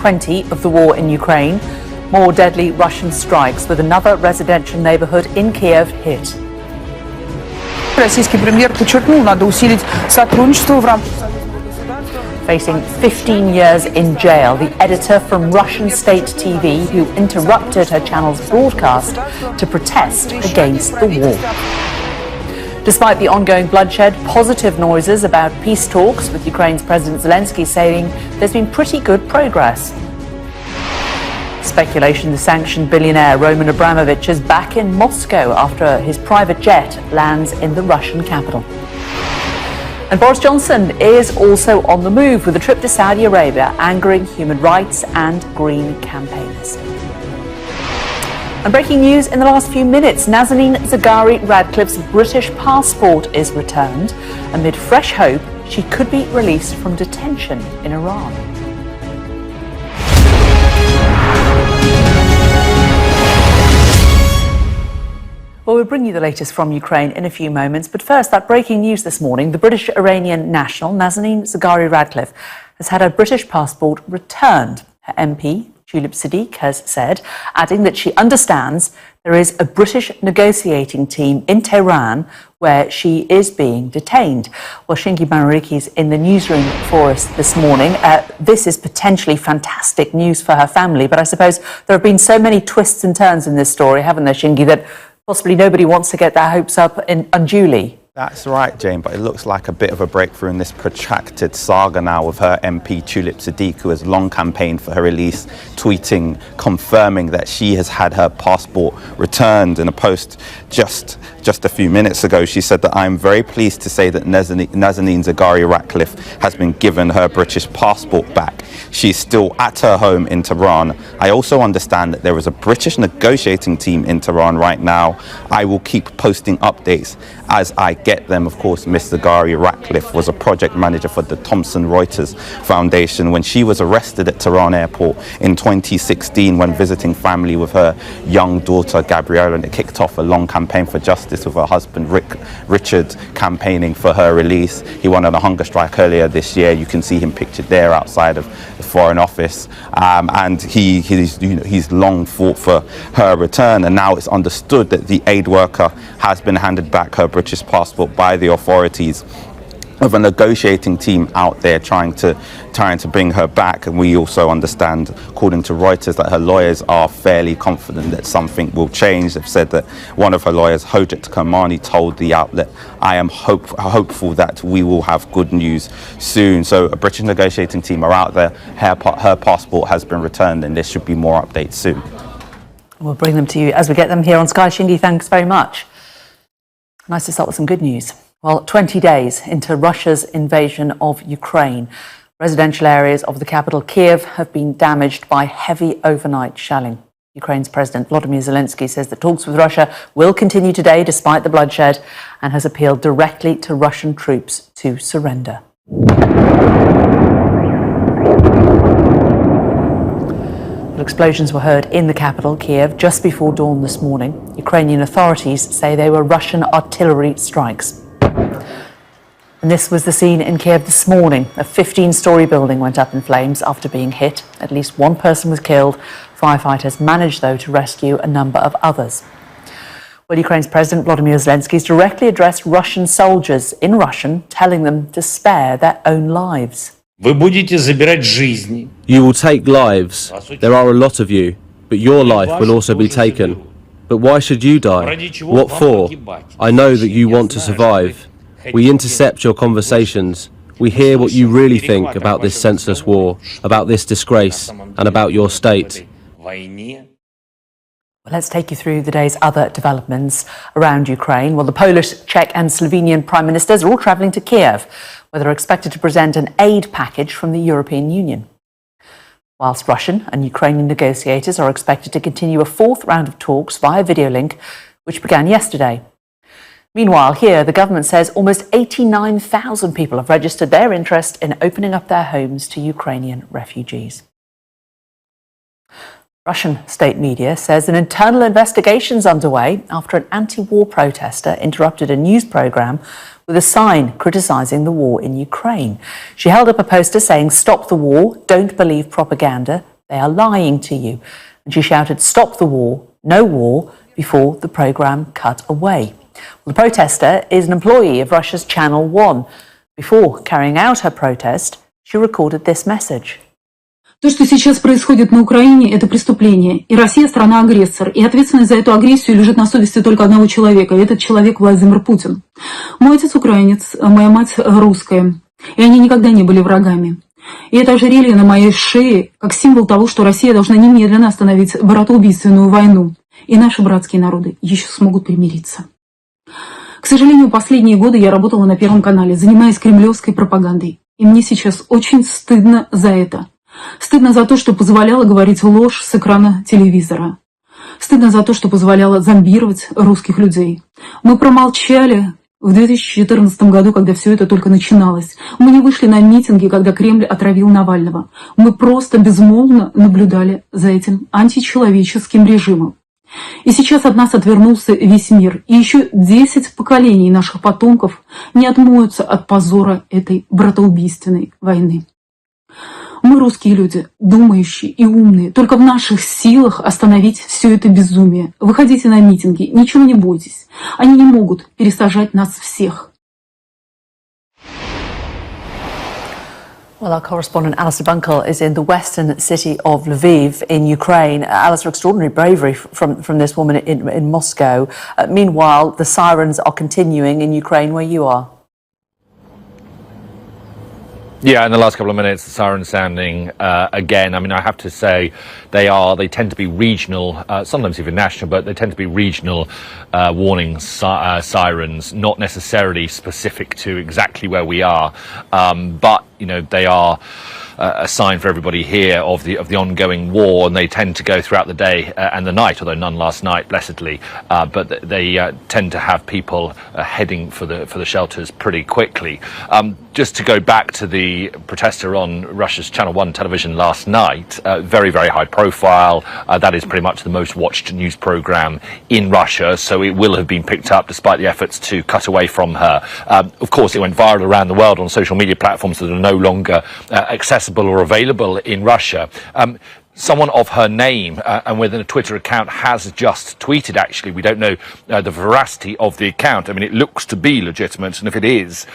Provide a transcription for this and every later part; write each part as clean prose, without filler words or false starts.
20 of the war in Ukraine. More deadly Russian strikes with another residential neighborhood in Kiev hit. Российский премьер подчеркнул, надо усилить сотрудничество в рамках. Facing 15 years in jail, the editor from Russian state TV who interrupted her channel's broadcast to protest against the war. Despite the ongoing bloodshed, positive noises about peace talks, with Ukraine's President Zelensky saying there's been pretty good progress. Speculation the sanctioned billionaire Roman Abramovich is back in Moscow after his private jet lands in the Russian capital. And Boris Johnson is also on the move with a trip to Saudi Arabia, angering human rights and green campaigners. And breaking news in the last few minutes, Nazanin Zaghari-Ratcliffe's British passport is returned amid fresh hope she could be released from detention in Iran. Well, we'll bring you the latest from Ukraine in a few moments. But first, that breaking news this morning. The British-Iranian national, Nazanin Zaghari-Ratcliffe, has had her British passport returned. Her MP, Tulip Siddiq, has said, adding that she understands there is a British negotiating team in Tehran where she is being detained. Well, Shingi Banariki is in the newsroom for us this morning. This is potentially fantastic news for her family, but I suppose there have been so many twists and turns in this story, haven't there, Shingi, that possibly nobody wants to get their hopes up unduly. That's right, Jane, but it looks like a bit of a breakthrough in this protracted saga now with her MP Tulip Siddiq, who has long campaigned for her release, tweeting, confirming that she has had her passport returned. In a post just a few minutes ago, she said that I'm very pleased to say that Nazanin Zaghari-Ratcliffe has been given her British passport back. She's still at her home in Tehran. I also understand that there is a British negotiating team in Tehran right now. I will keep posting updates as I get them. Of course, Miss Zaghari-Ratcliffe was a project manager for the Thomson Reuters Foundation when she was arrested at Tehran airport in 2016 when visiting family with her young daughter Gabriella, and it kicked off a long campaign for justice with her husband Richard campaigning for her release. He went on a hunger strike earlier this year. You can see him pictured there outside of the Foreign Office, and he's long fought for her return, and now it's understood that the aid worker has been handed back her British passport by the authorities, with a negotiating team out there trying to bring her back. And we also understand, according to Reuters, that her lawyers are fairly confident that something will change. They've said that one of her lawyers, Hojat Kamani, told the outlet, I am hopeful that we will have good news soon. So a British negotiating team are out there. Her passport has been returned, and there should be more updates soon. We'll bring them to you as we get them here on Sky. Shingi, thanks very much. Nice to start with some good news. Well, 20 days into Russia's invasion of Ukraine, residential areas of the capital, Kiev, have been damaged by heavy overnight shelling. Ukraine's President Volodymyr Zelensky says that talks with Russia will continue today despite the bloodshed, and has appealed directly to Russian troops to surrender. Explosions were heard in the capital, Kiev, just before dawn this morning. Ukrainian authorities say they were Russian artillery strikes. And this was the scene in Kiev this morning. A 15-story building went up in flames after being hit. At least one person was killed. Firefighters managed, though, to rescue a number of others. Well, Ukraine's President Volodymyr Zelensky has directly addressed Russian soldiers in Russian, telling them to spare their own lives. Вы будете забирать жизни. You will take lives. There are a lot of you, but your life will also be taken. But why should you die? What for? I know that you want to survive. We intercept your conversations. We hear what you really think about this senseless war, about this disgrace, and about your state. Well, let's take you through the day's other developments around Ukraine. Well, the Polish, Czech and Slovenian prime ministers are all travelling to Kiev, where they're expected to present an aid package from the European Union. Whilst Russian and Ukrainian negotiators are expected to continue a fourth round of talks via video link, which began yesterday. Meanwhile, here, the government says almost 89,000 people have registered their interest in opening up their homes to Ukrainian refugees. Russian state media says an internal investigation is underway after an anti-war protester interrupted a news programme with a sign criticising the war in Ukraine. She held up a poster saying, "Stop the war, don't believe propaganda, They are lying to you. And she shouted, "Stop the war, no war," before the programme cut away. Well, the protester is an employee of Russia's Channel 1. Before carrying out her protest, she recorded this message. То, что сейчас происходит на Украине, это преступление. И Россия – страна-агрессор. И ответственность за эту агрессию лежит на совести только одного человека. И этот человек – Владимир Путин. Мой отец украинец, моя мать русская. И они никогда не были врагами. И это ожерелье на моей шее как символ того, что Россия должна немедленно остановить братоубийственную войну. И наши братские народы еще смогут примириться. К сожалению, последние годы я работала на Первом канале, занимаясь кремлевской пропагандой. И мне сейчас очень стыдно за это. Стыдно за то, что позволяла говорить ложь с экрана телевизора. Стыдно за то, что позволяла зомбировать русских людей. Мы промолчали в 2014 году, когда все это только начиналось. Мы не вышли на митинги, когда Кремль отравил Навального. Мы просто безмолвно наблюдали за этим античеловеческим режимом. И сейчас от нас отвернулся весь мир. И еще 10 поколений наших потомков не отмоются от позора этой братоубийственной войны. Мы, русские люди, думающие и умные. Только в наших силах остановить все это безумие. Выходите на митинги, ничего не бойтесь. Они не могут пересажать нас всех. Well, our correspondent Alistair Bunkle is in the western city of Lviv in Ukraine. Alistair, extraordinary bravery from this woman in Moscow. Meanwhile, the sirens are continuing in Ukraine where you are. Yeah, in the last couple of minutes, the siren sounding again. I mean, I have to say they tend to be regional, sometimes even national, but they tend to be regional warning sirens, not necessarily specific to exactly where we are. But, you know, they are a sign for everybody here of the ongoing war, and they tend to go throughout the day and the night, although none last night, blessedly. But they tend to have people heading for the shelters pretty quickly. Just to go back to the protester on Russia's Channel 1 television last night, very, very high profile. That is pretty much the most watched news program in Russia, so it will have been picked up despite the efforts to cut away from her. Of course, it went viral around the world on social media platforms that are no longer accessible or available in Russia. Someone of her name and within a Twitter account has just tweeted, actually. We don't know the veracity of the account. I mean, it looks to be legitimate, and if it is,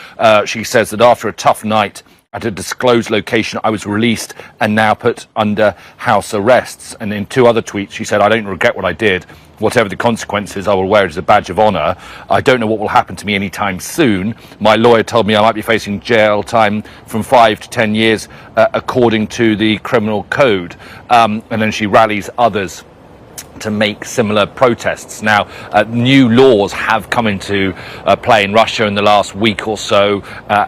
she says that after a tough night at a disclosed location, I was released and now put under house arrests. And in two other tweets, she said, "I don't regret what I did. Whatever the consequences, I will wear it as a badge of honour. I don't know what will happen to me anytime soon. My lawyer told me I might be facing jail time from 5 to 10 years, according to the criminal code." And then she rallies others to make similar protests. Now, new laws have come into play in Russia in the last week or so,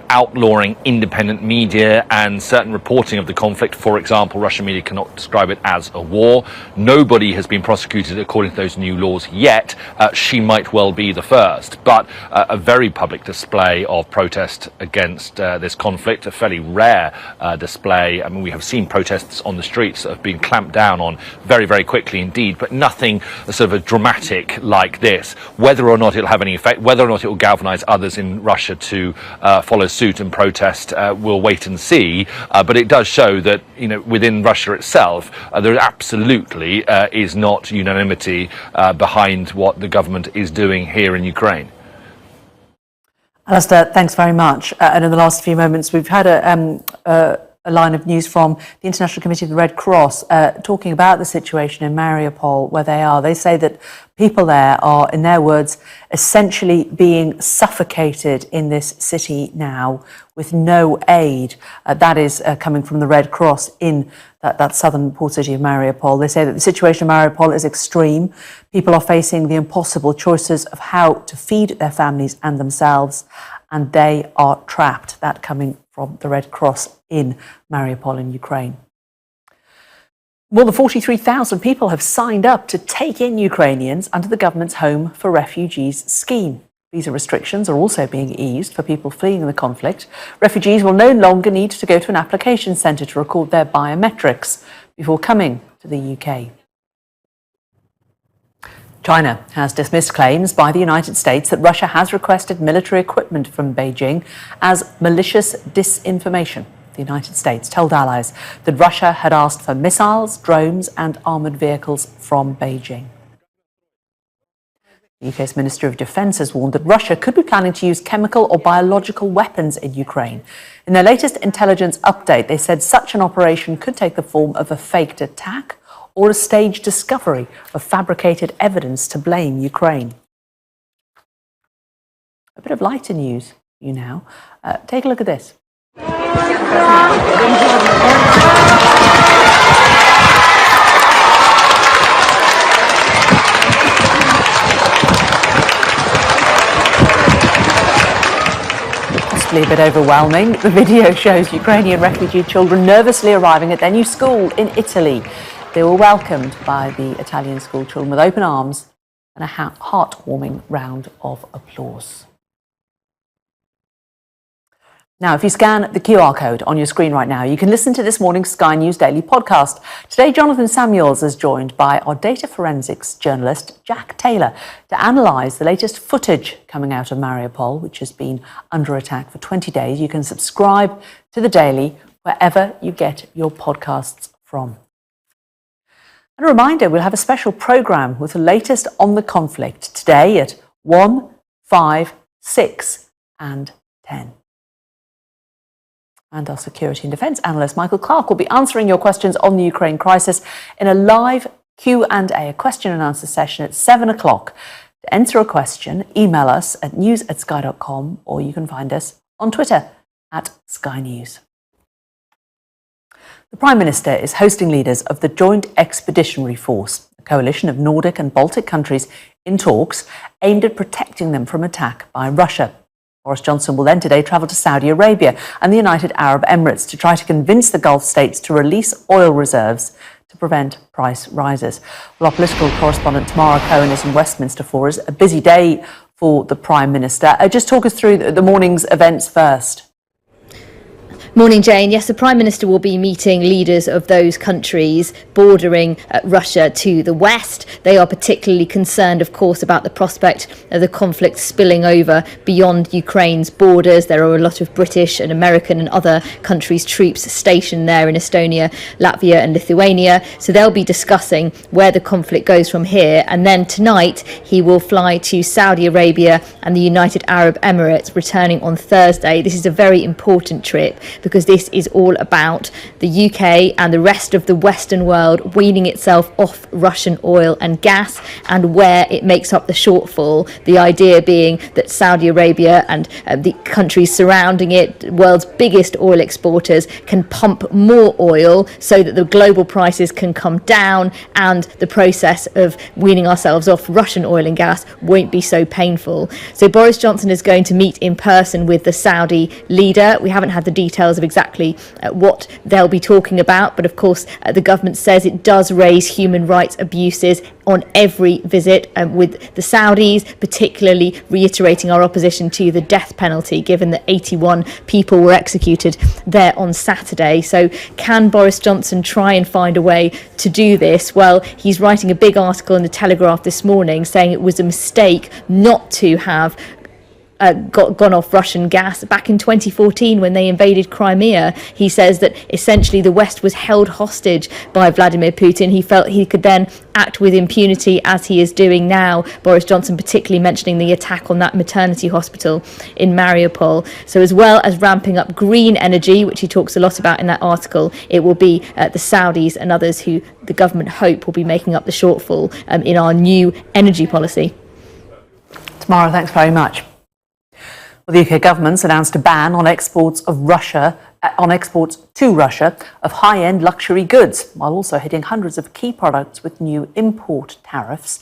outlawing independent media and certain reporting of the conflict. For example, Russian media cannot describe it as a war. Nobody has been prosecuted according to those new laws yet. She might well be the first, but a very public display of protest against this conflict, a fairly rare display. I mean, we have seen protests on the streets that have been clamped down on very, very quickly indeed, but nothing sort of a dramatic like this. Whether or not it'll have any effect, whether or not it will galvanise others in Russia to follow suit and protest, we'll wait and see. But it does show that, you know, within Russia itself, there absolutely is not unanimity behind what the government is doing here in Ukraine. Alistair, thanks very much. And in the last few moments, we've had a line of news from the International Committee of the Red Cross talking about the situation in Mariupol, where they are. They say that people there are, in their words, essentially being suffocated in this city now with no aid. That is coming from the Red Cross in that southern port city of Mariupol. They say that the situation in Mariupol is extreme. People are facing the impossible choices of how to feed their families and themselves, and they are trapped. That coming from the Red Cross in Mariupol in Ukraine. More than 43,000 people have signed up to take in Ukrainians under the government's Home for Refugees scheme. Visa restrictions are also being eased for people fleeing the conflict. Refugees will no longer need to go to an application centre to record their biometrics before coming to the UK. China has dismissed claims by the United States that Russia has requested military equipment from Beijing as malicious disinformation. the United States, told allies that Russia had asked for missiles, drones and armoured vehicles from Beijing. The UK's Minister of Defence has warned that Russia could be planning to use chemical or biological weapons in Ukraine. In their latest intelligence update, they said such an operation could take the form of a faked attack or a staged discovery of fabricated evidence to blame Ukraine. A bit of lighter news for you now. Take a look at this. Possibly a bit overwhelming. The video shows Ukrainian refugee children nervously arriving at their new school in Italy. They were welcomed by the Italian school children with open arms and a heartwarming round of applause. Now, if you scan the QR code on your screen right now, you can listen to this morning's Sky News Daily podcast. Today, Jonathan Samuels is joined by our data forensics journalist, Jack Taylor, to analyse the latest footage coming out of Mariupol, which has been under attack for 20 days. You can subscribe to the Daily wherever you get your podcasts from. And a reminder, we'll have a special programme with the latest on the conflict today at 1, 5, 6 and 10. And our security and defence analyst, Michael Clark, will be answering your questions on the Ukraine crisis in a live Q&A, a question and answer session at 7 o'clock. To enter a question, email us at news@sky.com, or you can find us on Twitter at Sky News. The Prime Minister is hosting leaders of the Joint Expeditionary Force, a coalition of Nordic and Baltic countries in talks aimed at protecting them from attack by Russia. Boris Johnson will then today travel to Saudi Arabia and the United Arab Emirates to try to convince the Gulf states to release oil reserves to prevent price rises. Well, our political correspondent Tamara Cohen is in Westminster for us. A busy day for the Prime Minister. Just talk us through the morning's events first. Morning, Jane. Yes, the Prime Minister will be meeting leaders of those countries bordering Russia to the west. They are particularly concerned, of course, about the prospect of the conflict spilling over beyond Ukraine's borders. There are a lot of British and American and other countries' troops stationed there in Estonia, Latvia and Lithuania. So they'll be discussing where the conflict goes from here. And then tonight he will fly to Saudi Arabia and the United Arab Emirates, returning on Thursday. This is a very important trip because this is all about the UK and the rest of the Western world weaning itself off Russian oil and gas and where it makes up the shortfall. The idea being that Saudi Arabia and the countries surrounding it, world's biggest oil exporters, can pump more oil so that the global prices can come down and the process of weaning ourselves off Russian oil and gas won't be so painful. So Boris Johnson is going to meet in person with the Saudi leader. We haven't had the details of exactly what they'll be talking about, but of course the government says it does raise human rights abuses on every visit, with the Saudis particularly reiterating our opposition to the death penalty, given that 81 people were executed there on Saturday. So can Boris Johnson try and find a way to do this? Well, he's writing a big article in the Telegraph this morning saying it was a mistake not to have gone off Russian gas back in 2014 when they invaded Crimea. He says that essentially the West was held hostage by Vladimir Putin. He felt he could then act with impunity as he is doing now. Boris Johnson particularly mentioning the attack on that maternity hospital in Mariupol. So as well as ramping up green energy, which he talks a lot about in that article, it will be the Saudis and others who the government hope will be making up the shortfall in our new energy policy. Tamara, thanks very much. Well, the UK government's announced a ban on exports to Russia of high-end luxury goods, while also hitting hundreds of key products with new import tariffs.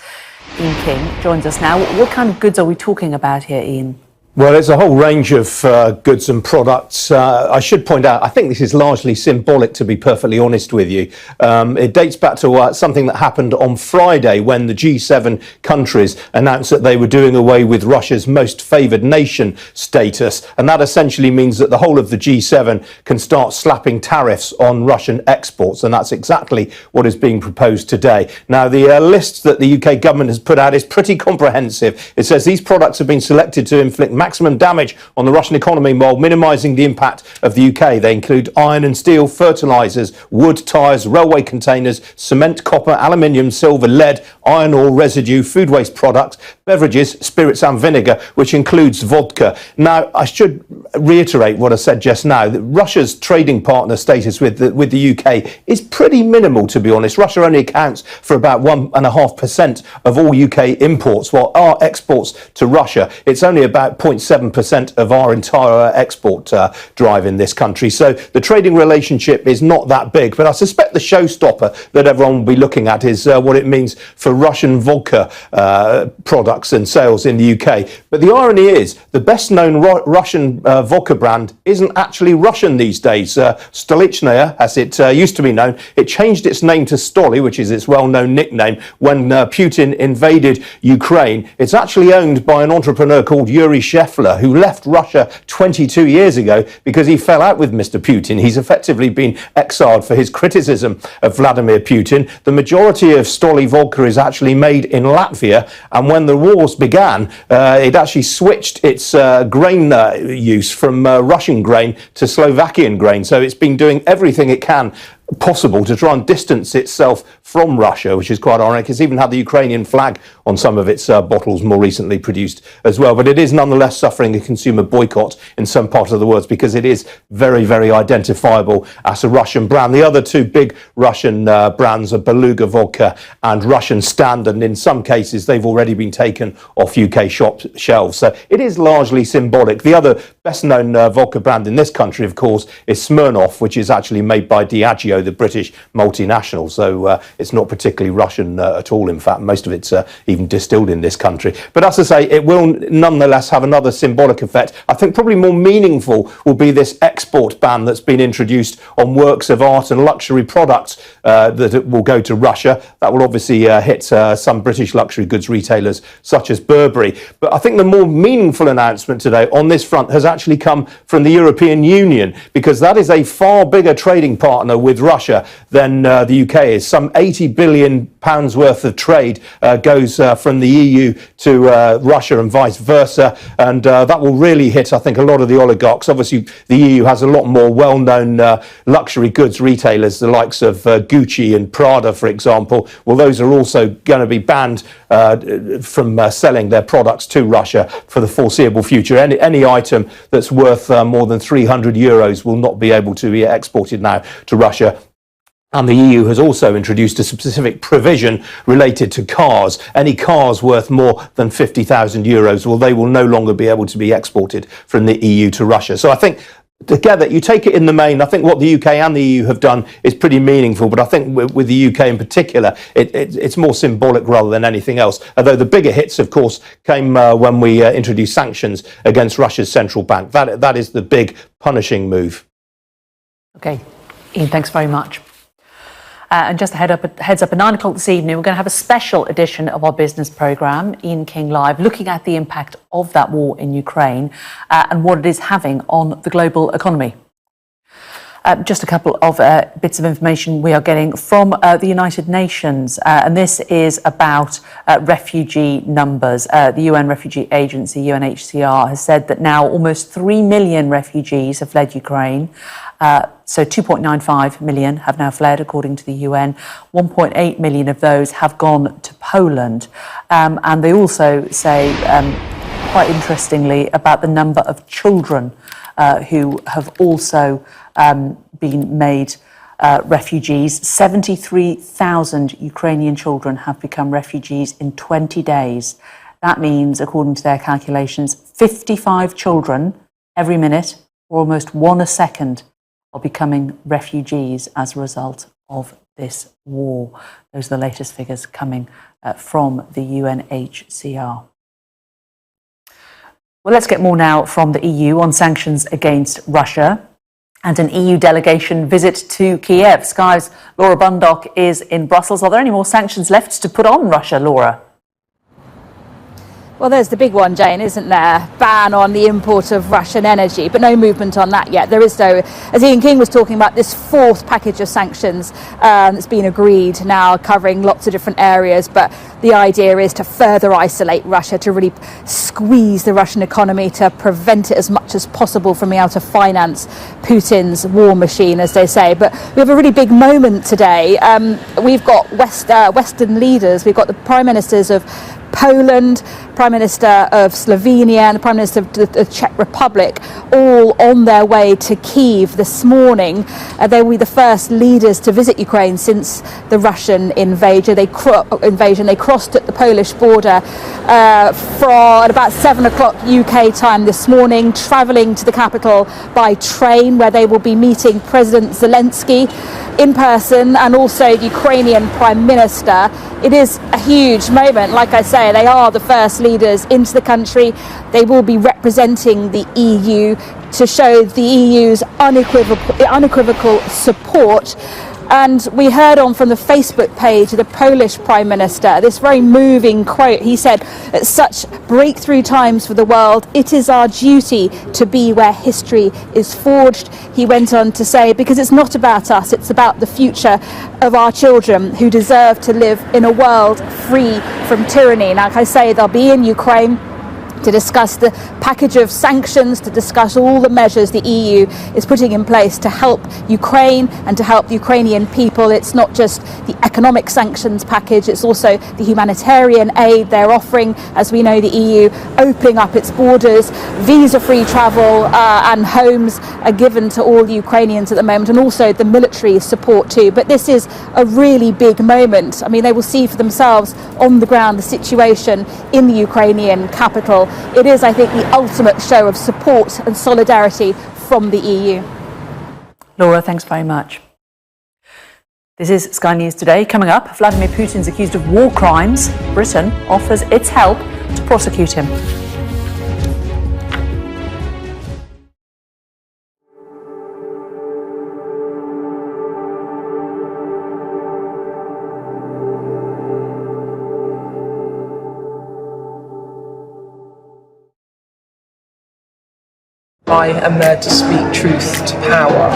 Ian King joins us now. What kind of goods are we talking about here, Ian? Well, there's a whole range of goods and products. I should point out, I think this is largely symbolic, to be perfectly honest with you. It dates back to something that happened on Friday when the G7 countries announced that they were doing away with Russia's most favoured nation status. And that essentially means that the whole of the G7 can start slapping tariffs on Russian exports. And that's exactly what is being proposed today. Now, the list that the UK government has put out is pretty comprehensive. It says these products have been selected to inflict maximum damage on the Russian economy while minimising the impact of the UK. They include iron and steel, fertilisers, wood, tyres, railway containers, cement, copper, aluminium, silver, lead, iron ore residue, food waste products, beverages, spirits and vinegar, which includes vodka. Now, I should reiterate what I said just now, that Russia's trading partner status with the UK is pretty minimal, to be honest. Russia only accounts for about 1.5% of all UK imports, while our exports to Russia, it's only about 0.7% of our entire export drive in this country. So the trading relationship is not that big, but I suspect the showstopper that everyone will be looking at is what it means for Russian vodka products and sales in the UK. But the irony is, the best known Russian vodka brand isn't actually Russian these days. Stolichnaya, as it used to be known, it changed its name to Stoli, which is its well-known nickname, when Putin invaded Ukraine. It's actually owned by an entrepreneur called Yuri Shefler, who left Russia 22 years ago because he fell out with Mr. Putin. He's effectively been exiled for his criticism of Vladimir Putin. The majority of Stoli vodka is actually made in Latvia, and when the wars began, it actually switched its grain use from Russian grain to Slovakian grain. So it's been doing everything it can possible to try and distance itself from Russia, which is quite ironic. It's even had the Ukrainian flag on some of its bottles more recently produced as well. But it is nonetheless suffering a consumer boycott in some parts of the world because it is very, very identifiable as a Russian brand. The other two big Russian brands are Beluga Vodka and Russian Standard, and in some cases they've already been taken off UK shop shelves. So it is largely symbolic. The other best-known vodka brand in this country, of course, is Smirnoff, which is actually made by Diageo, the British multinational. So it's not particularly Russian at all. In fact, most of it's even distilled in this country. But as I say, it will nonetheless have another symbolic effect. I think probably more meaningful will be this export ban that's been introduced on works of art and luxury products that will go to Russia. That will obviously hit some British luxury goods retailers such as Burberry. But I think the more meaningful announcement today on this front has actually come from the European Union, because that is a far bigger trading partner with Russia than the UK is. Some £80 billion worth of trade goes from the EU to Russia and vice versa, and that will really hit, I think, a lot of the oligarchs. Obviously, the EU has a lot more well-known luxury goods retailers, the likes of Gucci and Prada, for example. Well, those are also going to be banned from selling their products to Russia for the foreseeable future. Any item that's worth more than €300 will not be able to be exported now to Russia. And the EU has also introduced a specific provision related to cars. Any cars worth more than €50,000, well, they will no longer be able to be exported from the EU to Russia. So I think together, you take it in the main, I think what the UK and the EU have done is pretty meaningful. But I think with the UK in particular, it's more symbolic rather than anything else. Although the bigger hits, of course, came when we introduced sanctions against Russia's central bank. That is the big punishing move. OK, Ian, thanks very much. And just a heads up, at 9 o'clock this evening, we're going to have a special edition of our business programme, Ian King Live, looking at the impact of that war in Ukraine and what it is having on the global economy. Just a couple of bits of information we are getting from the United Nations, and this is about refugee numbers. The UN Refugee Agency, UNHCR, has said that now almost 3 million refugees have fled Ukraine. So 2.95 million have now fled, according to the UN. 1.8 million of those have gone to Poland. And they also say, quite interestingly, about the number of children who have also been made refugees. 73,000 Ukrainian children have become refugees in 20 days. That means, according to their calculations, 55 children every minute, or almost one a second, are becoming refugees as a result of this war. Those are the latest figures coming from the UNHCR. Well, let's get more now from the EU on sanctions against Russia and an EU delegation visit to Kiev. Sky's Laura Bundock is in Brussels. Are there any more sanctions left to put on Russia, Laura? Well, there's the big one, Jane, isn't there? Ban on the import of Russian energy, but no movement on that yet. There is, though, as Ian King was talking about, this fourth package of sanctions that's been agreed now, covering lots of different areas. But the idea is to further isolate Russia, to really squeeze the Russian economy, to prevent it as much as possible from being able to finance Putin's war machine, as they say. But we have a really big moment today. We've got Western leaders. We've got the prime ministers of Poland, Prime Minister of Slovenia and the Prime Minister of the Czech Republic, all on their way to Kyiv this morning. They will be the first leaders to visit Ukraine since the Russian invasion. They crossed at the Polish border at about 7 o'clock UK time this morning, travelling to the capital by train, where they will be meeting President Zelensky in person and also the Ukrainian Prime Minister. It is a huge moment. Like I say, they are the first leaders into the country. They will be representing the EU to show the EU's unequivocal support. And we heard on from the Facebook page of the Polish Prime Minister this very moving quote. He said, "At such breakthrough times for the world, it is our duty to be where history is forged." He went on to say, because it's not about us, it's about the future of our children who deserve to live in a world free from tyranny. Now, like I say, they'll be in Ukraine to discuss the package of sanctions, to discuss all the measures the EU is putting in place to help Ukraine and to help the Ukrainian people. It's not just the economic sanctions package, it's also the humanitarian aid they're offering. As we know, the EU opening up its borders, visa-free travel and homes are given to all the Ukrainians at the moment, and also the military support too. But this is a really big moment. I mean, they will see for themselves on the ground the situation in the Ukrainian capital. It is, I think, the ultimate show of support and solidarity from the EU. Laura, thanks very much. This is Sky News Today. Coming up, Vladimir Putin's accused of war crimes. Britain offers its help to prosecute him. I am there to speak truth to power.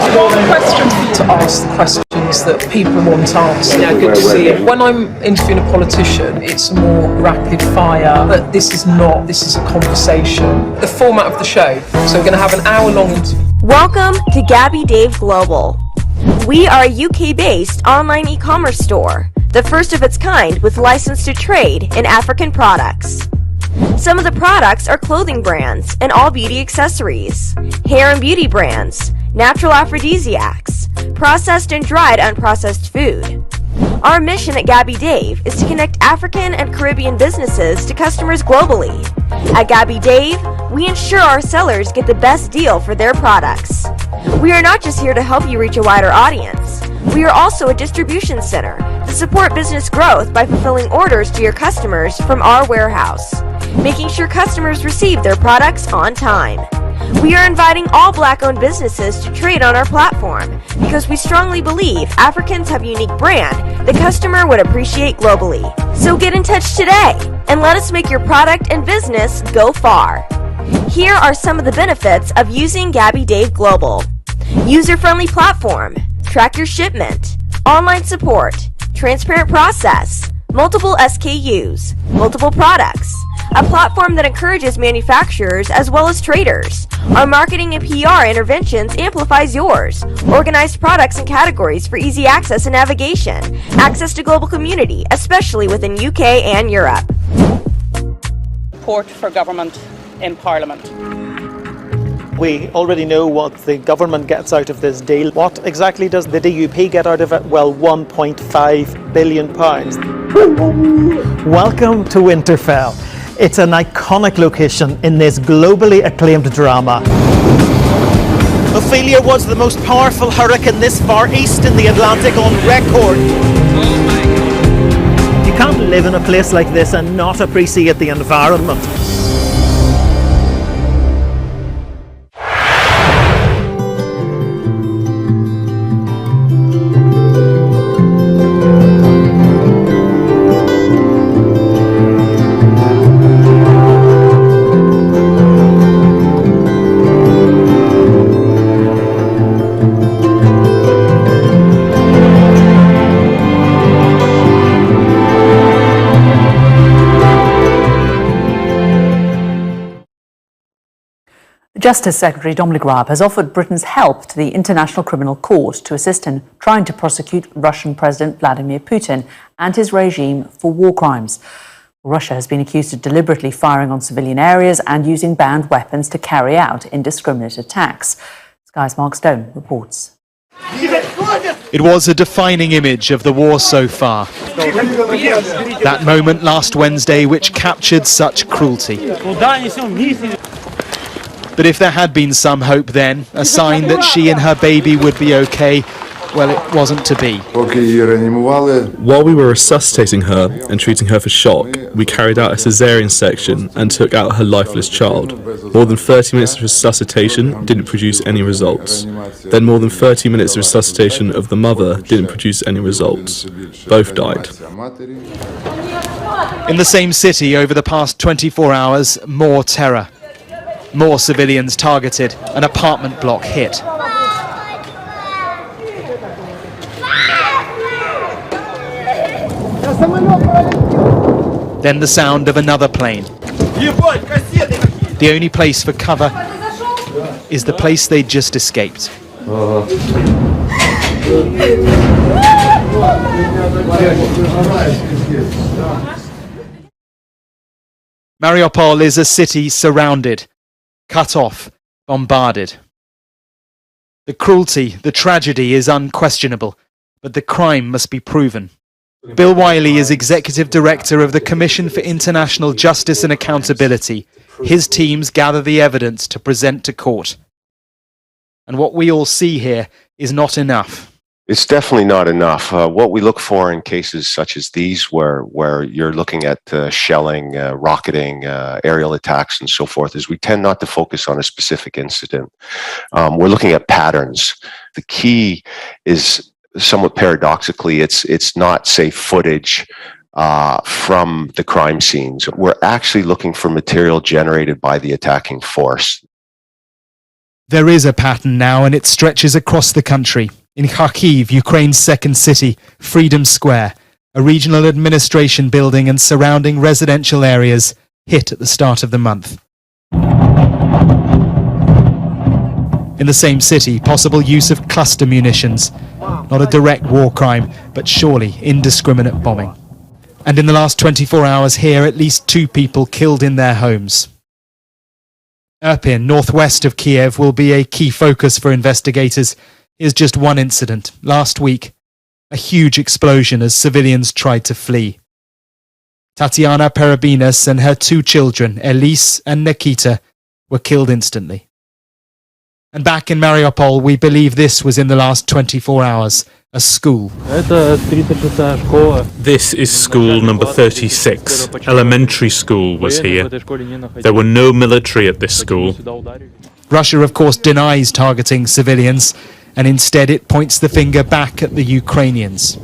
To ask the questions that people want answered. Yeah, good to see you. When I'm interviewing a politician, it's more rapid fire, but this is not. This is a conversation. The format of the show, so we're going to have an hour-long interview. Welcome to Gabby Dave Global. We are a UK-based online e-commerce store, the first of its kind with license to trade in African products. Some of the products are clothing brands and all beauty accessories, hair and beauty brands, natural aphrodisiacs, processed and dried unprocessed food. Our mission at Gabby Dave is to connect African and Caribbean businesses to customers globally. At Gabby Dave, we ensure our sellers get the best deal for their products. We are not just here to help you reach a wider audience. We are also a distribution center to support business growth by fulfilling orders to your customers from our warehouse, making sure customers receive their products on time. We are inviting all Black-owned businesses to trade on our platform because we strongly believe Africans have a unique brand the customer would appreciate globally. So get in touch today and let us make your product and business go far. Here are some of the benefits of using Gabby Dave Global. User-friendly platform, track your shipment, online support, transparent process, multiple SKUs, multiple products, a platform that encourages manufacturers as well as traders. Our marketing and PR interventions amplifies yours. Organized products and categories for easy access and navigation. Access to global community, especially within UK and Europe. Support for government in Parliament. We already know what the government gets out of this deal. What exactly does the DUP get out of it? Well, £1.5 billion. Welcome to Winterfell. It's an iconic location in this globally acclaimed drama. Ophelia was the most powerful hurricane this far east in the Atlantic on record. You can't live in a place like this and not appreciate the environment. Justice Secretary Dominic Raab has offered Britain's help to the International Criminal Court to assist in trying to prosecute Russian President Vladimir Putin and his regime for war crimes. Russia has been accused of deliberately firing on civilian areas and using banned weapons to carry out indiscriminate attacks. Sky's Mark Stone reports. It was a defining image of the war so far. That moment last Wednesday which captured such cruelty. But if there had been some hope then, a sign that she and her baby would be okay, well, it wasn't to be. While we were resuscitating her and treating her for shock, we carried out a caesarean section and took out her lifeless child. More than 30 minutes of resuscitation didn't produce any results. Then more than 30 minutes of resuscitation of the mother didn't produce any results. Both died. In the same city over the past 24 hours, more terror. More civilians targeted, an apartment block hit. Then the sound of another plane. The only place for cover is the place they'd just escaped. Mariupol is a city surrounded, cut off, bombarded. The cruelty, the tragedy is unquestionable, but the crime must be proven. Bill Wiley is Executive Director of the Commission for International Justice and Accountability. His teams gather the evidence to present to court. And what we all see here is not enough. It's definitely not enough. What we look for in cases such as these, where you're looking at shelling, rocketing, aerial attacks, and so forth, is we tend not to focus on a specific incident. We're looking at patterns. The key is, somewhat paradoxically, it's not, say, footage from the crime scenes. We're actually looking for material generated by the attacking force. There is a pattern now, and it stretches across the country. In Kharkiv, Ukraine's second city, Freedom Square, a regional administration building and surrounding residential areas hit at the start of the month. In the same city, possible use of cluster munitions. Not a direct war crime, but surely indiscriminate bombing. And in the last 24 hours here, at least 2 people killed in their homes. Irpin, northwest of Kiev, will be a key focus for investigators. Here's just one incident. Last week, a huge explosion as civilians tried to flee. Tatiana Perebinas and her 2 children, Elise and Nikita, were killed instantly. And back in Mariupol, we believe this was in the last 24 hours, a school. This is school number 36. Elementary school was here. There were no military at this school. Russia, of course, denies targeting civilians, and instead it points the finger back at the Ukrainians.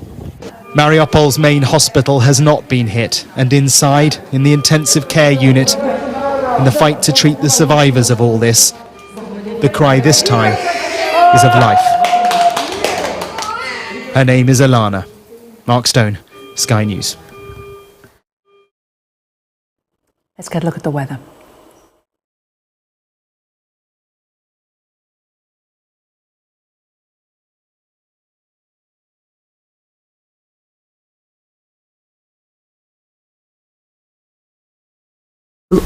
Mariupol's main hospital has not been hit, and inside, in the intensive care unit, in the fight to treat the survivors of all this, the cry this time is of life. Her name is Alana. Mark Stone, Sky News. Let's get a look at the weather.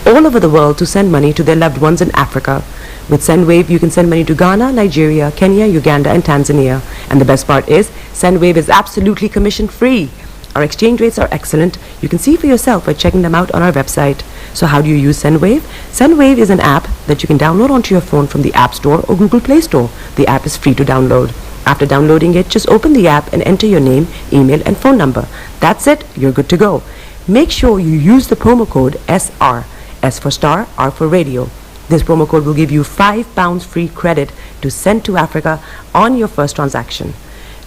All over the world to send money to their loved ones in Africa. With SendWave, you can send money to Ghana, Nigeria, Kenya, Uganda, and Tanzania. And the best part is, SendWave is absolutely commission-free. Our exchange rates are excellent. You can see for yourself by checking them out on our website. So how do you use SendWave? SendWave is an app that you can download onto your phone from the App Store or Google Play Store. The app is free to download. After downloading it, just open the app and enter your name, email, and phone number. That's it. You're good to go. Make sure you use the promo code SR. S for Starr, R for Radio. This promo code will give you £5 free credit to send to Africa on your first transaction.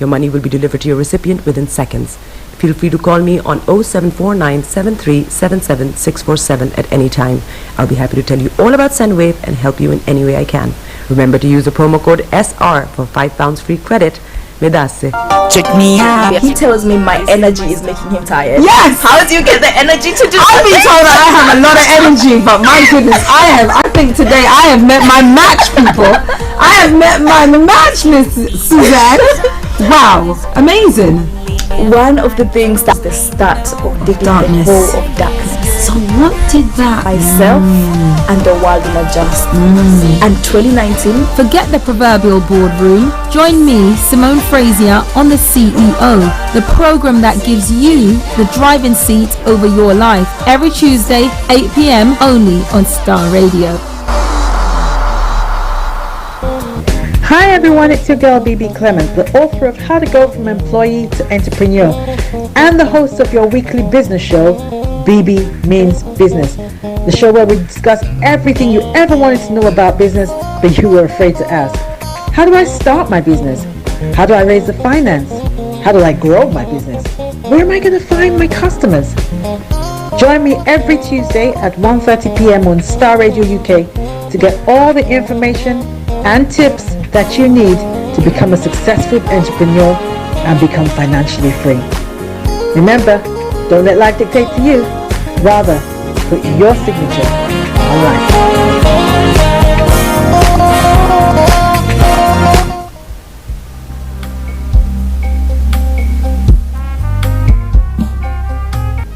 Your money will be delivered to your recipient within seconds. Feel free to call me on 0749 7377 647 at any time. I'll be happy to tell you all about SendWave and help you in any way I can. Remember to use the promo code SR for £5 free credit. Medasse. Check me out. He tells me my energy is making him tired. Yes! How do you get the energy to do I've been told that I have a lot of energy, but my goodness, I think today I have met my match, people. I have met my match, Miss Suzanne. Wow, amazing. One of the things that's the start of digging the hole of darkness. So what did that? Myself and the world will adjust. And 2019. Forget the proverbial boardroom. Join me, Simone Frazier, on The CEO, the program that gives you the driving seat over your life. Every Tuesday, 8 p.m. only on Starr Radio. Hi everyone, it's your girl BB Clement, the author of How to Go From Employee to Entrepreneur and the host of your weekly business show, BB Means Business, the show where we discuss everything you ever wanted to know about business but you were afraid to ask. How do I start my business? How do I raise the finance? How do I grow my business? Where am I going to find my customers? Join me every Tuesday at 1:30 p.m. on Starr Radio UK to get all the information and tips that you need to become a successful entrepreneur and become financially free. Remember, don't let life dictate to you. Rather, put your signature on life.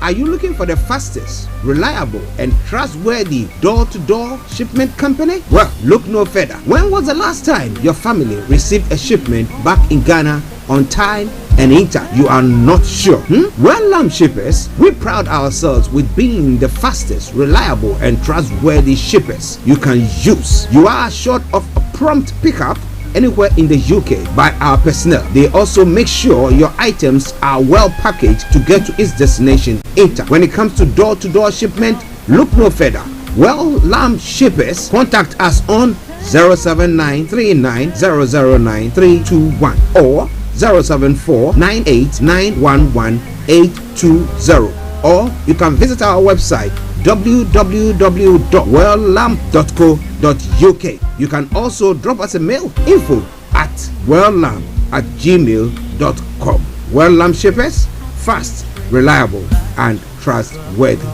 Are you looking for the fastest, reliable, and trustworthy door-to-door shipment company? Well, look no further. When was the last time your family received a shipment back in Ghana on time and in time? You are not sure? Well, Lamb Shippers, we pride ourselves with being the fastest, reliable, and trustworthy shippers you can use. You are assured of a prompt pickup anywhere in the UK by our personnel. They also make sure your items are well packaged to get to its destination in time. When it comes to door-to-door shipment, look no further. Well, Lamb Shippers, contact us on 07939009321 or 07498911820, or you can visit our website www.welllamp.co.uk. You can also drop us a mail, info@welllamp@gmail.com. Well Lamp Shippers, fast, reliable, and trustworthy.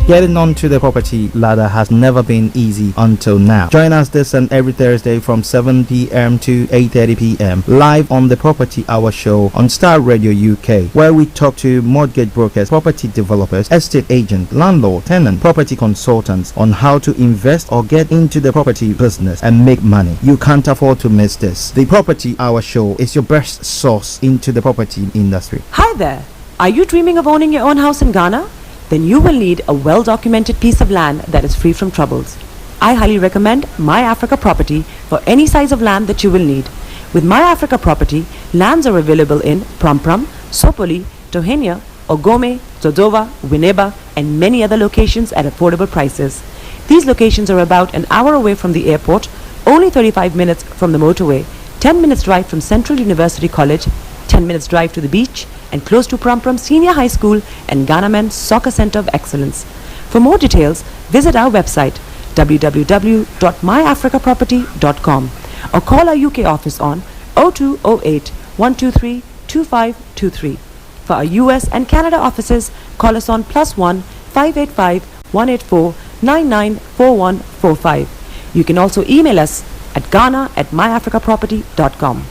Getting onto the property ladder has never been easy until now. Join us this and every Thursday from 7 p.m. to 8:30 p.m. live on the Property Hour Show on Starr Radio UK, where we talk to mortgage brokers, property developers, estate agents, landlord, tenant, property consultants on how to invest or get into the property business and make money. You can't afford to miss this. The Property Hour Show is your best source into the property industry. Hi there. Are you dreaming of owning your own house in Ghana? Then you will need a well-documented piece of land that is free from troubles. I highly recommend My Africa Property for any size of land that you will need. With My Africa Property, lands are available in Pram, Sopoli, Tohenia, Ogome, Dodova, Winneba, and many other locations at affordable prices. These locations are about an hour away from the airport, only 35 minutes from the motorway, 10 minutes drive from Central University College, 10 minutes drive to the beach, and close to Pram Senior High School and Ghana Men's Soccer Center of Excellence. For more details, visit our website www.myafricaproperty.com or call our UK office on 0208 123 2523. For our US and Canada offices, call us on +1 585 184 994145. You can also email us at ghana@myafricaproperty.com.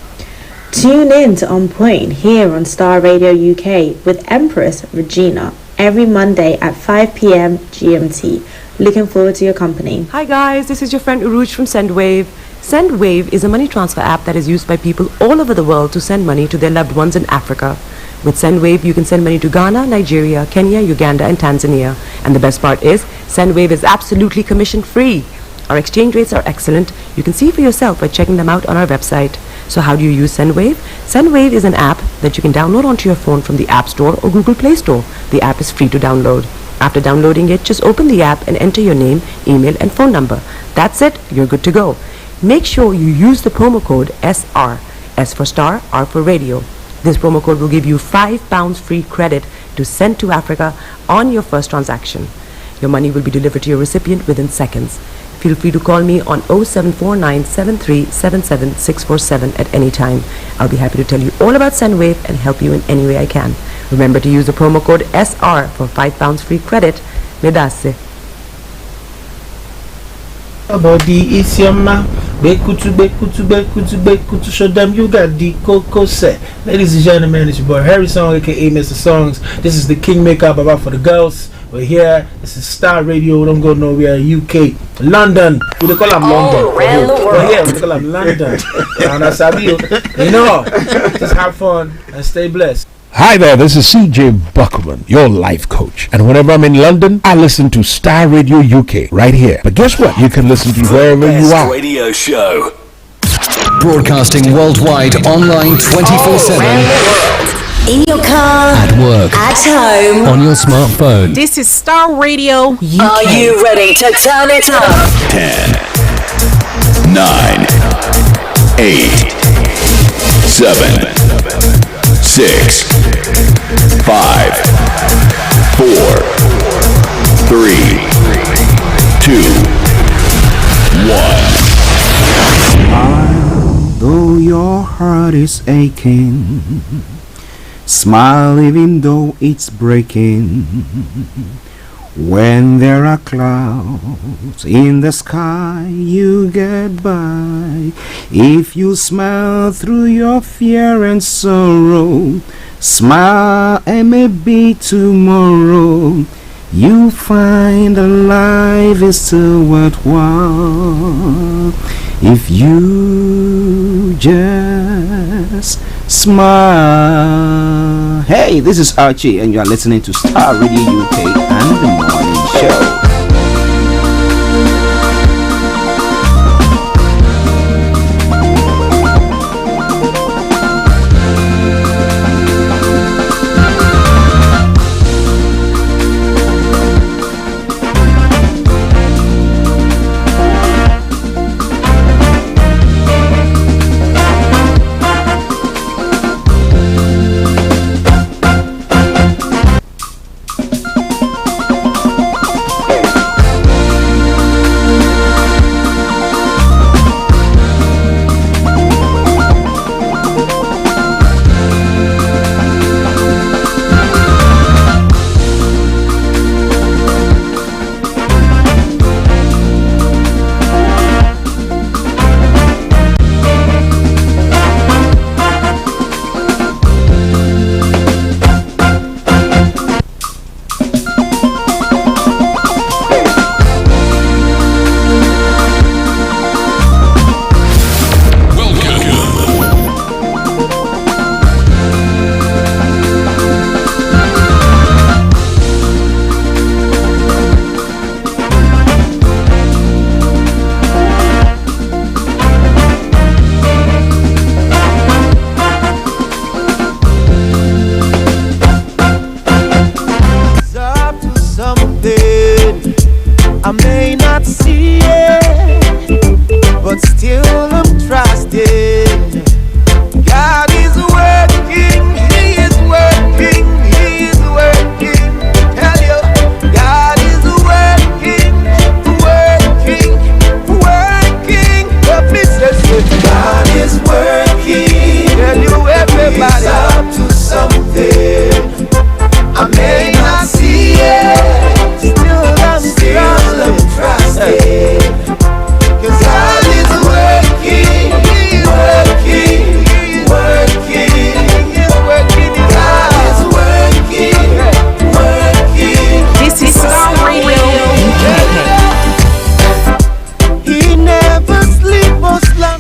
Tune in to On Point here on Starr Radio UK with Empress Regina every Monday at 5 p.m. GMT. Looking forward to your company. Hi guys, this is your friend Uruj from SendWave. SendWave is a money transfer app that is used by people all over the world to send money to their loved ones in Africa. With SendWave, you can send money to Ghana, Nigeria, Kenya, Uganda, and Tanzania. And the best part is, SendWave is absolutely commission-free. Our exchange rates are excellent. You can see for yourself by checking them out on our website. So how do you use SendWave? SendWave is an app that you can download onto your phone from the App Store or Google Play Store. The app is free to download. After downloading it, just open the app and enter your name, email, and phone number. That's it. You're good to go. Make sure you use the promo code SR. S for Star, R for Radio. This promo code will give you £5 free credit to send to Africa on your first transaction. Your money will be delivered to your recipient within seconds. Feel free to call me on 0749 7377 647 at any time. I'll be happy to tell you all about SendWave and help you in any way I can. Remember to use the promo code SR for £5 free credit. Medasse. Body is your ma. Bekutu, show them you got the cocoa set. Ladies and gentlemen, it's your boy Harry Song, aka Mr. Songs. This is the Kingmaker Baba for the girls. We're here. This is Star Radio. Don't go nowhere. UK, London. We call them London. We're here. We call them London. And that's how you know. Just have fun and stay blessed. Hi there, this is CJ Buckman, your life coach. And whenever I'm in London, I listen to Star Radio UK right here. But guess what? You can listen to wherever you are. Radio show. Broadcasting worldwide online 24/7. In your car, At work, at home, on your smartphone. This is Star Radio UK. Are you ready to turn it up? 10, 9, 8, 7, 6, 5, 4, 3, 2, 1. Though your heart is aching, smile even though it's breaking. When there are clouds in the sky, you get by. If you smile through your fear and sorrow, smile and maybe tomorrow you find that life is still worthwhile. If you just smile. Hey, this is Archie and you are listening to Star Radio UK and the Morning Show.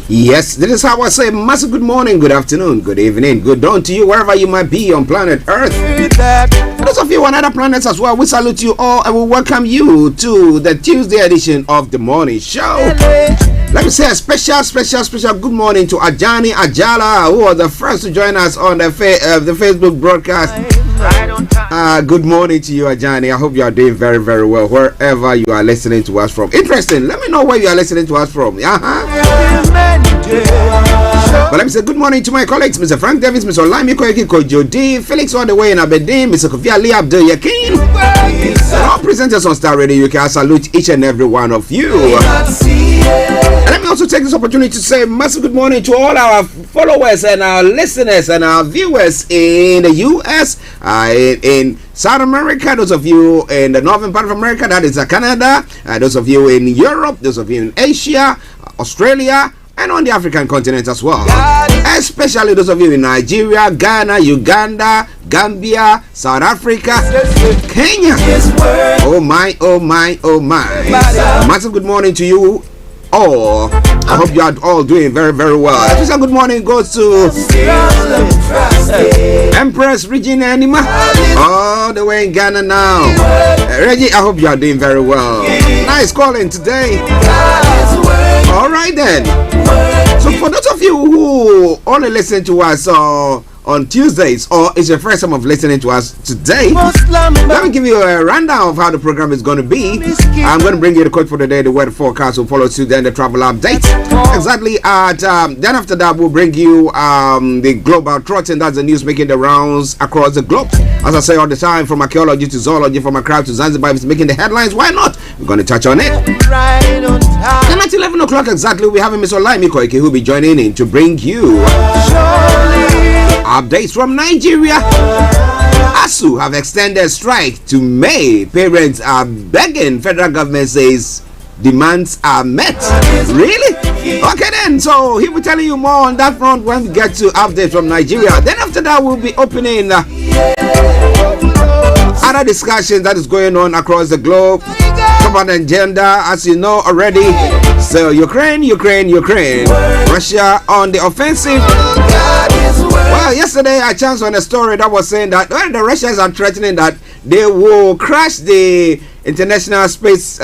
Yes, this is how I say massive good morning, good afternoon, good evening, good dawn to you wherever you might be on planet Earth. For those of you on other planets as well, we salute you all and we welcome you to the Tuesday edition of the Morning Show. Let me say a special good morning to Ajani Ajala, who was the first to join us on the Facebook broadcast. Good morning to you, Ajani. I hope you are doing very, very well wherever you are listening to us from. Interesting. Let me know where you are listening to us from. But let me say good morning to my colleagues, Mr. Frank Davis, Mr. Olayomi, Kojo D, Felix all the way in Aberdeen, Mr. Kofi Ali Abdul Yakin. presenters on Star Radio UK, I salute each and every one of you. And let me also take this opportunity to say massive good morning to all our followers and our listeners and our viewers in the US, in South America, those of you in the northern part of America, that is Canada, those of you in Europe, those of you in Asia, Australia, and on the African continent as well. Especially those of you in Nigeria, Ghana, Uganda, Gambia, South Africa, Kenya. Oh my, oh my, oh my. Massive good morning to you all. I hope you are all doing very, very well. A special good morning goes to Empress Regina Anima, all the way in Ghana now. Reggie, I hope you are doing very well. Nice calling today. All right then. So for those of you who only listen to us on Tuesdays, or it's your first time of listening to us today, let me give you a rundown of how the program is going to be. I'm going to bring you the quote for the day, the weather forecast will follow suit, then the travel update. Exactly at then after that we'll bring you the global trotting. That's the news making the rounds across the globe. As I say all the time, from archaeology to zoology, from Accra to Zanzibar, if it's making the headlines, why not? We're going to touch on it. Then at 11 o'clock exactly, we have Miss Olayomi who will be joining in to bring you updates from Nigeria. ASU have extended strike to May. Parents are begging. Federal government says demands are met. Really? Okay then, so he will tell you more on that front when we get to updates from Nigeria. Then after that we'll be opening other discussions that is going on across the globe. Come on, agenda, as you know already. So Ukraine, Russia on the offensive. Well, yesterday I chanced on a story that was saying that the Russians are threatening that they will crash the International Space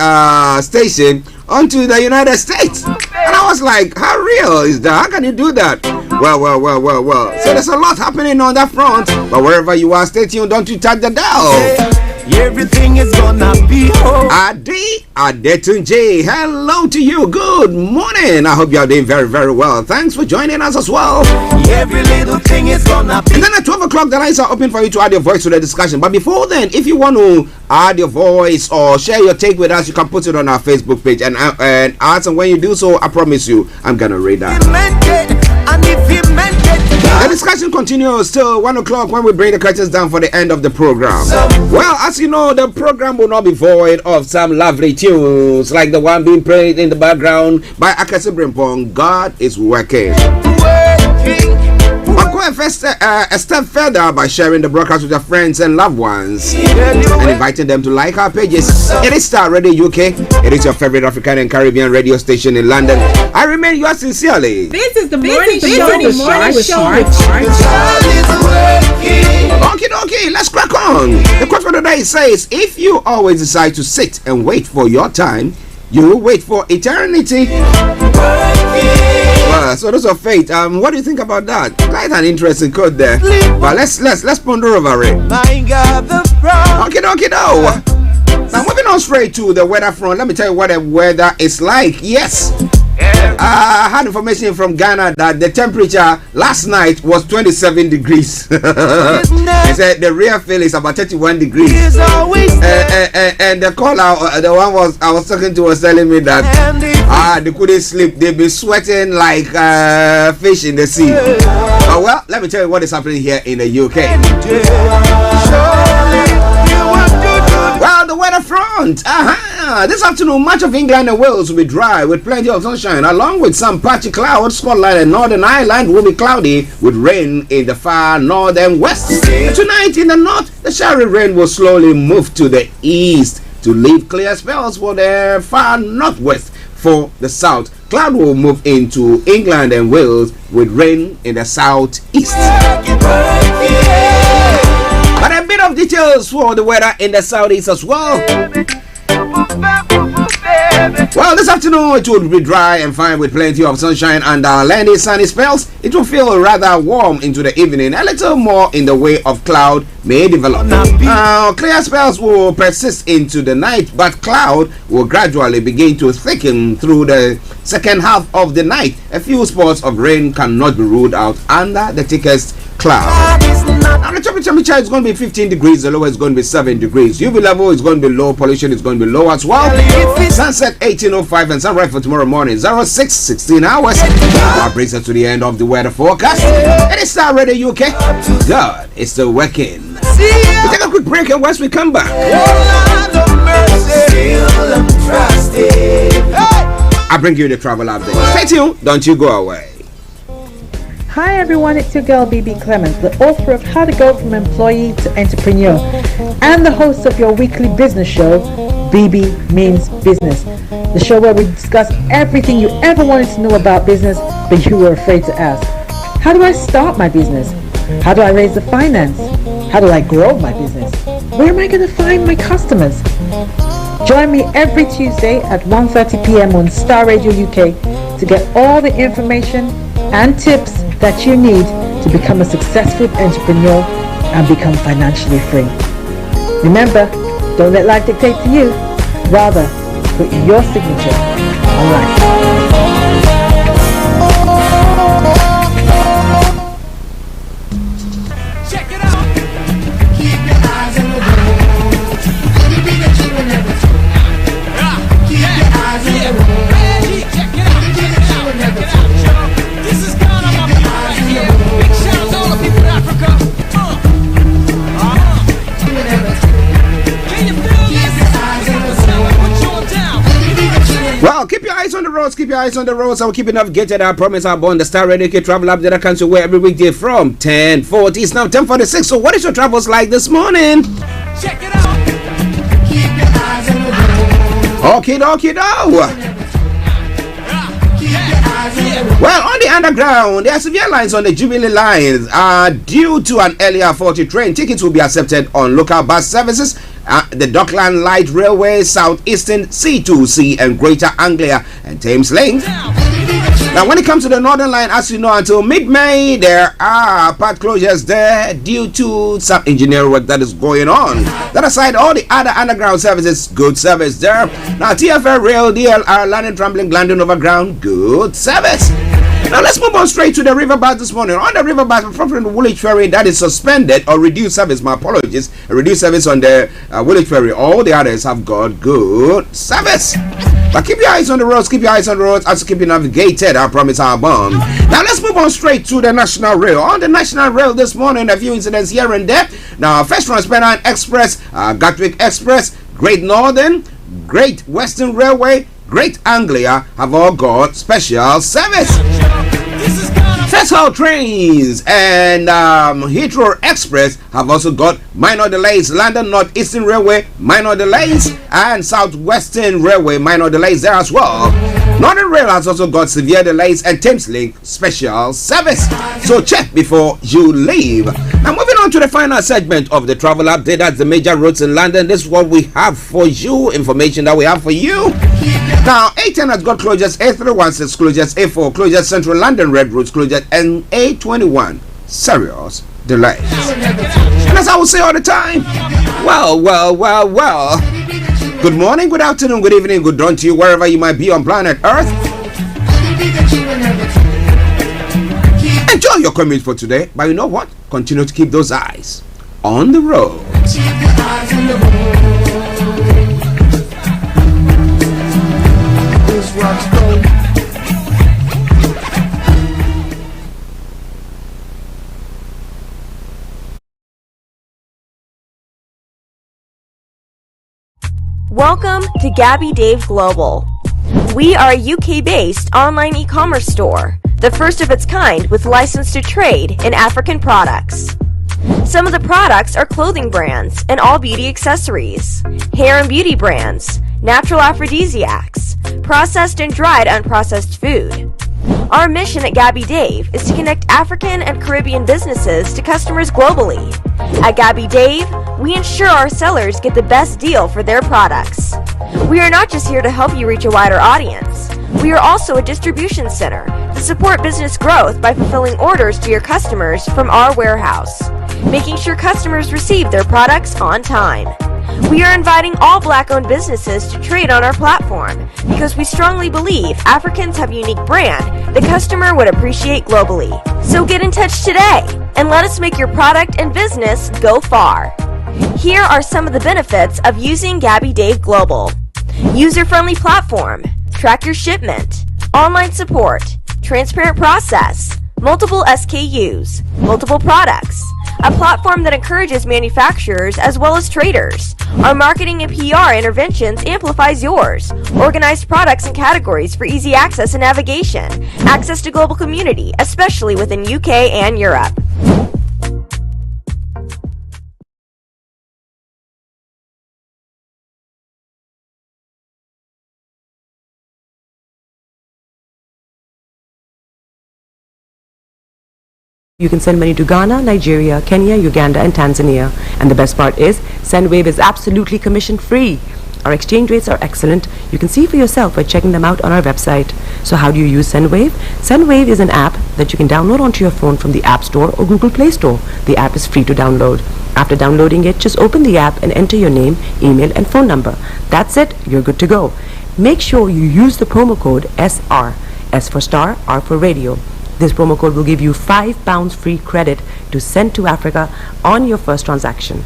Station onto the United States. And I was like, how real is that? How can you do that? Well. So there's a lot happening on that front. But wherever you are, stay tuned. Don't you touch the dial. Everything is gonna be Adetunji, hello to you. Good morning. I hope you are doing very, very well. Thanks for joining us as well. Every little thing is gonna be. And then at 12 o'clock, the lines are open for you to add your voice to the discussion. But before then, if you want to add your voice or share your take with us, you can put it on our Facebook page and ask. And when you do so, I promise you, I'm gonna read that. The discussion continues till 1 o'clock when we bring the curtains down for the end of the program. Well, as you know, the program will not be void of some lovely tunes like the one being played in the background by Akasi Brimpong. God is working. But go a step further by sharing the broadcast with your friends and loved ones and inviting them to like our pages. It is Star Radio UK. It is your favorite African and Caribbean radio station in London. I remain yours sincerely. This is the morning show. Okay, let's crack on. The quote for the day says, if you always decide to sit and wait for your time, you will wait for eternity. So those are fate. What do you think about that? Quite an interesting quote there. But let's ponder over it. Okay, no. Now moving on straight to the weather front. Let me tell you what the weather is like. Yes. I had information from Ghana that the temperature last night was 27 degrees. They said the real feel is about 31 degrees. And the caller, the one I was talking to, was telling me that they couldn't sleep. They've been sweating like fish in the sea. Well, let me tell you what is happening here in the UK. Well, the weather front. This afternoon, much of England and Wales will be dry with plenty of sunshine, along with some patchy clouds. Scotland and Northern Ireland will be cloudy with rain in the far north and west. Tonight in the north, the showery rain will slowly move to the east to leave clear spells for the far northwest. For the south, cloud will move into England and Wales with rain in the southeast. But a bit of details for the weather in the southeast as well. Well, this afternoon it will be dry and fine with plenty of sunshine and landy sunny spells. it will feel rather warm into the evening. A little more in the way of cloud may develop. Clear spells will persist into the night, but cloud will gradually begin to thicken through the second half of the night. A few spots of rain cannot be ruled out under the thickest cloud. Now the temperature is going to be 15 degrees, the lower is going to be 7 degrees. UV level is going to be low, pollution is going to be low as well. Sunset 18:05 and sunrise for tomorrow morning 06:16 hours. That brings us to the end of the weather forecast. It is Starr Radio UK. God is still working. We take a quick break, and once we come back, I bring you the travel update. Stay tuned, don't you go away. Hi everyone, it's your girl BB Clemens, the author of How to Go from Employee to Entrepreneur and the host of your weekly business show, BB Means Business. The show where we discuss everything you ever wanted to know about business but you were afraid to ask. How do I start my business? How do I raise the finance? How do I grow my business? Where am I going to find my customers? Join me every Tuesday at 1:30 p.m. on Starr Radio UK to get all the information and tips that you need to become a successful entrepreneur and become financially free. Remember, don't let life dictate to you. Rather, put your signature on life. Well, keep your eyes on the roads, keep your eyes on the roads. I'll keep it navigated. I promise I'll on the Starr Radio UK travel update that comes your way every weekday from 10:40. It's now 10:46. So what is your travels like this morning? Check it out. Keep your eyes on the road. Okay, dokie, do. Well, on the underground, there are severe lines on the Jubilee lines. Due to an earlier 40 train, tickets will be accepted on local bus services. The Dockland Light Railway, Southeastern, C2C, and Greater Anglia and Thames Link. Now, when it comes to the Northern Line, as you know, until mid-May, there are part closures there due to some engineering work that is going on. That aside, all the other underground services, good service there. Now, TFL Rail, DLR, London Trambling, London Overground, good service. Now let's move on straight to the river bus this morning. On the river bus from the Woolwich Ferry that is suspended or reduced service, my apologies, reduced service on the Woolwich Ferry. All the others have got good service. But keep your eyes on the roads, keep your eyes on the roads as you keep you navigated. I promise our bomb. Now let's move on straight to the National Rail. On the National Rail this morning, a few incidents here and there. Now, first Transparent Express, Gatwick Express, Great Northern, Great Western Railway, Great Anglia have all got special service. First Haul Trains and Heathrow Express have also got minor delays. London North Eastern Railway, minor delays, and South Western Railway, minor delays there as well. Northern Rail has also got severe delays, and Thames Link special service. So check before you leave. Now moving on to the final segment of the travel update, that's the major roads in London. This is what we have for you, information that we have for you. Now, A10 has got closures, A316 closures, A4 closures, Central London Red Roads closures, and A21 serious delays. And as I will say all the time, well. Good morning, good afternoon, good evening, good dawn to you wherever you might be on planet Earth. Enjoy your commute for today, but you know what? Continue to keep those eyes on the road. Welcome to Gabby Dave Global. We are a UK-based online e-commerce store, the first of its kind with license to trade in African products. Some of the products are clothing brands and all beauty accessories, hair and beauty brands, natural aphrodisiacs, processed and dried unprocessed food. Our mission at Gabby Dave is to connect African and Caribbean businesses to customers globally. At Gabby Dave, we ensure our sellers get the best deal for their products. We are not just here to help you reach a wider audience. We are also a distribution center to support business growth by fulfilling orders to your customers from our warehouse, making sure customers receive their products on time. We are inviting all Black-owned businesses to trade on our platform because we strongly believe Africans have a unique brand the customer would appreciate globally. So get in touch today and let us make your product and business go far. Here are some of the benefits of using Gabby Dave Global. User-friendly platform, track your shipment, online support, transparent process, multiple SKUs, multiple products, a platform that encourages manufacturers as well as traders. Our marketing and PR interventions amplifies yours. Organized products and categories for easy access and navigation. Access to global community, especially within UK and Europe. You can send money to Ghana, Nigeria, Kenya, Uganda, and Tanzania. And the best part is, SendWave is absolutely commission free. Our exchange rates are excellent. You can see for yourself by checking them out on our website. So how do you use SendWave? SendWave is an app that you can download onto your phone from the App Store or Google Play Store. The app is free to download. After downloading it, just open the app and enter your name, email, and phone number. That's it. You're good to go. Make sure you use the promo code SR. S for Star, R for Radio. This promo code will give you £5 free credit to send to Africa on your first transaction.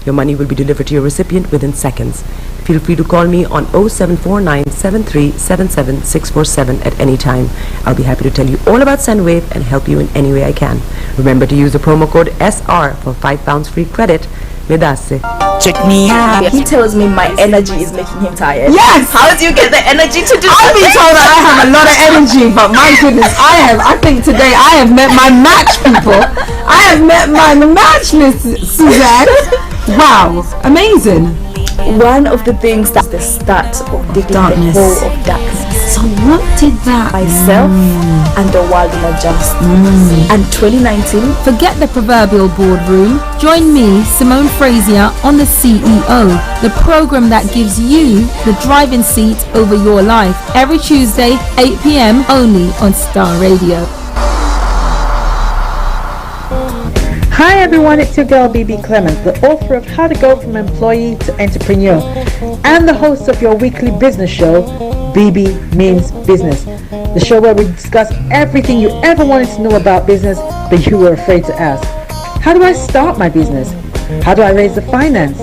Your money will be delivered to your recipient within seconds. Feel free to call me on 0749 7377 647 at any time. I'll be happy to tell you all about SendWave and help you in any way I can. Remember to use the promo code SR for £5 free credit. Medasse. Check me out. He tells me my energy is making him tired. Yes! How do you get the energy to do I've been told that I have a lot of energy, but my goodness, I think today I have met my match, people. I have met my match, Miss Suzanne. Wow, amazing. One of the things that's the start of the Darkness. whole of darkness. So what did that Myself and the world will adjust. And 2019. Forget the proverbial boardroom. Join me, Simone Frazier, on the CEO, the program that gives you the driving seat over your life. Every Tuesday, 8 p.m. only on Starr Radio. Hi everyone, it's your girl BB Clement, the author of How to Go From Employee to Entrepreneur and the host of your weekly business show, BB Means Business, the show where we discuss everything you ever wanted to know about business but you were afraid to ask. How do I start my business? How do I raise the finance?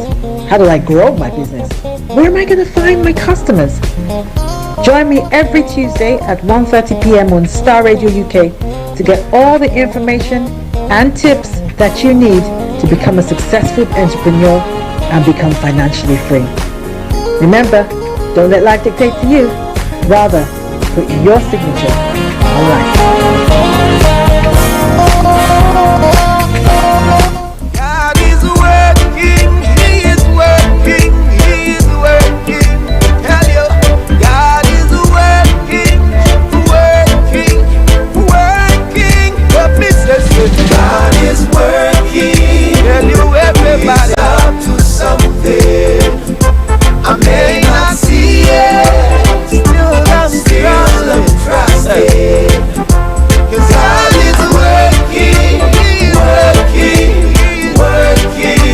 How do I grow my business? Where am I going to find my customers? Join me every Tuesday at 1:30 p.m. on Starr Radio UK to get all the information and tips that you need to become a successful entrepreneur and become financially free. Remember, don't let life dictate to you. Rather, put your signature on life. God is working, He is working, He is working. Tell you, God is working, working, working. But me says God is working. Tell you everybody, He's up to something. I may not see it, still I'm trusting. 'Cause God is working, working, working,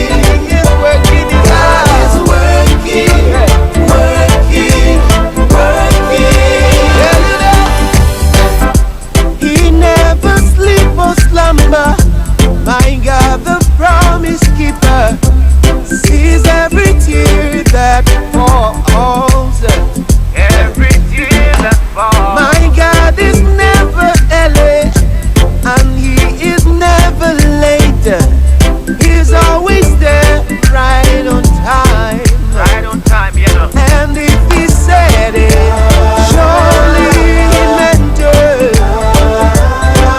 working. God is working, working, working. He never sleep or slumber. My God, the promise keeper, sees every tear that falls, every tear that falls. My God is never early, and He is never late. He's always there, right on time, you know. And if He said it, surely He meant it.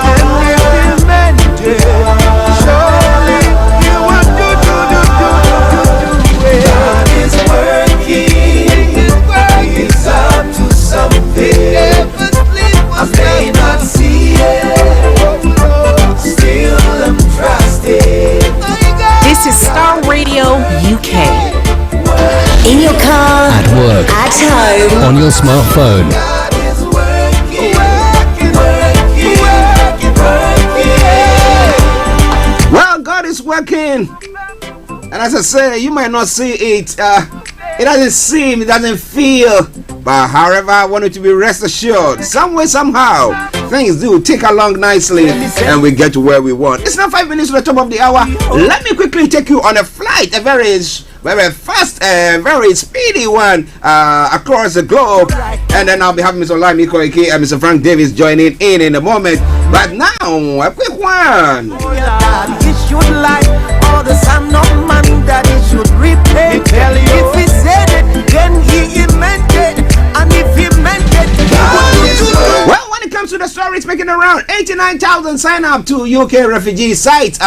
And if He meant it, surely He will do it. God is working, He's up to something. I may not see it, still I'm trusting. This is Starr Radio UK. In your car, at work, at home, on your smartphone. happening. And as I say, you might not see it. It doesn't seem, it doesn't feel. But however, I want you to be rest assured. Some way, somehow, things do take along nicely and we get to where we want. It's now 5 minutes to the top of the hour. Let me quickly take you on a flight, a very fast, very speedy one across the globe. And then I'll be having Mr. Olayomi and Mr. Frank Davis joining in a moment. But now, a quick one. The son of man that he should repay. If he said it, then he meant it. And if he meant it, well, when it comes to the story, it's making around 89,000 sign up to UK refugee sites.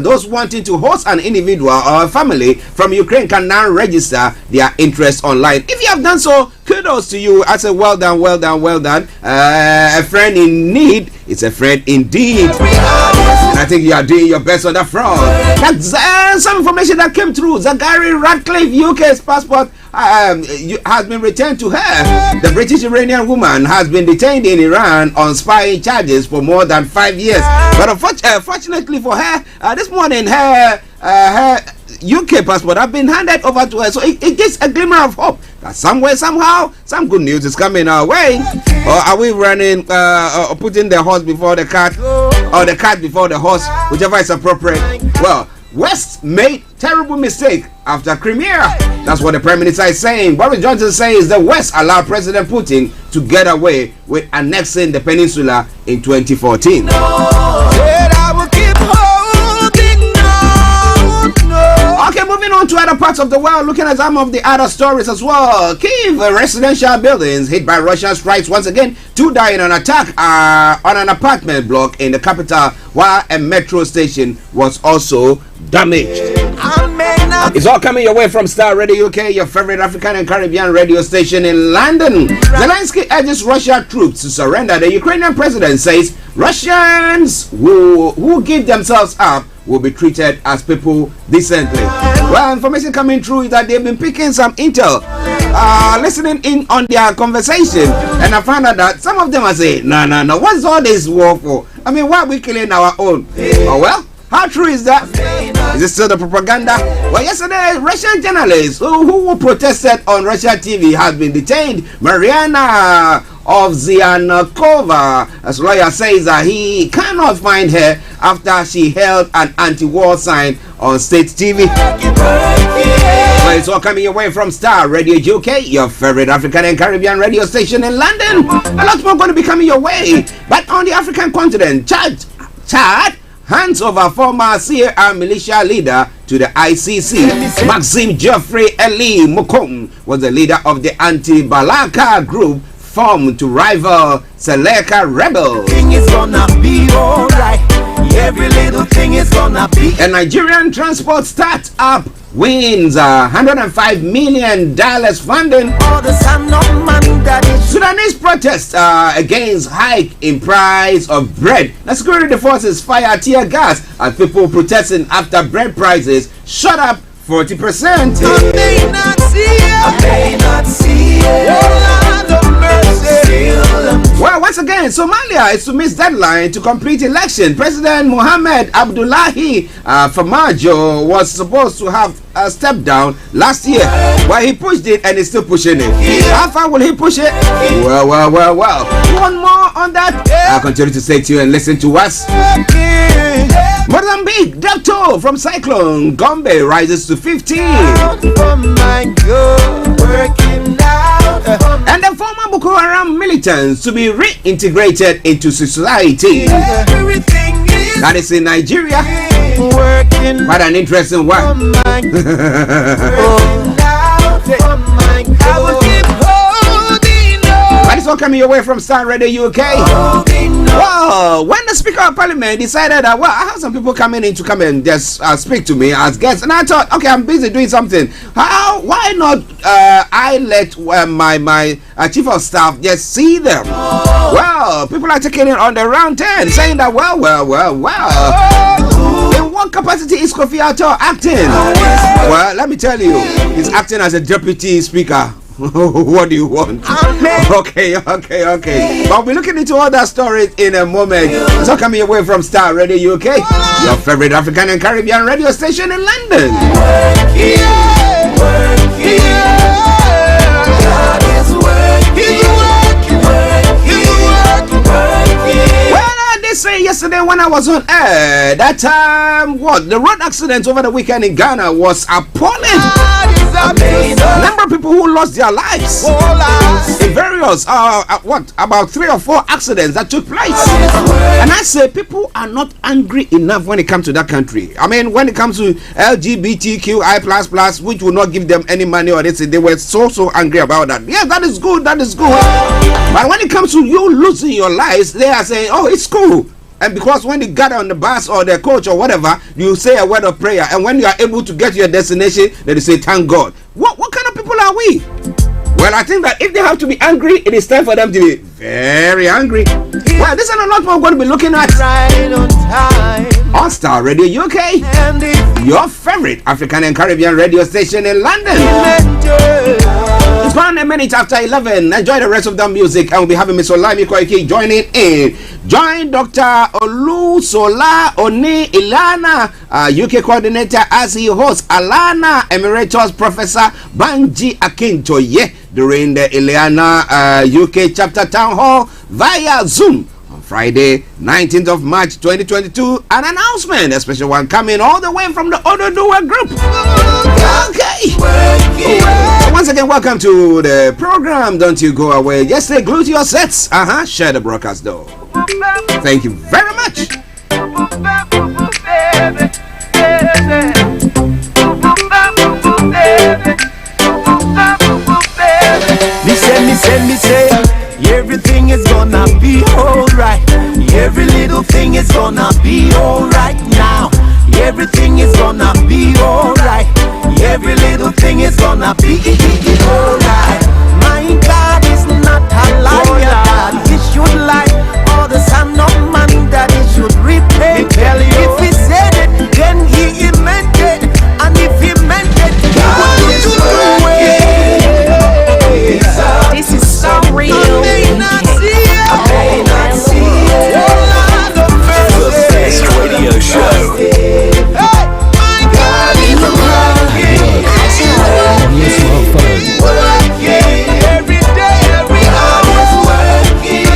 Those wanting to host an individual or a family from Ukraine can now register their interest online. If you have done so, kudos to you. I say well done, well done, well done. A friend in need is a friend indeed. And I think you are doing your best on that front. That's some information that came through. Zachary Radcliffe, UK's passport has been returned to her. The British Iranian woman has been detained in Iran on spying charges for more than 5 years. But unfortunately for her, this morning her UK passport have been handed over to her. So it gives a glimmer of hope that somewhere, somehow, some good news is coming our way. Or are we running, putting the horse before the cart, or the cart before the horse, whichever is appropriate? Well, West made terrible mistake after Crimea. That's what the Prime Minister is saying. Boris Johnson says the West allowed President Putin to get away with annexing the peninsula in 2014. Okay, moving on to other parts of the world, looking at some of the other stories as well. Kyiv residential buildings hit by Russian strikes once again. 2 died in an attack on an apartment block in the capital, while a metro station was also damaged. It's all coming your way from Starr Radio UK, your favorite African and Caribbean radio station in London. Zelensky urges Russian troops to surrender. The Ukrainian president says Russians who give themselves up will be treated as people decently. Well, information coming through is that they've been picking some intel, listening in on their conversation, and I found out that some of them are saying, no, what's all this war for? I mean, why are we killing our own? Oh well, how true is that? Is it still the propaganda? Well, yesterday, Russian journalists who protested on Russia TV has been detained. Mariana of Zianakova, as lawyer says that he cannot find her after she held an anti-war sign on state TV. Well, it's all coming away from Starr Radio UK, your favorite African and Caribbean radio station in London. A lot more going to be coming your way. But on the African continent, Chad hands over former CAR militia leader to the ICC. Maxime Geoffrey Eli Mokom was the leader of the anti-Balaka group formed to rival Seleka rebels. is gonna be alright. Every little thing is gonna be. A Nigerian transport startup wins $105 million funding. Sudanese protest against hike in price of bread. The security forces fire tear gas at people protesting after bread prices shot up 40%. I may not see it. Well, once again, Somalia is to miss deadline to complete election. President Mohamed Abdullahi Farmajo was supposed to have stepped down last year, but he pushed it and is still pushing it. How far will he push it? Well. You want more on that? I'll continue to stay tuned and listen to us. Mozambique death toll from cyclone Gombe rises to 15. And the former Boko Haram militants to be reintegrated into society. That is in Nigeria. What an interesting one. But it's all coming away from Starr Radio UK. Well, when the Speaker of Parliament decided that, well, I have some people coming in to come and just speak to me as guests, and I thought, okay, I'm busy doing something. Why not I let my chief of staff just see them? Well, people are taking it on the round 10, saying that, well. In what capacity is Kofi Ato acting? Well, let me tell you, he's acting as a deputy speaker What do you want? Okay. But we're looking into all that stories in a moment. So coming away from Star Radio UK, your favorite African and Caribbean radio station in London. Say yesterday when I was on air, that time the road accident over the weekend in Ghana was appalling. Number of people who lost their lives in various about 3 or 4 accidents that took place. And I say people are not angry enough when it comes to that country. I mean, when it comes to LGBTQI++, which will not give them any money or anything, they were so angry about that. Yeah, that is good. But when it comes to you losing your lives, they are saying, oh, it's cool. And because when you gather on the bus or the coach or whatever, you say a word of prayer, and when you are able to get to your destination, then you say thank God. What kind of people are we? Well, I think that if they have to be angry, it is time for them to be very angry. Well, this is a lot more going to be looking at right on time on Star Radio UK, your favorite African and Caribbean radio station in London. It's gone a minute after 11. Enjoy the rest of the music, and we'll be having Miss Olayomi Koiki joining in. Join Dr. Olusola Oni Ilana, UK coordinator, as he hosts Alana Emeritus Professor Banji Akintoye during the Ileana UK chapter town hall via Zoom on Friday, 19th of March 2022. An announcement, a special one coming all the way from the Ododuwa group. Okay. Once again, welcome to the program. Don't you go away. Just stay glued to your sets. Share the broadcast though. Thank you very much. Me say, everything is gonna be alright. Every little thing is gonna be alright now. Everything is gonna be alright. Every little thing is gonna be alright. My God is not a liar that he should lie, or the son of man that he should repay. If he said it, then he meant it, and if he meant it, he would do it. This is so real. I may not see it. The best radio show. My God is working every day, every hour. Working.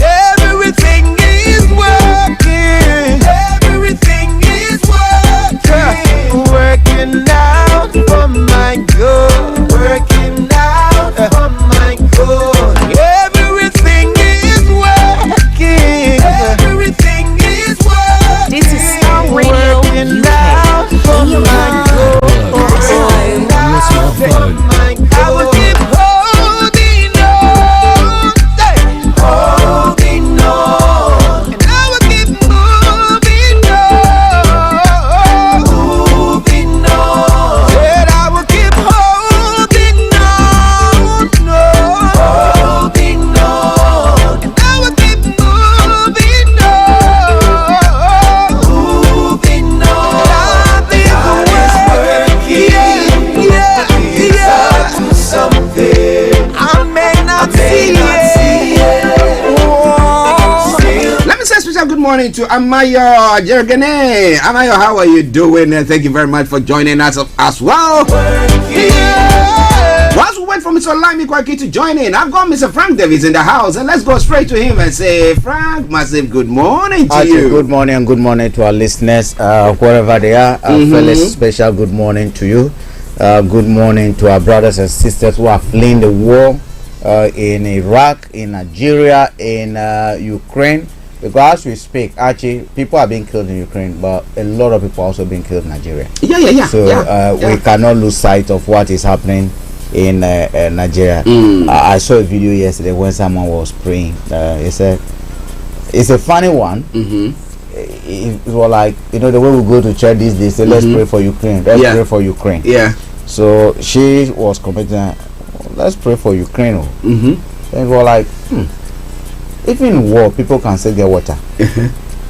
Everything is working. Everything is working. Working out for my good. Working out for my good. Everything is working. Everything is working. This is so real. Working out for my good. I will keep holding on. Holding on. And I will keep moving on. Moving on. Said I will keep holding on. Holding on. And I will keep moving on. Moving on. Let me say a special good morning to Amayo Jergene. Amayo, how are you doing? And thank you very much for joining us as well. Whilst we wait for Mr. Olayomi Koiki to join in, I've got Mr. Frank Davis in the house, and let's go straight to him and say, Frank, massive good morning to you. Good morning and good morning to our listeners, wherever they are. Fellas, special good morning to you. Good morning to our brothers and sisters who are fleeing the war in Iraq, in Nigeria, in Ukraine. Because as we speak, Archie, people are being killed in Ukraine, but a lot of people are also being killed in Nigeria. So we cannot lose sight of what is happening in Nigeria. I saw a video yesterday when someone was praying. He said, it's a funny one. It was like, the way we go to church these days, say, let's pray for Ukraine. Let's pray for Ukraine. So she was commenting, let's pray for Ukraine. And it was like, even in war, people can still get water.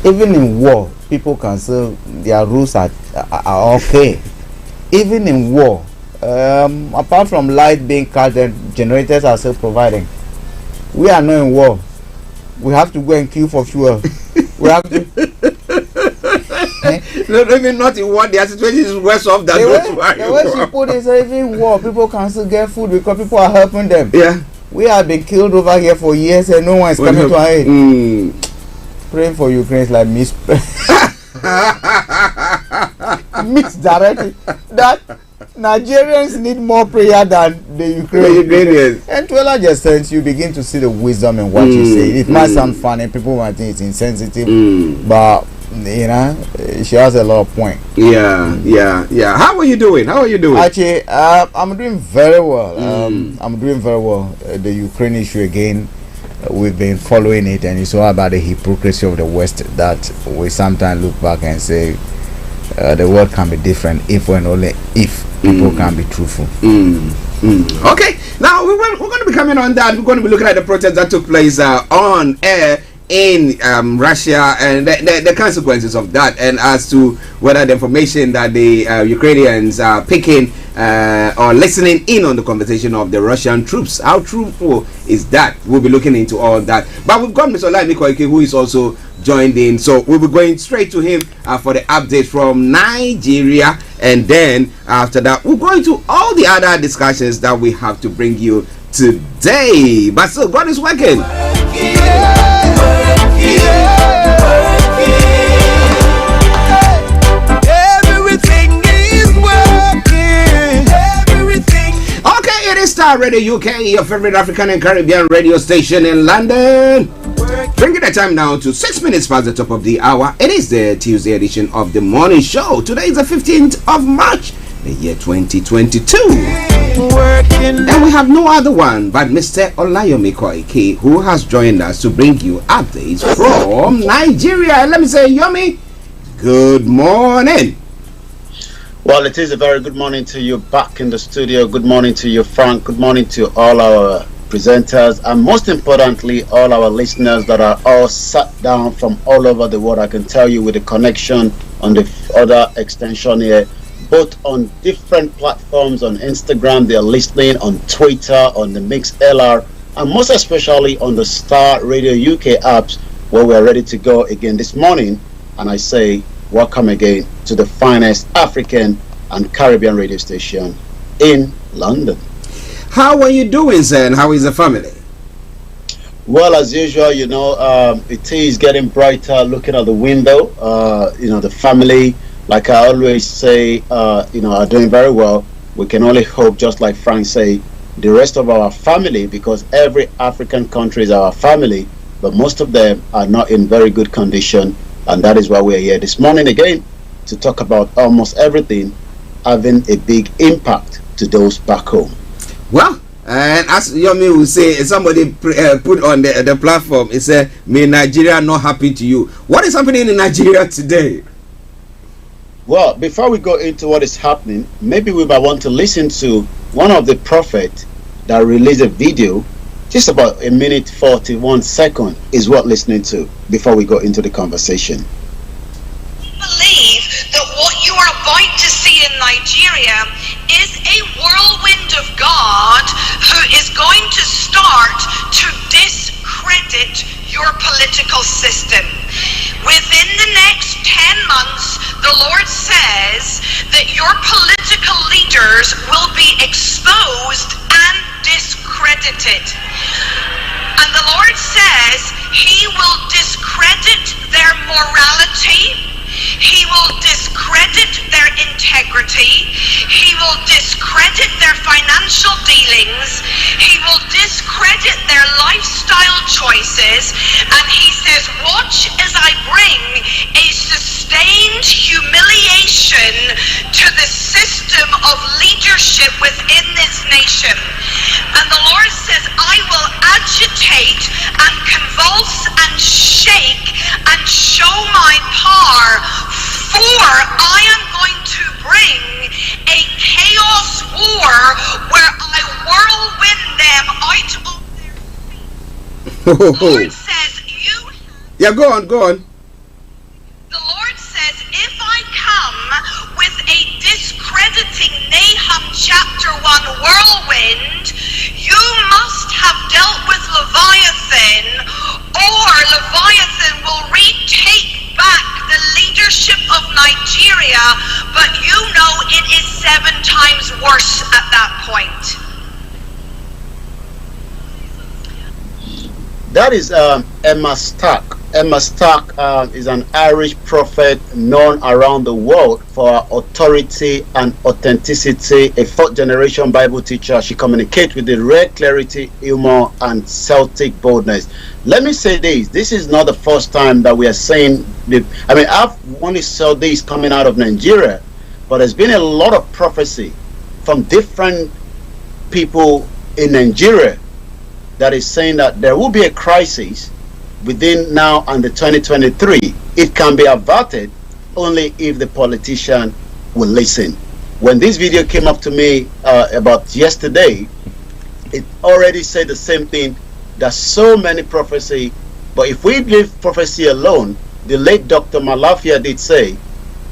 Even in war, people can still, their rules are okay. Even in war, apart from light being cut and generators are still providing, we are not in war. We have to go and queue for fuel. We have to. No, even not in war. Their situation is worse off than those who are in war. The way she put it is even in war, people can still get food because people are helping them. Yeah. We have been killed over here for years and no one is coming to our aid. Praying for Ukraine is like misdirected. That Nigerians need more prayer than the Ukrainians. And to a large extent, you begin to see the wisdom in what you say. It might sound funny, people might think it's insensitive, but you know, she has a lot of point. Yeah. How are you doing? Archie, I'm doing very well. I'm doing very well. The Ukraine issue again, we've been following it, and it's all about the hypocrisy of the West that we sometimes look back and say the world can be different if and only if people can be truthful. Okay, now we're going to be coming on that. We're going to be looking at the protest that took place on air in Russia and the consequences of that, and as to whether the information that the Ukrainians are picking or listening in on the conversation of the Russian troops, how truthful is that? We'll be looking into all that. But we've got Mr. Olayomi Koike, who is also joined in, so we'll be going straight to him for the update from Nigeria, and then after that we'll go into all the other discussions that we have to bring you today. But still, God is working. Everything is working. Everything. Okay, it is Starr Radio UK, your favorite African and Caribbean radio station in London. Bringing the time now to 6 minutes past the top of the hour. It is the Tuesday edition of the morning show. Today is the 15th of March, the year 2022. And we have no other one but Mr. Olayomi Koike, who has joined us to bring you updates from Nigeria. Let me say, Yomi, good morning. Well, it is a very good morning to you back in the studio. Good morning to you, Frank. Good morning to all our presenters, and most importantly, all our listeners that are all sat down from all over the world. I can tell you with the connection on the other extension here, both on different platforms, on Instagram, they're listening, on Twitter, on the MixLR, and most especially on the Starr Radio UK apps, where we're ready to go again this morning. And I say, welcome again to the finest African and Caribbean radio station in London. How are you doing, sir, and how is the family? Well, as usual, you know, it is getting brighter looking at the window. You know, the family, like I always say, you know, are doing very well. We can only hope, just like Frank say, the rest of our family, because every African country is our family, but most of them are not in very good condition, and that is why we're here this morning again to talk about almost everything having a big impact to those back home. Well, and as Yomi will say, somebody put on the platform, it said, may Nigeria not happen to you. What is happening in Nigeria today? Well, before we go into what is happening, maybe we might want to listen to one of the prophets that released a video, just about 1 minute 41 seconds is what listening to before we go into the conversation. Believe that what you are about to see in Nigeria is a whirlwind of God who is going to start to discredit your political system. Within the next 10 months, the Lord says that your political leaders will be exposed and discredited. And the Lord says He will discredit their morality. He will discredit their integrity. He will discredit their financial dealings. He will discredit their lifestyle choices. And He says, watch as I bring a sustained humiliation to the system of leadership within this nation. And the Lord says, I will agitate and convulse and shake and show my power, for I am going to bring a chaos war where I whirlwind them out of their feet. The Lord says, Yeah, go on. The Lord 7 times worse at that point. That is Emma Starr. Emma Starr is an Irish prophet known around the world for her authority and authenticity, a 4th generation Bible teacher. She communicates with the rare clarity, humor, and Celtic boldness. Let me say this is not the first time that we are saying, I've only saw this coming out of Nigeria, but there's been a lot of prophecy from different people in Nigeria that is saying that there will be a crisis within now and the 2023. It can be averted only if the politician will listen. When this video came up to me about yesterday, it already said the same thing. There's so many prophecy, but if we leave prophecy alone, the late Dr. Malafia did say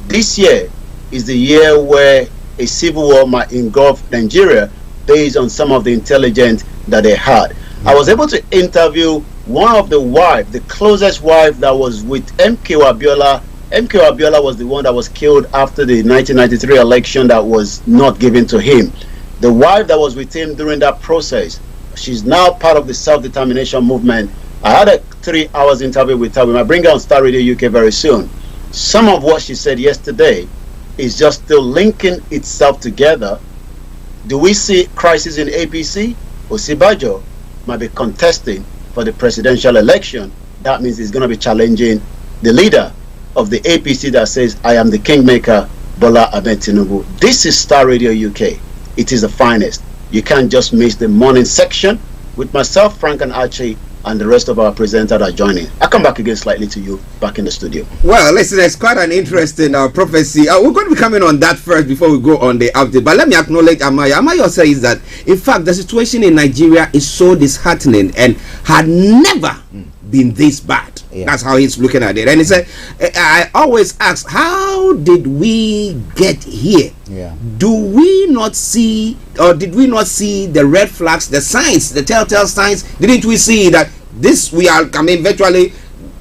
this year is the year where a civil war might engulf Nigeria based on some of the intelligence that they had. I was able to interview one of the wife, the closest wife that was with MK Abiola. MK Abiola was the one that was killed after the 1993 election that was not given to him. The wife that was with him during that process, she's now part of the self-determination movement. I had a 3 hours interview with her. We might bring her on Starr Radio UK very soon. Some of what she said yesterday is just still linking itself together. Do we see crisis in APC? Osibajo might be contesting for the presidential election. That means he's going to be challenging the leader of the APC that says, I am the kingmaker, Bola Ahmed Tinubu. This is Starr Radio UK. It is the finest. You can't just miss the morning section with myself, Frank, and Archie, and the rest of our presenters are joining. I'll come back again slightly to you back in the studio. Well, listen, it's quite an interesting prophecy. We're going to be coming on that first before we go on the update. But let me acknowledge Amaya. Amaya says that, in fact, the situation in Nigeria is so disheartening and had never been this bad. Yeah. That's how he's looking at it. And he said, I always ask, how did we get here? Yeah. Do we not see, or did we not see the red flags, the signs, the telltale signs? Didn't we see that this, we are, virtually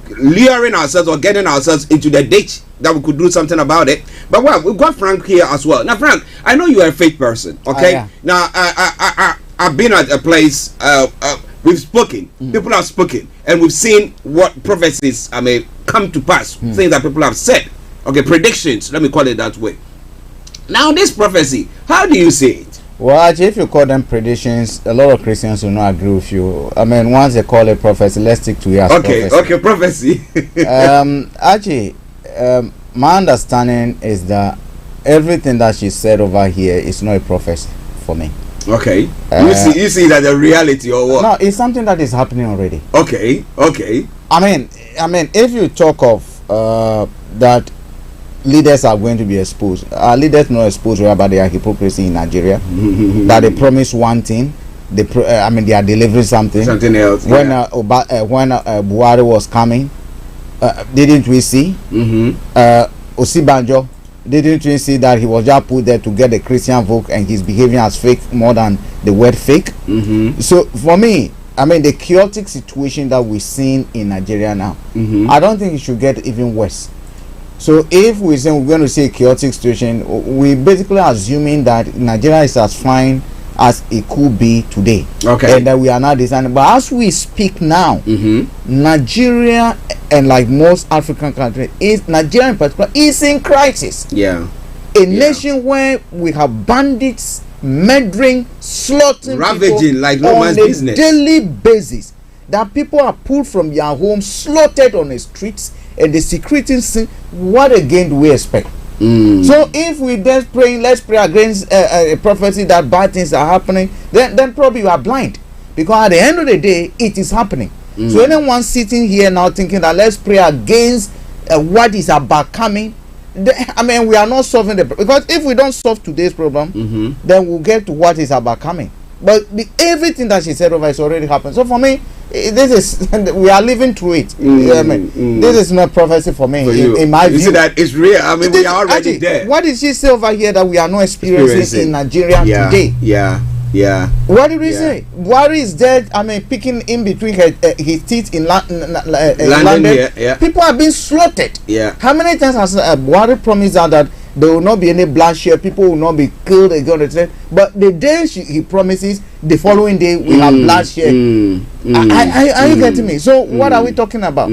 luring ourselves or getting ourselves into the ditch that we could do something about it? But well, we've got Frank here as well. Now, Frank, I know you are a faith person, okay? Yeah. Now, I've been at a place, we've spoken, people have spoken, and we've seen what prophecies come to pass, things that people have said. Okay, predictions, let me call it that way. Now, this prophecy, how do you see it? Well, actually, if you call them predictions, a lot of Christians will not agree with you. Once they call it prophecy, let's stick to it as prophecy. Okay, prophecy. Actually, my understanding is that everything that she said over here is not a prophecy for me. Okay. You see that the reality or what? No, it's something that is happening already. Okay. If you talk of that leaders are going to be exposed, leaders not exposed about their hypocrisy in Nigeria. That they promise one thing, they are delivering something else. When Buhari was coming, didn't we see? Osibanjo, didn't we see that he was just put there to get the Christian vote and he's behaving as fake more than the word fake? So for me, the chaotic situation that we're seeing in Nigeria now, I don't think it should get even worse. So if we say we're going to see a chaotic situation, we basically assuming that Nigeria is as fine as it could be today. Okay. And that we are not designing. But as we speak now, Nigeria, and like most African countries, Nigeria in particular, is in crisis. Yeah. A nation where we have bandits murdering, slaughtering, ravaging people like no man's business on a daily basis. That people are pulled from their homes, slaughtered on the streets, and the security scene. What again do we expect? So if we just praying, let's pray against a prophecy that bad things are happening, then probably you are blind, because at the end of the day it is happening. So anyone sitting here now thinking that let's pray against what is about coming, we are not solving the problem, because if we don't solve today's problem, then we'll get to what is about coming. But everything that she said over is already happened. So for me, this is we are living through it. This is not prophecy for me. In my view, you see that it's real. We are already there. What did she say over here that we are not experiencing in Nigeria today? Yeah. What did we say? Buhari is dead. Picking in between his teeth in London. Yeah. People are being slaughtered. Yeah. How many times has Buhari promised that there will not be any bloodshed, people will not be killed again. But the day he promises, the following day we have bloodshed. Are you getting me? So what are we talking about?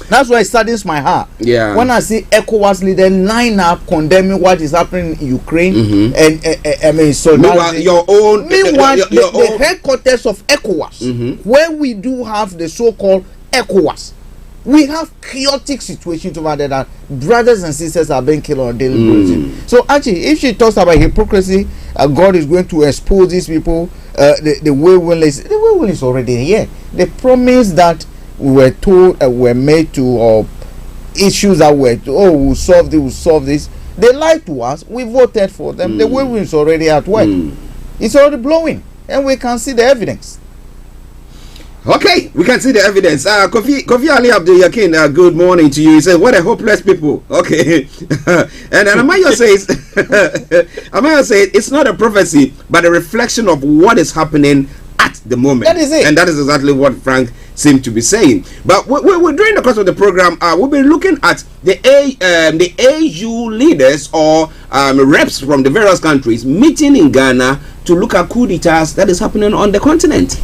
That's why it saddens my heart. Yeah. When I see ECOWAS leaders line up condemning what is happening in Ukraine, and I mean, so meanwhile, the headquarters of ECOWAS, where we do have the so-called ECOWAS, we have chaotic situations over there that brothers and sisters are being killed on a daily basis. So actually, if she talks about hypocrisy, God is going to expose these people. The way will is already here. The promise that we were told were made to, or issues that were we'll solve this. They lied to us. We voted for them. The way is already at work. It's already blowing, and we can see the evidence. Okay, we can see the evidence. Kofi Ali Abdul Yakin, good morning to you. He said, "What a hopeless people." Okay, and Amaya says, it's not a prophecy, but a reflection of what is happening at the moment. That is it, and that is exactly what Frank seemed to be saying. But we're during the course of the program, we'll be looking at the AU leaders or reps from the various countries meeting in Ghana to look at coup d'etats that is happening on the continent.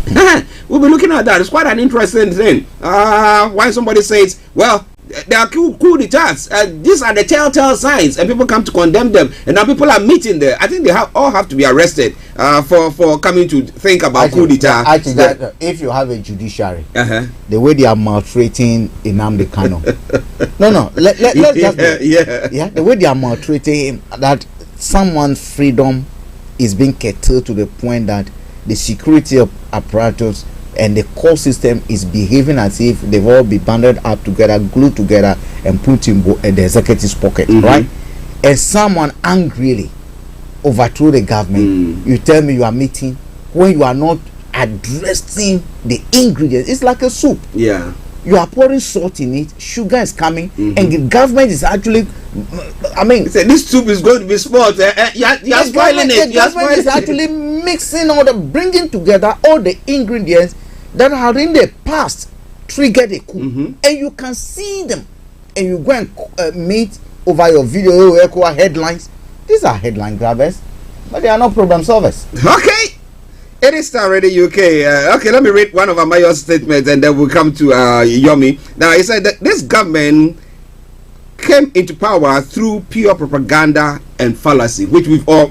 We'll be looking at that. It's quite an interesting thing. Why somebody says, well, there are coup d'etats. These are the telltale signs, and people come to condemn them. And now people are meeting there. I think they all have to be arrested for coming to think about coup d'etat. If you have a judiciary, the way they are maltreating Nnamdi Kanu, let's just the way they are maltreating him, that someone's freedom is being curtailed to the point that the security apparatus and the court system is behaving as if they've all been banded up together, glued together, and put in the executive's pocket, right? And someone angrily overthrew the government. You tell me you are meeting when you are not addressing the ingredients. It's like a soup. Yeah. You are pouring salt in it, sugar is coming, and the government is actually, I mean, this soup is going to be spoiled. You're spoiling it. The government is actually mixing all bringing together all the ingredients that have in the past triggered a coup, and you can see them, and you go and meet over your video headlines. These are headline grabbers, but they are not problem solvers. Okay. It is Starr Radio UK. Okay, let me read one of Amayo's statements and then we'll come to Yomi. Now, he said that this government came into power through pure propaganda and fallacy, which we all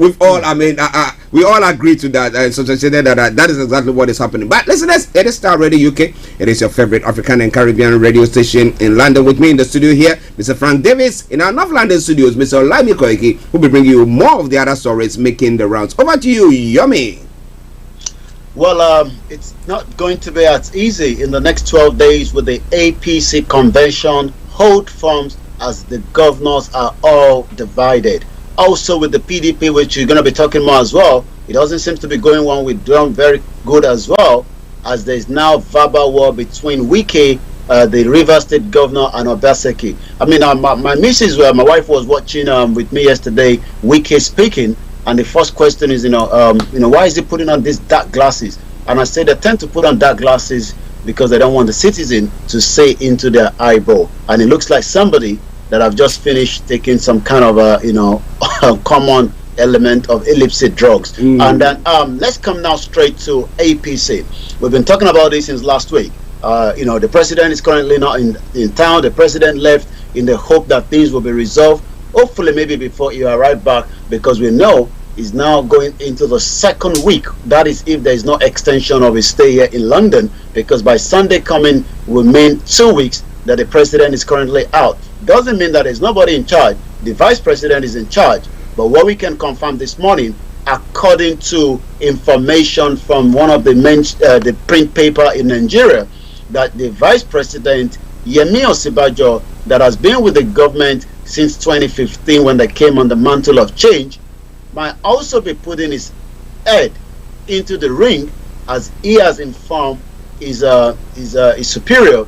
agree to that. And so that is exactly what is happening. But listeners, it is Starr Radio UK. It is your favorite African and Caribbean radio station in London. With me in the studio here, Mr. Frank Davis. In our North London studios, Mr. Olayomi Koiki, who will be bringing you more of the other stories making the rounds. Over to you, Yomi. Well, it's not going to be as easy in the next 12 days with the APC convention. Hold forms as the governors are all divided. Also with the PDP, which you're going to be talking more as well, it doesn't seem to be going on with them very good as well, as there's now verbal war between Wike, the Rivers State Governor, and Obaseki. I mean, my missus, my wife was watching with me yesterday, Wike speaking. And the first question is, why is he putting on these dark glasses? And I said they tend to put on dark glasses because they don't want the citizen to see into their eyeball. And it looks like somebody that have just finished taking some kind of a common element of illicit drugs. And then let's come now straight to APC. We've been talking about this since last week. The president is currently not in town. The president left in the hope that things will be resolved. Hopefully, maybe before you arrive back, because we know he's now going into the second week. That is, if there is no extension of his stay here in London, because by Sunday coming will mean 2 weeks that the president is currently out. Doesn't mean that there's nobody in charge. The vice president is in charge. But what we can confirm this morning, according to information from one of the print paper in Nigeria, that the vice president Yemi Osinbajo, that has been with the government since 2015 when they came on the mantle of change, might also be putting his head into the ring, as he has informed his superior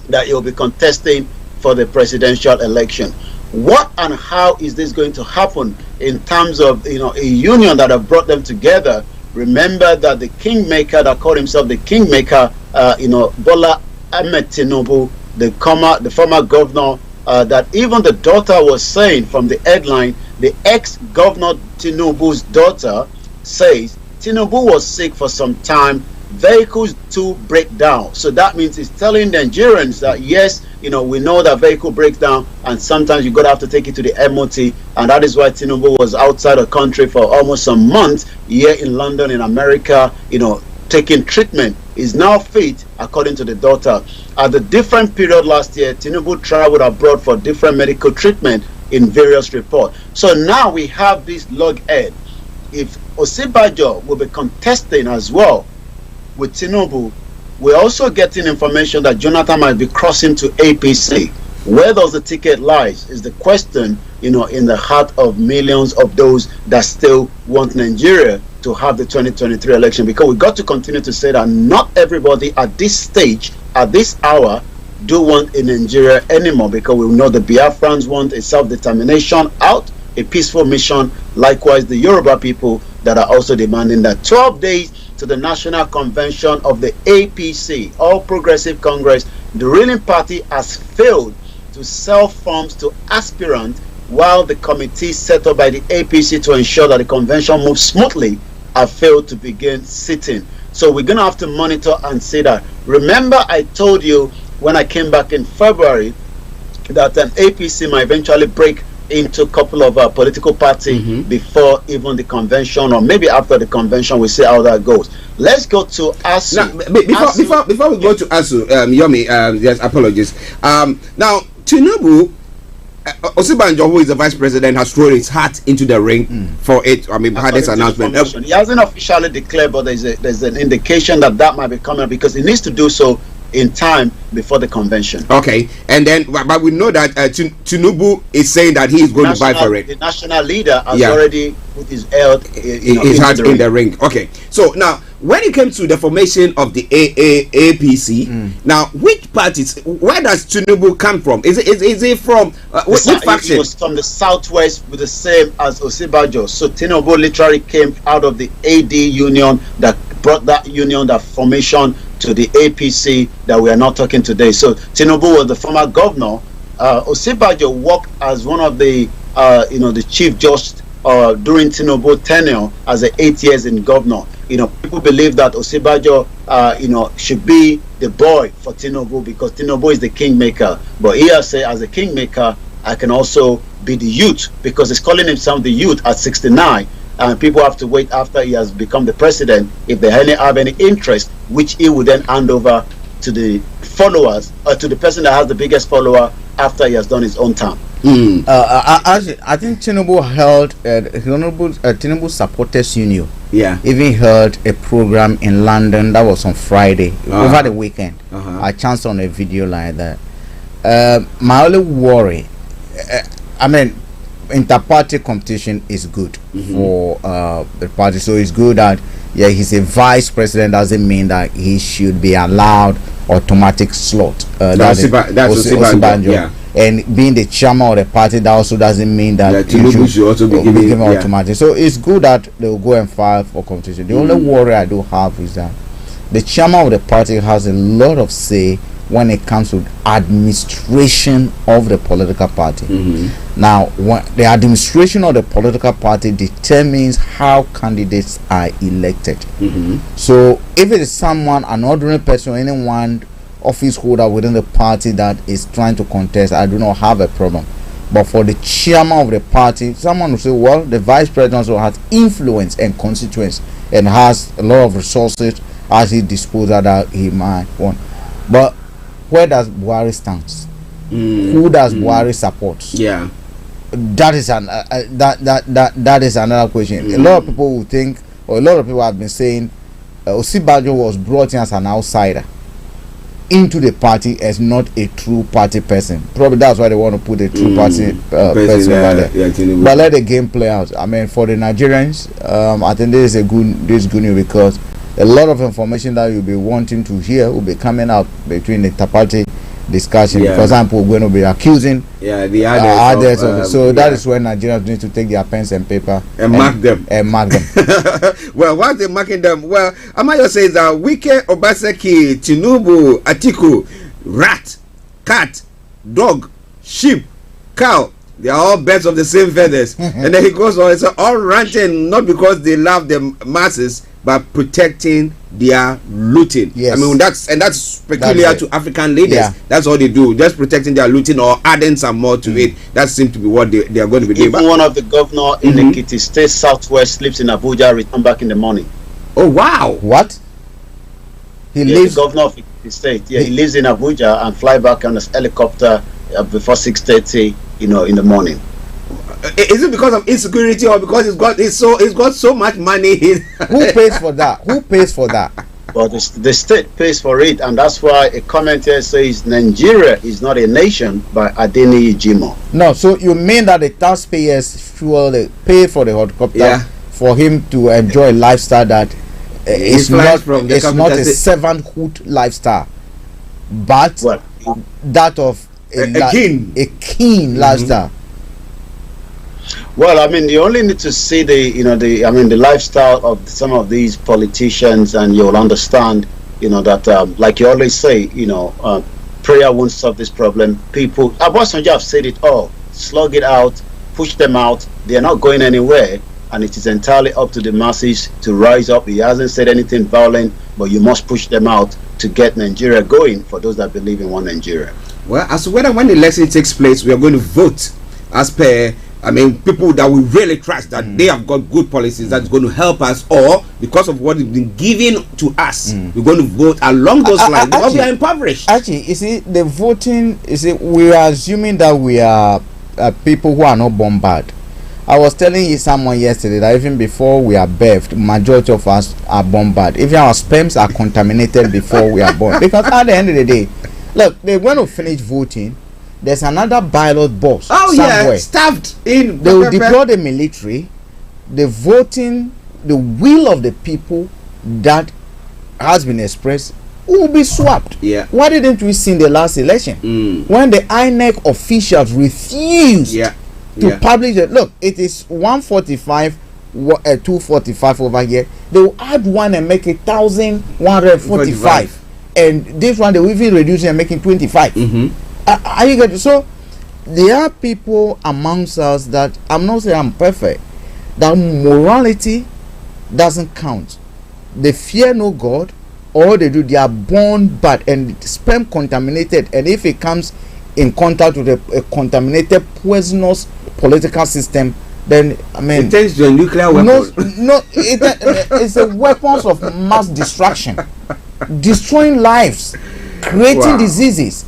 that he will be contesting for the presidential election. What and how is this going to happen in terms of a union that have brought them together? Remember that the kingmaker that called himself the kingmaker, Bola Ahmed Tinubu, the former governor that even the daughter was saying from the headline, the ex-governor Tinubu's daughter says Tinubu was sick for some time, vehicles to break down. So that means it's telling Nigerians that yes, we know that vehicle breaks down and sometimes you're going to have to take it to the MOT, and that is why Tinubu was outside the country for almost a month here in London, in America, taking treatment. Is now fit, according to the daughter. At the different period last year, Tinubu traveled abroad for different medical treatment in various reports. So now we have this loghead. If Osibajo will be contesting as well with Tinubu, we're also getting information that Jonathan might be crossing to APC. Where does the ticket lies is the question, in the heart of millions of those that still want Nigeria to have the 2023 election, because we got to continue to say that not everybody at this stage, at this hour, do want a Nigeria anymore, because we know the Biafrans want a self-determination out, a peaceful mission. Likewise, the Yoruba people that are also demanding that 12 days to the National Convention of the APC, All Progressive Congress, the ruling party has failed to sell forms to aspirants, while the committee set up by the APC to ensure that the convention moves smoothly have failed to begin sitting. So we're going to have to monitor and see that. Remember, I told you when I came back in February that an APC might eventually break into a couple of political parties before even the convention, or maybe after the convention. We see how that goes. Let's go to ASU. Now, before we go to ASU, Yomi, yes, apologies. Now, Tinubu, Osibanjo, who is the vice president, has thrown his hat into the ring for it. Had this announcement. He hasn't officially declared, but there's an indication that might be coming up, because he needs to do so in time before the convention. Okay, and then but we know that Tinubu is saying that he is going to buy for it. The national leader has already put his head in the ring. Okay, so now when it comes to the formation of the APC, now which parties? Where does Tinubu come from? Is it from which faction? It was from the southwest, with the same as Osibajo. So Tinubu literally came out of the AD union that brought that union, that formation, to the APC that we are not talking today. So Tinubu was the former governor. Osibajo worked as one of the the chief justice during Tinubu tenure as 8 years in governor. People believe that Osibajo should be the boy for Tinubu, because Tinubu is the kingmaker. But he has said, as a kingmaker, I can also be the youth, because he's calling himself the youth at 69. And people have to wait after he has become the president if they have any interest, which he would then hand over to the followers, or to the person that has the biggest follower after he has done his own term. I think Tinubu held Tinubu Supporters Union. Even held a program in London that was on Friday over the weekend. I chanced on a video like that. My only worry, inter-party competition is good for the party. So it's good that he's a vice president, doesn't mean that he should be allowed automatic slot. That's Osibanjo. And being the chairman of the party, that also doesn't mean that Tinubu should also be given automatic. So it's good that they will go and file for competition. The only worry I do have is that the chairman of the party has a lot of say when it comes to administration of the political party. Now, the administration of the political party determines how candidates are elected. So if it is someone, an ordinary person, anyone office holder within the party that is trying to contest, I do not have a problem. But for the chairman of the party, someone will say, well, the vice president also has influence and constituents and has a lot of resources at his disposal that he might want. But where does Buhari stand? Who does Buhari support? That is that is another question. A lot of people will think, or a lot of people have been saying, Osibajo was brought in as an outsider into the party as not a true party person. Probably that's why they want to put a true party person over there. But let the game play out. For the Nigerians, I think this is good news, because a lot of information that you'll be wanting to hear will be coming out between the party discussion. For example, we're going to be accusing the others of so that is when Nigerians need to take their pens and paper and mark them. Well, why are they marking them? Well, Amayo says that Wike, Obaseki, Tinubu, Atiku, rat, cat, dog, sheep, cow. They are all birds of the same feathers. And then he goes on, it's all ranting, not because they love the masses, but protecting their looting. Yes. I mean, that's peculiar to African leaders. Yeah. That's all they do, just protecting their looting or adding some more to it. That seems to be what they are going to be doing. Even one of the governor in the Ekiti State Southwest sleeps in Abuja, return back in the morning. Oh wow! What? He lives. The governor of the state. Yeah, he lives in Abuja and fly back on his helicopter before 6:30. In the morning. Is it because of insecurity or because he's got so much money? Who pays for that? Who pays for that? Well, the state pays for it, and that's why a commentator says Nigeria is not a nation by Adeni Jimo. No, so you mean that the taxpayers should pay for the helicopter for him to enjoy a lifestyle that is not a servanthood lifestyle, but that of a keen lifestyle. Well, I mean, you only need to see the lifestyle of some of these politicians, and you'll understand, that like you always say, prayer won't solve this problem. People, Obasanjo have said it all: slug it out, push them out. They are not going anywhere, and it is entirely up to the masses to rise up. He hasn't said anything violent, but you must push them out to get Nigeria going. For those that believe in one Nigeria. Well, as to whether when the election takes place, we are going to vote as per, people that we really trust that they have got good policies that's going to help us, or because of what has been given to us, we're going to vote along those lines because we are impoverished. Actually, you see, the voting, we are assuming that we are people who are not bombarded. I was telling someone yesterday that even before we are birthed, majority of us are bombarded. Even our sperms are contaminated before we are born. Because at the end of the day, look, they're going to finish voting. There's another ballot box somewhere. Stuffed in. They will deploy the military. The voting, the will of the people that has been expressed will be swapped. Yeah. Why didn't we see in the last election when the INEC officials refused to publish it? Look, it is 145, 245 over here. They will add one and make it 1,145. And this one they will even reduce it and make it 25. Are you getting? So there are people amongst us that, I'm not saying I'm perfect, that morality doesn't count. They fear no God. All they do, they are born bad and sperm contaminated, and if it comes in contact with a contaminated, poisonous political system, then it turns to a nuclear weapon. It's a weapons of mass destruction, destroying lives, creating diseases,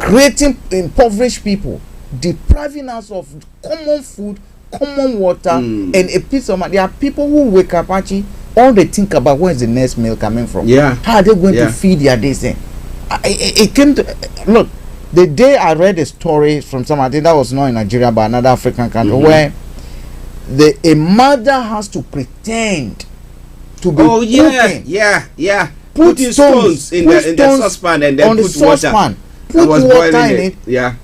creating impoverished people, depriving us of common food, common water, and a piece of money. There are people who wake up, Archie, all they think about where's the next meal coming from. How are they going to feed their days in? It came to look. The day I read a story from I think that was not in Nigeria but another African country, where a mother has to pretend to be cooking. Put stones in the saucepan and then put water. Put water in it.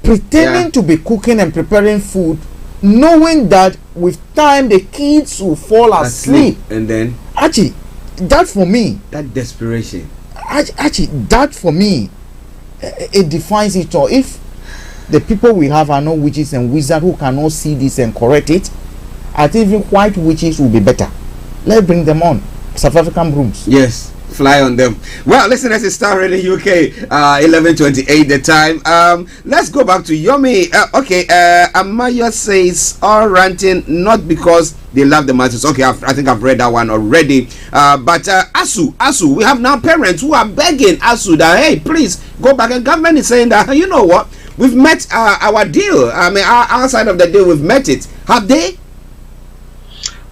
Pretending to be cooking and preparing food, knowing that with time the kids will fall asleep. And then Archie, that for me, that desperation. Archie, that for me, it defines it all. If the people we have are not witches and wizards who cannot see this and correct it, I think even white witches will be better. Let's bring them on. South African brooms. Yes, fly on them. Well, listen, this is Starr in the UK, 11:28 the time. Let's go back to Yomi. Amaya says all ranting not because they love the masses. Okay, I think I've read that one already. But ASU, we have now parents who are begging ASU that, hey, please go back. And government is saying that, you know what, we've met our deal. I mean, our side of the deal, we've met it. Have they?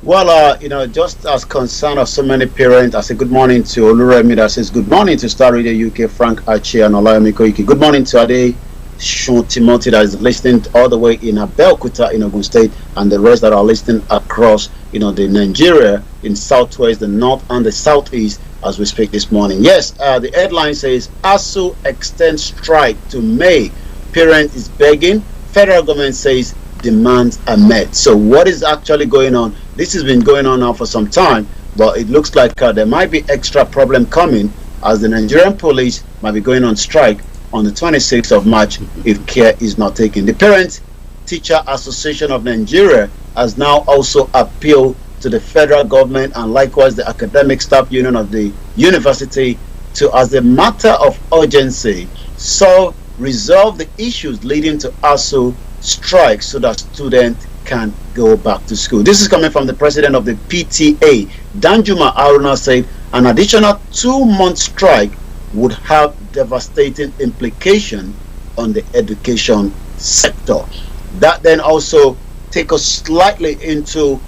Well, just as concern of so many parents, I say good morning to Olayomi that says good morning to Starr Radio UK, Frank, Archie, and Olayomi Koiki. Good morning to Ade Sean Timothy that is listening all the way in Abeokuta in Ogun State, and the rest that are listening across, the Nigeria in Southwest, the North, and the Southeast as we speak this morning. Yes, the headline says ASU extends strike to May. Parent is begging. Federal government says demands are met. So what is actually going on? This has been going on now for some time, but it looks like there might be extra problem coming as the Nigerian police might be going on strike on the 26th of March if care is not taken. The Parent Teacher Association of Nigeria has now also appealed to the federal government and likewise the Academic Staff Union of the university to, as a matter of urgency, resolve the issues leading to ASU strikes so that students can go back to school. This is coming from the president of the PTA. Danjuma Aruna said an additional 2-month strike would have devastating implication on the education sector. That then also take us slightly into,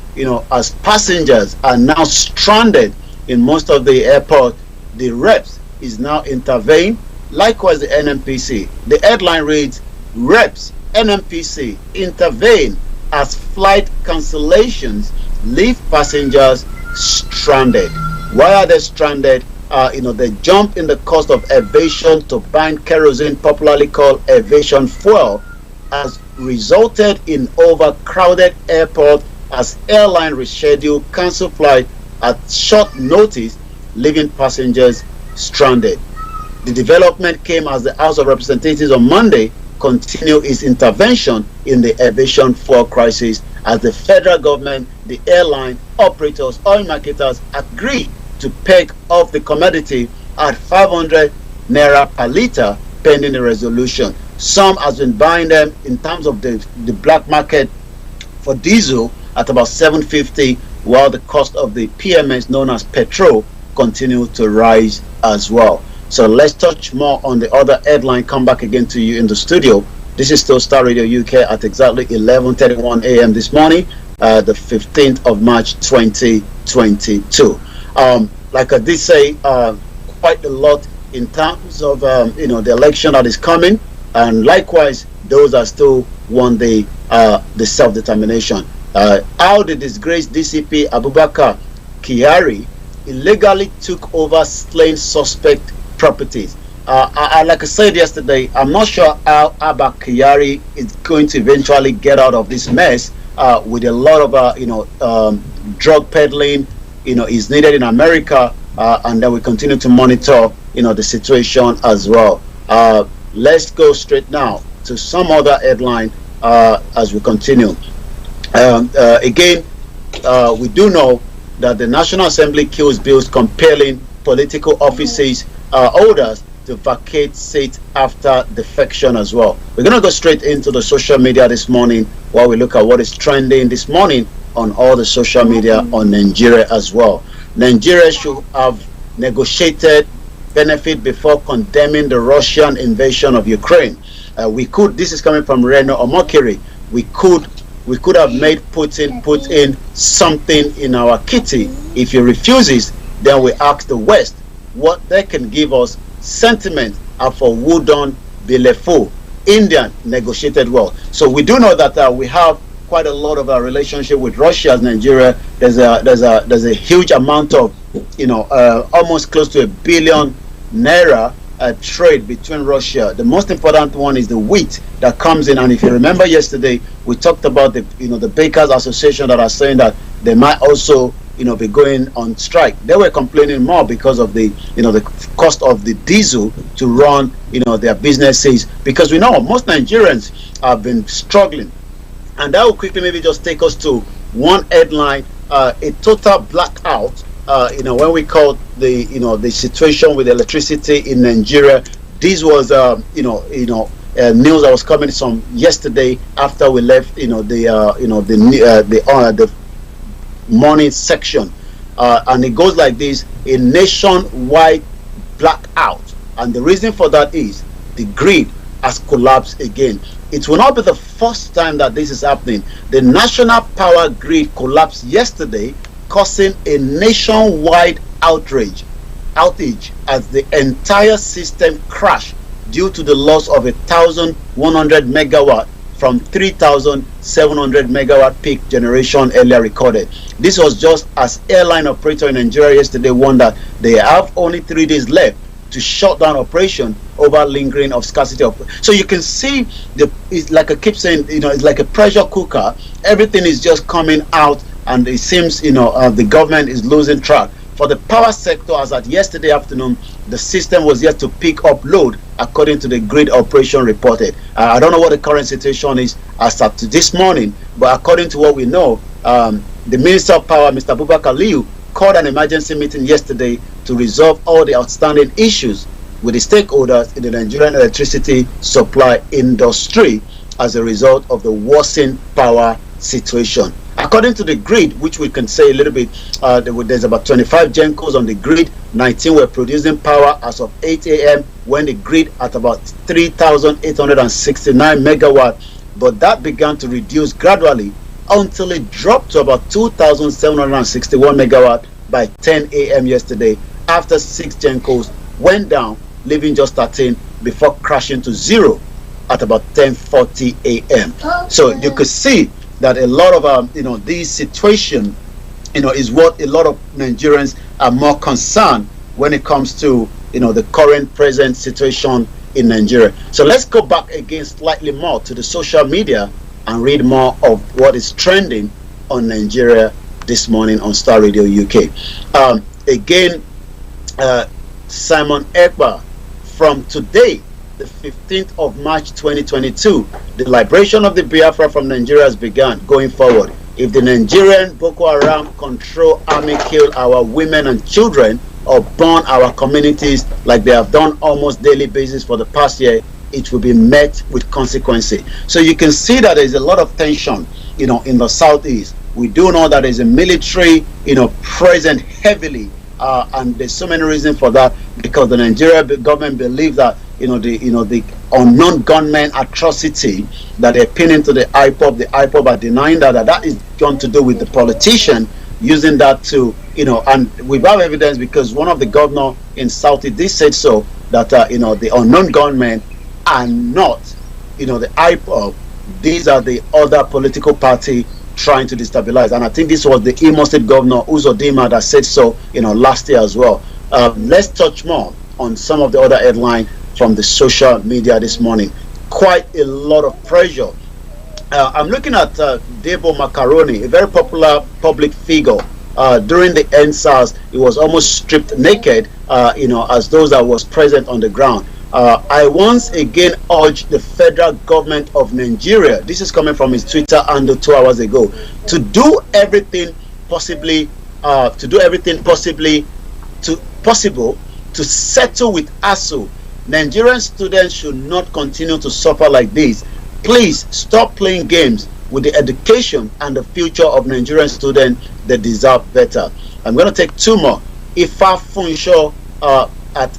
as passengers are now stranded in most of the airport, the reps is now intervened. Likewise, the NMPC. The headline reads, reps, NMPC intervene as flight cancellations leave passengers stranded. Why are they stranded? The jump in the cost of aviation to buying kerosene, popularly called aviation fuel, has resulted in overcrowded airport as airline reschedule, cancel flight at short notice, leaving passengers stranded. The development came as the House of Representatives on Monday continue its intervention in the aviation fuel crisis as the federal government, the airline operators, oil marketers agreed to peg off the commodity at 500 naira per litre pending the resolution. Some has been buying them in terms of the black market for diesel at about 750, while the cost of the PMS known as petrol continue to rise as well. So let's touch more on the other headline. Come back again to you in the studio. This is still Star Radio UK at exactly 11:31 a.m. this morning, the 15th of March 2022. Like I did say, quite a lot in terms of the election that is coming, and likewise those that still want the self-determination. How the disgraced DCP Abubakar Kyari illegally took over slain suspect properties. Like I said yesterday, I'm not sure how Abba Kyari is going to eventually get out of this mess with a lot of drug peddling is needed in America, and then we continue to monitor the situation as well. Let's go straight now to some other headline as we continue. Again, we do know that the National Assembly kills bills compelling political offices holders to vacate seats after defection as well. We're going to go straight into the social media this morning while we look at what is trending this morning on all the social media on Nigeria as well. Nigeria should have negotiated benefit before condemning the Russian invasion of Ukraine. This is coming from Reno Omokiri, we could have made Putin put in something in our kitty. If he refuses, then we ask the West what they can give us. Sentiment for Wudon Bilefu. Indian negotiated well. So we do know that we have quite a lot of our relationship with Russia as Nigeria. There's a huge amount of almost close to $1 billion naira trade between Russia. The most important one is the wheat that comes in, and if you remember yesterday we talked about the Bakers Association that are saying that they might also be going on strike. They were complaining more because of the the cost of the diesel to run their businesses, because we know most Nigerians have been struggling. And that will quickly maybe just take us to one headline, a total blackout when we call the situation with electricity in Nigeria. This was news that was coming from yesterday after we left the morning section, and it goes like this: a nationwide blackout, and the reason for that is the grid has collapsed again. It will not be the first time that this is happening. The national power grid collapsed yesterday, causing a nationwide outage as the entire system crashed due to the loss of 1,100 megawatt from 3,700 megawatt peak generation earlier recorded. This was just as airline operator in Nigeria yesterday warned that they have only 3 days left to shut down operation over lingering of scarcity of. So you can see it's like I keep saying, it's like a pressure cooker. Everything is just coming out, and it seems the government is losing track. For the power sector, as at yesterday afternoon, the system was yet to pick up load, according to the grid operation reported. I don't know what the current situation is as at this morning, but according to what we know, the Minister of Power, Mr. Abubakar Liu, called an emergency meeting yesterday to resolve all the outstanding issues with the stakeholders in the Nigerian electricity supply industry as a result of the worsening power situation. According to the grid, which we can say a little bit, there's about 25 gencos on the grid. 19 were producing power as of 8 a.m. when the grid at about 3,869 megawatt, but that began to reduce gradually until it dropped to about 2,761 megawatt by 10 a.m. yesterday, after 6 gencos went down, leaving just 13 before crashing to zero at about 10:40 a.m. So you could see that a lot of this situation, is what a lot of Nigerians are more concerned when it comes to the current present situation in Nigeria. So let's go back again slightly more to the social media and read more of what is trending on Nigeria this morning on Star Radio UK. Simon Ekpa, from today, the 15th of March 2022, the liberation of the Biafra from Nigeria has begun. Going forward, if the Nigerian Boko Haram control army kill our women and children or burn our communities like they have done almost daily basis for the past year, it will be met with consequences. So you can see that there is a lot of tension, in the southeast. We do know that there is a military, present heavily, and there's so many reasons for that, because the Nigerian government believes that the unknown gunmen atrocity that they're pinning to the IPOB are denying that is going to do with the politician using that to and without evidence, because one of the governor in Southeast did say so, that the unknown gunmen are not the IPOB. These are the other political party trying to destabilize, and I think this was the Imo State Governor Uzodinma that said so last year as well. Let's touch more on some of the other headlines from the social media this morning. Quite a lot of pressure. I'm looking at Debo Macaroni, a very popular public figure. During the NSAS, he was almost stripped naked, as those that was present on the ground. I once again urge the federal government of Nigeria, this is coming from his Twitter handle 2 hours ago, to do everything possible to settle with ASU. Nigerian students should not continue to suffer like this. Please stop playing games with the education and the future of Nigerian students. They deserve better. I'm going to take 2 more. Ifa Funsho at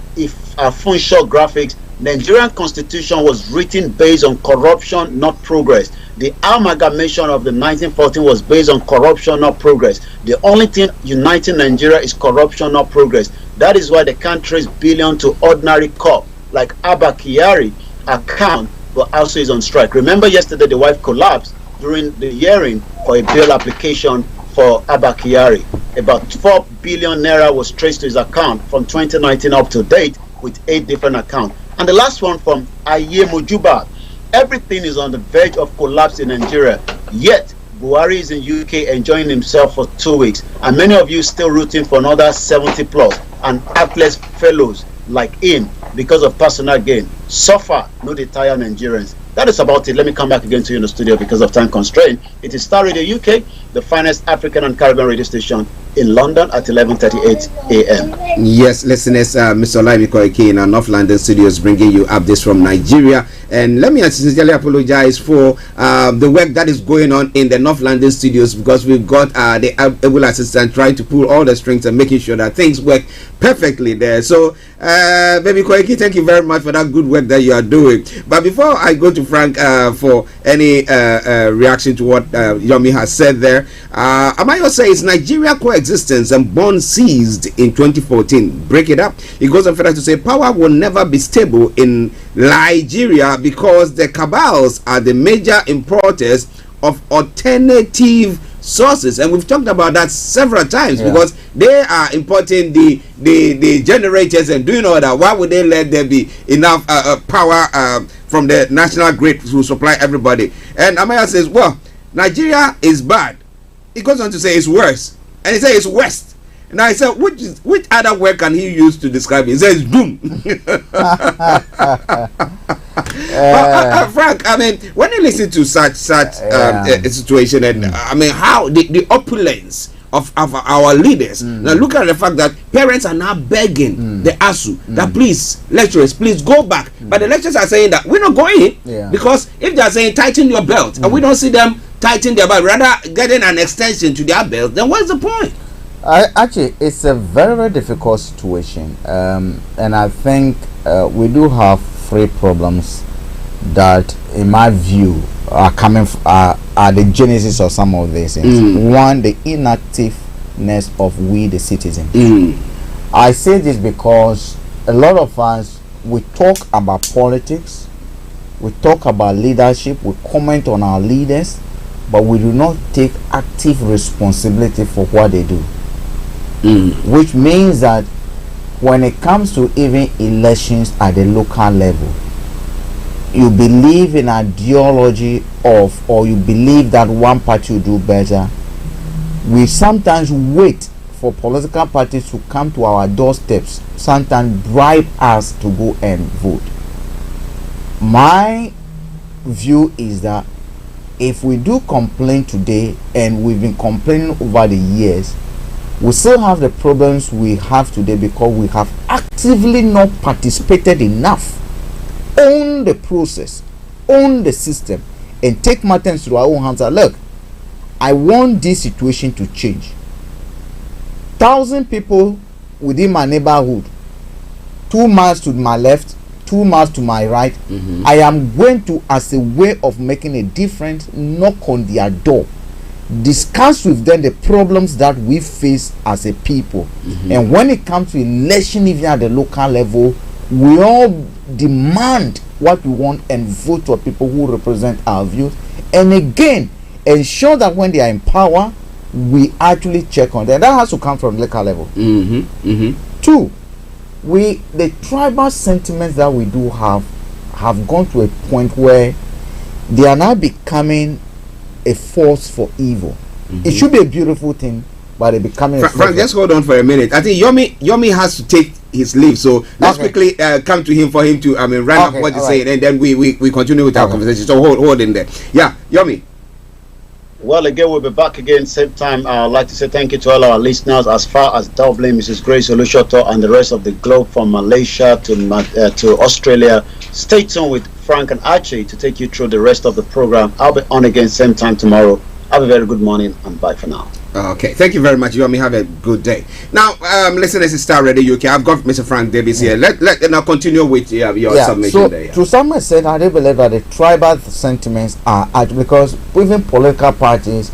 Funsho Graphics. Nigerian constitution was written based on corruption, not progress. The amalgamation of the 1914 was based on corruption, not progress. The only thing uniting Nigeria is corruption, not progress. That is why they can't trace billion to ordinary cop like Abba Kyari account, but also is on strike. Remember yesterday the wife collapsed during the hearing for a bail application for Abba Kyari. About 4 billion naira was traced to his account from 2019 up to date, with 8 different accounts. And the last one from Aye Mujuba. Everything is on the verge of collapse in Nigeria, yet Buhari is in UK enjoying himself for 2 weeks, and many of you still rooting for another 70 plus and athlete fellows like him because of personal gain. Suffer, no detire Nigerians. That is about it. Let me come back again to you in the studio because of time constraint. It is Star Radio UK, the finest African and Caribbean radio station in London at 11:38 a.m. Yes, listeners, Mr. Olayomi Koiki in our North London studios bringing you updates from Nigeria. And let me sincerely apologize for the work that is going on in the North London studios, because we've got the able assistant trying to pull all the strings and making sure that things work perfectly there. So, Baby Koiki, thank you very much for that good work that you are doing. But before I go to Frank for any reaction to what Yomi has said there, Amayo says Nigeria coexistence and bonds seized in 2014. Break it up. It goes on further to say power will never be stable in Nigeria because the cabals are the major importers of alternative sources, and we've talked about that several times, because they are importing the generators and doing all that. Why would they let there be enough power from the national grid to supply everybody? And Amaya says, well, Nigeria is bad. It goes on to say it's worse, and he says it's worst. Now I said, which other word can he use to describe it? He says doom. Frank, I mean, when you listen to such situation, and I mean, how the opulence of our leaders. Now look at the fact that parents are now begging the ASU that please, lecturers, please go back. But the lecturers are saying that we're not going because if they are saying tighten your belt and we don't see them tighten their belt, rather getting an extension to their belt, then what's the point? Actually, it's a very, very difficult situation, and I think we do have three problems that, in my view, are the genesis of some of these things. One, the inactiveness of we the citizens. I say this because a lot of us, we talk about politics, we talk about leadership, we comment on our leaders, but we do not take active responsibility for what they do. Which means that when it comes to even elections at the local level, you believe in ideology of, or you believe that one party will do better. We sometimes wait for political parties to come to our doorsteps, sometimes bribe us to go and vote. My view is that if we do complain today, and we've been complaining over the years, we still have the problems we have today because we have actively not participated enough. Own the process, own the system, and take matters to our own hands. And look, I want this situation to change. 1,000 people within my neighborhood, 2 miles to my left, 2 miles to my right, I am going to, as a way of making a difference, knock on their door, discuss with them the problems that we face as a people. And when it comes to election, even at the local level, we all demand what we want and vote for people who represent our views. And again, ensure that when they are in power, we actually check on them. That has to come from the local level. Two, the tribal sentiments that we do have gone to a point where they are now becoming a force for evil. It should be a beautiful thing, but they're becoming Frank, just hold on for a minute. I think Yomi has to take his leave, so let's quickly come to him for him to run up what he's saying, and then we continue with our conversation. So hold in there. Yeah, Yomi. Well, again, we'll be back again same time. I'd like to say thank you to all our listeners as far as Dublin, Mrs. Grace Olushoto, and the rest of the globe, from Malaysia to Australia. Stay tuned with Frank and Archie to take you through the rest of the program. I'll be on again same time tomorrow. Have a very good morning and bye for now. Okay, thank you very much. You have a good day. Now, listeners, it's Starr Radio UK. I've got Mr. Frank Davis here. Let now continue with your submission so there. To some extent, I do believe that the tribal sentiments are because within political parties,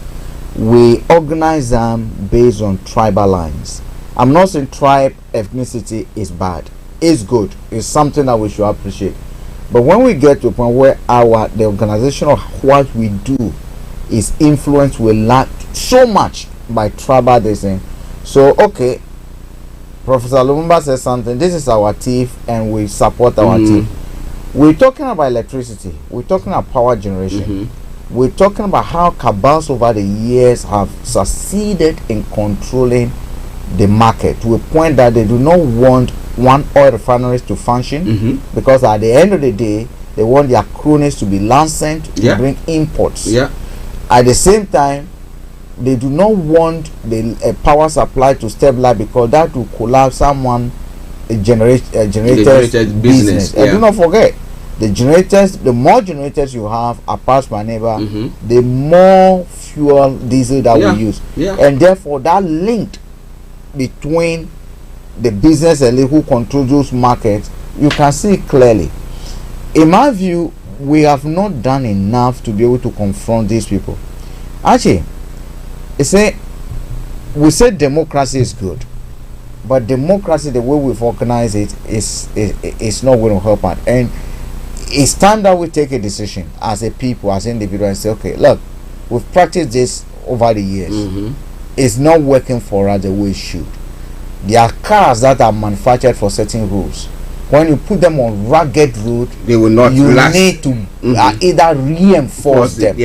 we organize them based on tribal lines. I'm not saying tribe ethnicity is bad. It's good. It's something that we should appreciate. But when we get to a point where the organization of what we do is influenced, we lack so much by tribal design. So okay, Professor Lumumba says something, this is our thief and we support our thief. We're talking about electricity, we're talking about power generation, we're talking about how cabals over the years have succeeded in controlling the market to a point that they do not want one oil refineries to function, because at the end of the day they want their cronies to be licensed to bring imports. At the same time, they do not want the power supply to stabilize, because that will collapse someone generators business. And do not forget, the generators, the more generators you have apart my neighbor, the more fuel diesel that we use. And therefore that link between the business and who controls those markets, you can see clearly. In my view, we have not done enough to be able to confront these people. Actually, we say democracy is good, but democracy, the way we've organized it, is not going to help out. And it's time that we take a decision as a people, as individuals, and say, okay, look, we've practiced this over the years. It's not working for us the way it should. There are cars that are manufactured for certain rules. When you put them on rugged road, they will not you last. need to either reinforce them.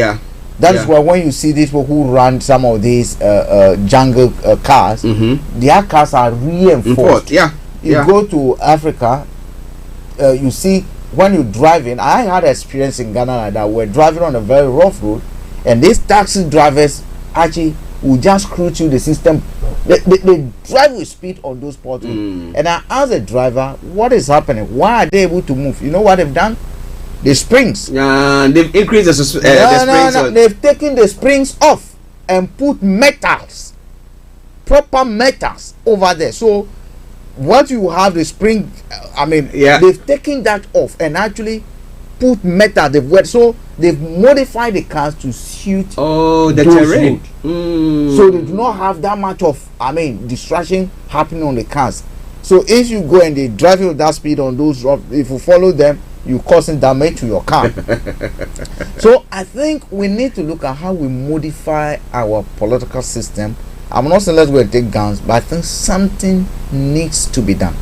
That is why when you see these people who run some of these jungle cars, their cars are reinforced. You go to Africa, you see when you're driving. I had experience in Ghana like that. We're driving on a very rough road, and these taxi drivers actually will just screw through the system. They drive with speed on those portals. And I asked the driver, what is happening? Why are they able to move? You know what they've done? The springs. They've increased the springs. No. They've taken the springs off and put metals, proper metals over there. So what you have the spring, they've taken that off and actually put metal. So they've modified the cars to suit the terrain. So they do not have that much of distraction happening on the cars. So if you go and they drive you with that speed on those rough, if you follow them, you causing damage to your car. So I think we need to look at how we modify our political system. I'm not saying let's go and take guns, but I think something needs to be done.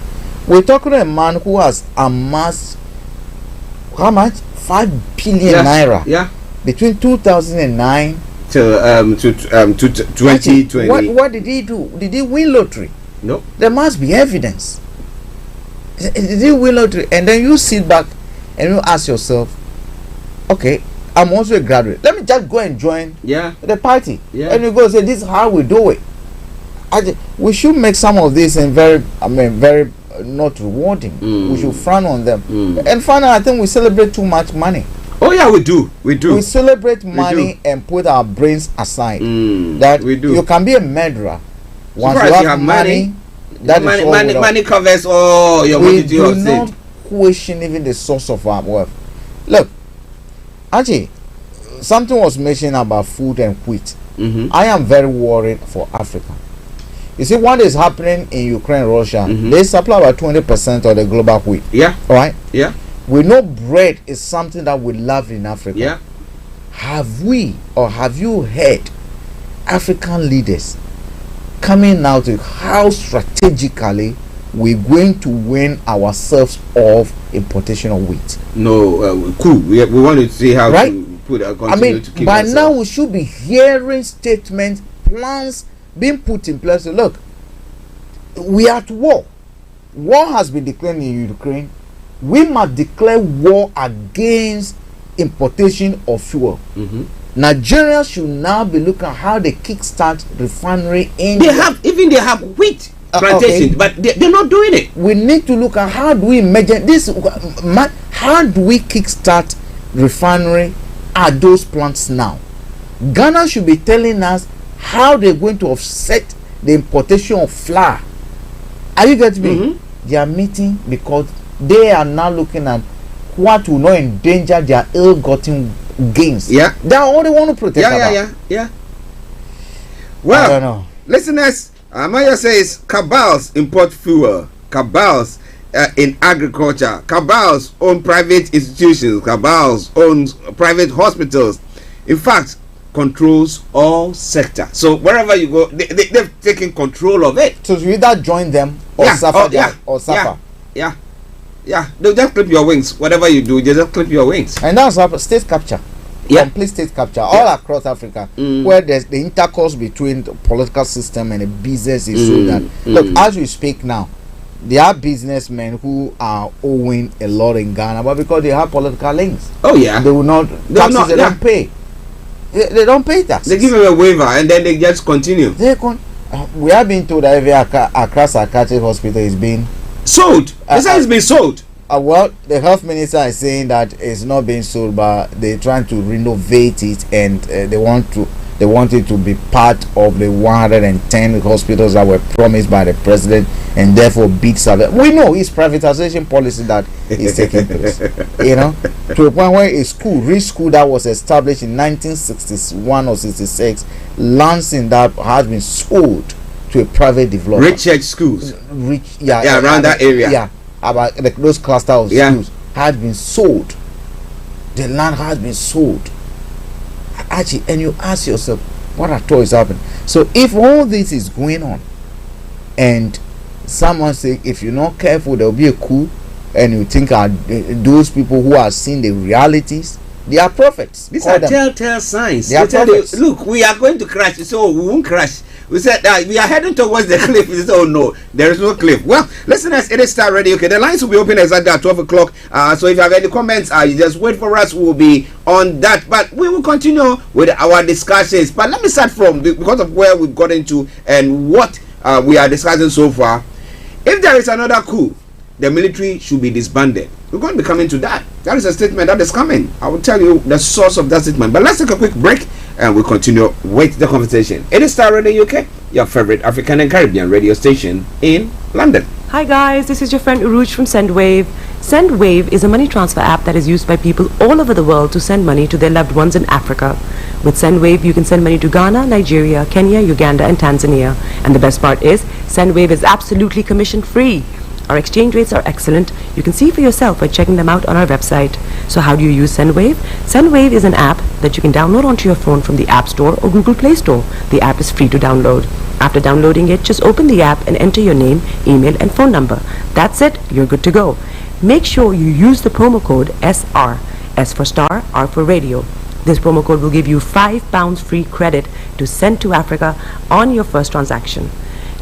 We're talking to a man who has amassed how much? 5 billion naira between 2009 to 2020. What did he do? Did he win lottery? No. There must be evidence. Did he win lottery? And then you sit back and you ask yourself, okay, I'm also a graduate. Let me just go and join the party. And you go say, this is how we do it. We should make some of this and very not rewarding. We should frown on them. And finally, I think we celebrate too much money. Oh yeah, we do. We celebrate money and put our brains aside. That we do. You can be a murderer once you have money. That money covers all your money. We do not question even the source of our wealth. Look, Archie, something was mentioned about food and wheat. I am very worried for Africa. You see what is happening in Ukraine, Russia. They supply about 20% of the global wheat. All right. We know bread is something that we love in Africa. Have we or have you heard African leaders coming out to how strategically we're going to win ourselves off importation of wheat? No, cool. We want to see how to put continue to keep by ourselves. now we should be hearing statements, plans being put in place. Look, we are at war. War has been declared in Ukraine. We must declare war against importation of fuel. Nigerians should now be looking at how they kickstart refinery in. They have wheat plantations, but they're not doing it. We need to look at how do we measure this. How do we kickstart refinery at those plants now? Ghana should be telling us how they're going to offset the importation of flour. Are you getting me? They are meeting because they are now looking at what will not endanger their ill-gotten gains. They all they want to protect. Well, I don't know. Listeners, Amaya says cabals import fuel, cabals in agriculture, cabals own private institutions, cabals owns private hospitals. In fact, controls all sectors. So wherever you go, they've taken control of it. So you either join them or suffer. Or suffer. They'll just clip your wings. Whatever you do, they just clip your wings. And that's state capture. Complete state capture all across Africa, where there's the intercourse between the political system and the business is so that look, as we speak now, there are businessmen who are owing a lot in Ghana, but because they have political links, they will not taxes. They don't pay. They don't pay taxes. They give them a waiver and then they just continue. We have been told that every Accra Psychiatric Hospital is being sold. They say it's been sold. Well, the health minister is saying that it's not being sold, but they're trying to renovate it, and they want it to be part of the 110 hospitals that were promised by the president, and therefore big service. We know it's privatization policy that is taking place. To a point where a school, rich school that was established in 1961 or 66, Lansing, that has been sold to a private developer. Rich church schools. Around that area. About those cluster of schools had been sold. The land has been sold. Actually, and you ask yourself, what at all is happening? So if all this is going on, and someone say, if you're not careful, there'll be a coup, and you think those people who are seeing the realities They are prophets. These Call are them. telltale signs. They are They tell you, prophets. look, we are going to crash. So we won't crash. We said that we are heading towards the cliff. We said, oh no, there is no cliff. Well, listeners, it is Starr Radio. Okay, the lines will be open exactly at 12 o'clock. So if you have any comments, you just wait for us. We'll be on that. But we will continue with our discussions. But let me start from because of where we've got into and what we are discussing so far. If there is another coup, the military should be disbanded. We're going to be coming to that. That is a statement that is coming. I will tell you the source of that statement. But let's take a quick break and we'll continue with the conversation. It is Starr Radio UK, your favorite African and Caribbean radio station in London. Hi guys, this is your friend Uruj from SendWave. SendWave is a money transfer app that is used by people all over the world to send money to their loved ones in Africa. With SendWave, you can send money to Ghana, Nigeria, Kenya, Uganda, and Tanzania. And the best part is, SendWave is absolutely commission free. Our exchange rates are excellent. You can see for yourself by checking them out on our website. So how do you use SendWave? SendWave is an app that you can download onto your phone from the App Store or Google Play Store. The app is free to download. After downloading it, just open the app and enter your name, email, and phone number. That's it. You're good to go. Make sure you use the promo code SR. S for Starr, R for Radio. This promo code will give you £5 free credit to send to Africa on your first transaction.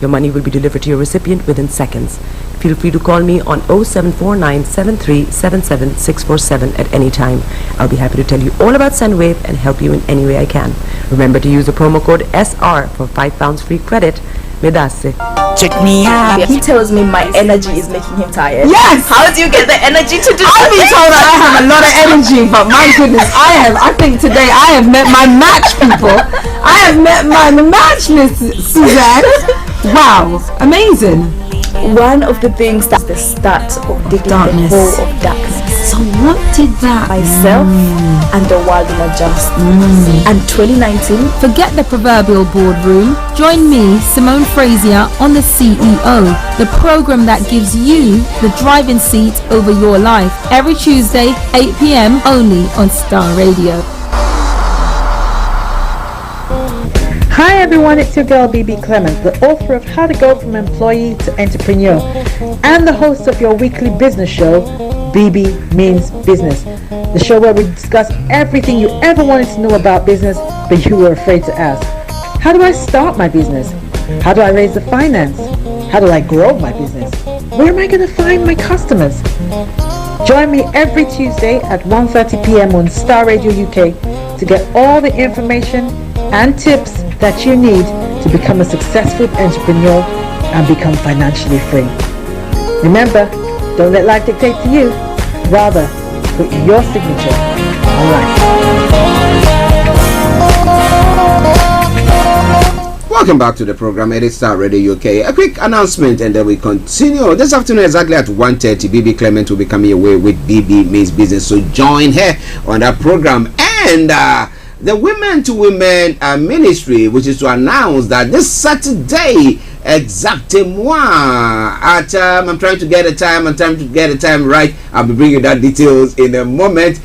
Your money will be delivered to your recipient within seconds. Feel free to call me on 0749 7377 647 at any time. I'll be happy to tell you all about SendWave and help you in any way I can. Remember to use the promo code SR for £5 free credit. Medasse. Check me out. He tells me my energy is making him tired. Yes! How do you get the energy to do I've been told that I have a lot of energy, but my goodness, I think today I have met my match, people. I have met my match, Miss Suzanne. Wow, amazing. One of the things that's the start of the darkness. The whole of darkness. So what did that Myself and the world in adjust. And 2019. Forget the proverbial boardroom. Join me, Simone Frazier, on the CEO, the program that gives you the driving seat over your life. Every Tuesday, 8 p.m. only on Starr Radio. Hi everyone, it's your girl BB Clement, the author of How to Go From Employee to Entrepreneur and the host of your weekly business show, BB Means Business, the show where we discuss everything you ever wanted to know about business but you were afraid to ask. How do I start my business? How do I raise the finance? How do I grow my business? Where am I going to find my customers? Join me every Tuesday at 1:30 p.m. on Starr Radio UK to get all the information and tips that you need to become a successful entrepreneur and become financially free. Remember, don't let life dictate to you. Rather, put your signature on life. Welcome back to the program. It is Starr Radio UK. A quick announcement and then we continue. This afternoon exactly at 1:30, BB Clement will be coming away with BB Means Business. So join her on that program. And the Women to Women Ministry, which is to announce that this Saturday, exactement at I'm trying to get a time right. I'll be bringing that details in a moment.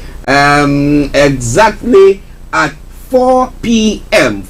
Exactly at 4 p.m.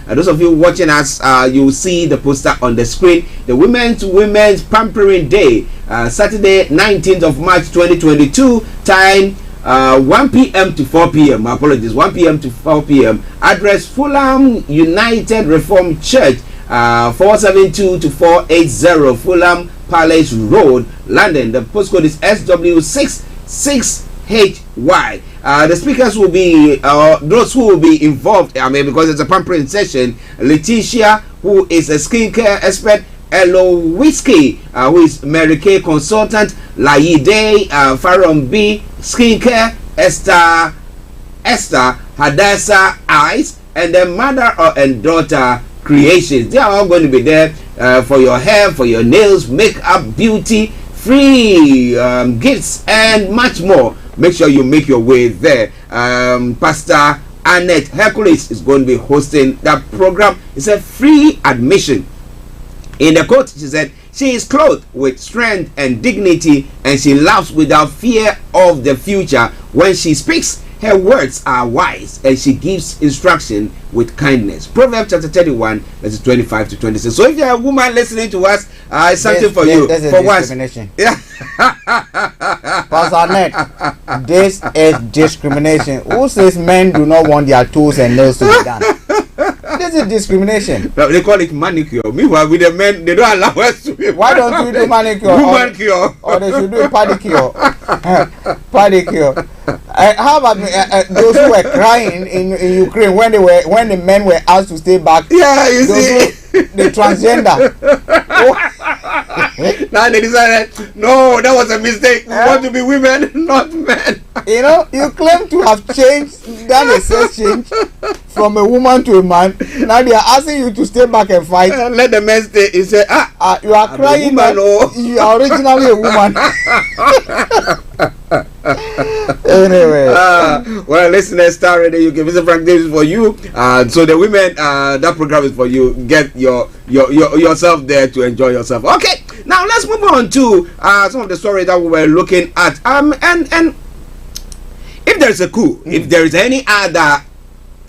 And those of you watching us, you will see the poster on the screen. The Women to Women's Pampering Day, Saturday 19th of March 2022. Time 1 p.m. to 4 p.m. My apologies, 1 p.m. to 4 p.m. Address Fulham United Reformed Church, 472 to 480 Fulham Palace Road, London. The postcode is SW66HY. The speakers will be those who will be involved. Because it's a pampering session. Letitia, who is a skincare expert. Elo Whiskey, who is Mary Kay consultant. Laide, Faron B, skincare. Esther Hadassah Eyes, and then mother and daughter creations. They are all going to be there for your hair, for your nails, makeup, beauty, free gifts, and much more. Make sure you make your way there. Pastor Annette Hercules is going to be hosting that program. It's a free admission. In the quote, she said, she is clothed with strength and dignity, and she laughs without fear of the future. When she speaks, her words are wise, and she gives instruction with kindness. Proverbs chapter 31, verses 25 to 26. So if you're a woman listening to us, it's something for you. There's for a discrimination. Yeah. Pastor Ned, this is discrimination. Who says men do not want their toes and nails to be done? This is discrimination. They call it manicure. Meanwhile, with the men, they don't allow us to be. Why don't you do manicure? Woman cure. Or they should do pedicure. Pedicure. How about those who were crying in Ukraine when the men were asked to stay back? Yeah, you see. The transgender. Now they decided, no, that was a mistake. We want to be women, not men. You know, you claim to have done a sex change from a woman to a man. Now they are asking you to stay back and fight. Let the men stay. He said, you are crying that you are originally a woman. Anyway, well, listeners, Starr Radio, you can visit Frank Davis for you. So the women, that program is for you. Get yourself there to enjoy yourself. Okay, now let's move on to some of the stories that we were looking at. And if there is a coup, if there is any other,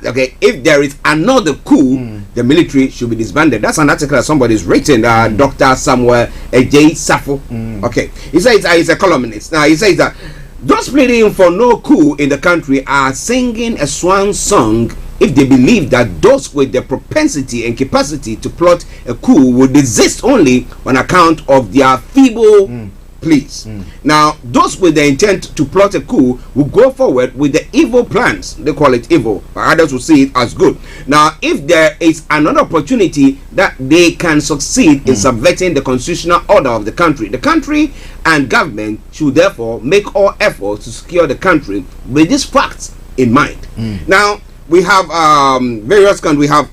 if there is another coup, the military should be disbanded. That's an article that somebody's written. Dr. Samuel J. Safo. Okay, he says he's a columnist. Now he says that those pleading for no coup in the country are singing a swan song if they believe that those with the propensity and capacity to plot a coup will desist only on account of their feeble pleas. Now, those with the intent to plot a coup will go forward with the evil plans. They call it evil, but others will see it as good. Now, if there is another opportunity that they can succeed in subverting the constitutional order of the country and government should therefore make all efforts to secure the country with these facts in mind. Now, we have various countries. We have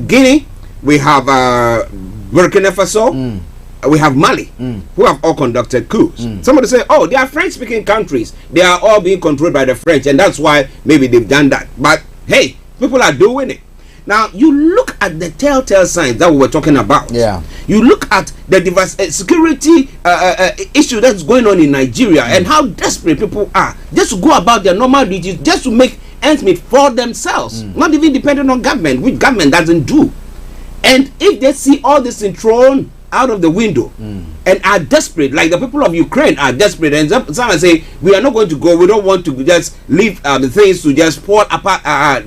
Guinea, we have Burkina Faso, we have Mali, who have all conducted coups. Somebody say, oh, they are French-speaking countries. They are all being controlled by the French, and that's why maybe they've done that. But hey, people are doing it. Now, you look at the telltale signs that we were talking about. Yeah. You look at the security issue that's going on in Nigeria and how desperate people are just to go about their normal duties, just to make ends meet for themselves, not even dependent on government, which government doesn't do. And if they see all this thrown out of the window and are desperate, like the people of Ukraine are desperate, and some say, we are not going to go, we don't want to just leave the things to just pour apart,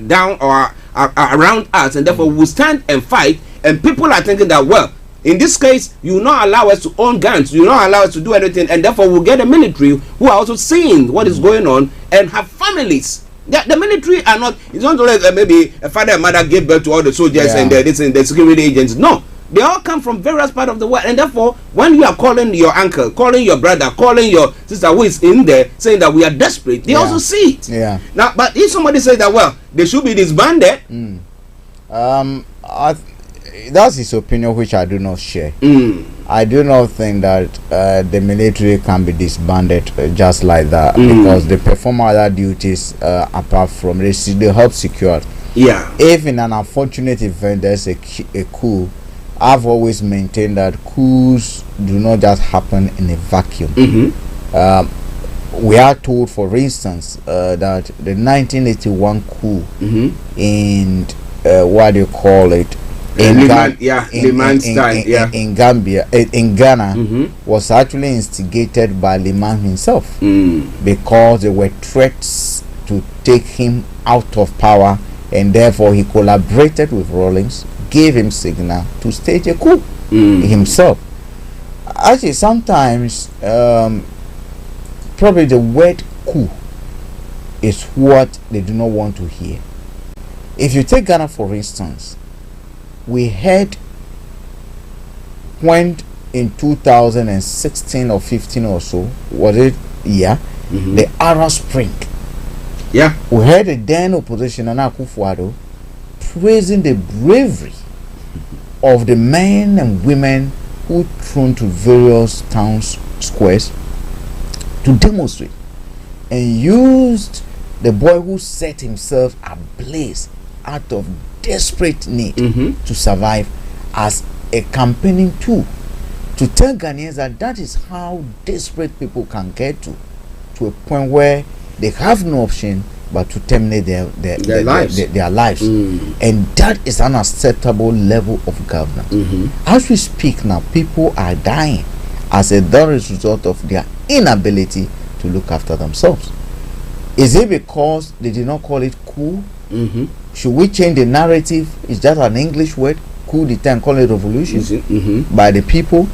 down or around us, and therefore we'll stand and fight. And people are thinking that, well, in this case, you will not allow us to own guns, you will not allow us to do anything, and therefore we'll get a military who are also seeing what is going on and have families. The military are not, it's not like maybe a father and mother gave birth to all the soldiers and the security agents. No, they all come from various parts of the world, and therefore when you are calling your uncle, calling your brother, calling your sister who is in there, saying that we are desperate, they also see it. Now, but if somebody says that, well, they should be disbanded, that's his opinion, which I do not share. I do not think that the military can be disbanded just like that, because they perform other duties apart from this. They help secure. If in an unfortunate event there's a coup, I've always maintained that coups do not just happen in a vacuum. We are told, for instance, that the 1981 coup in what do you call it? In Gambia, in Ghana, was actually instigated by Liman himself, because there were threats to take him out of power, and therefore he collaborated with Rawlings, gave him signal to stage a coup himself. Actually, sometimes probably the word coup is what they do not want to hear. If you take Ghana, for instance, we had, when in 2016 or 15 or so, was it, the Arab Spring. We had a then opposition, Nana Akufo-Addo, praising the bravery of the men and women who thrown to various towns squares to demonstrate, and used the boy who set himself ablaze out of desperate need to survive as a campaigning tool to tell Ghanaians that is how desperate people can get to a point where they have no option but to terminate their lives. And that is an acceptable level of governance. As we speak now, people are dying as a direct result of their inability to look after themselves. Is it because they did not call it coup? Should we change the narrative? Is that an English word? Coup d'etat, and call it revolution by the people?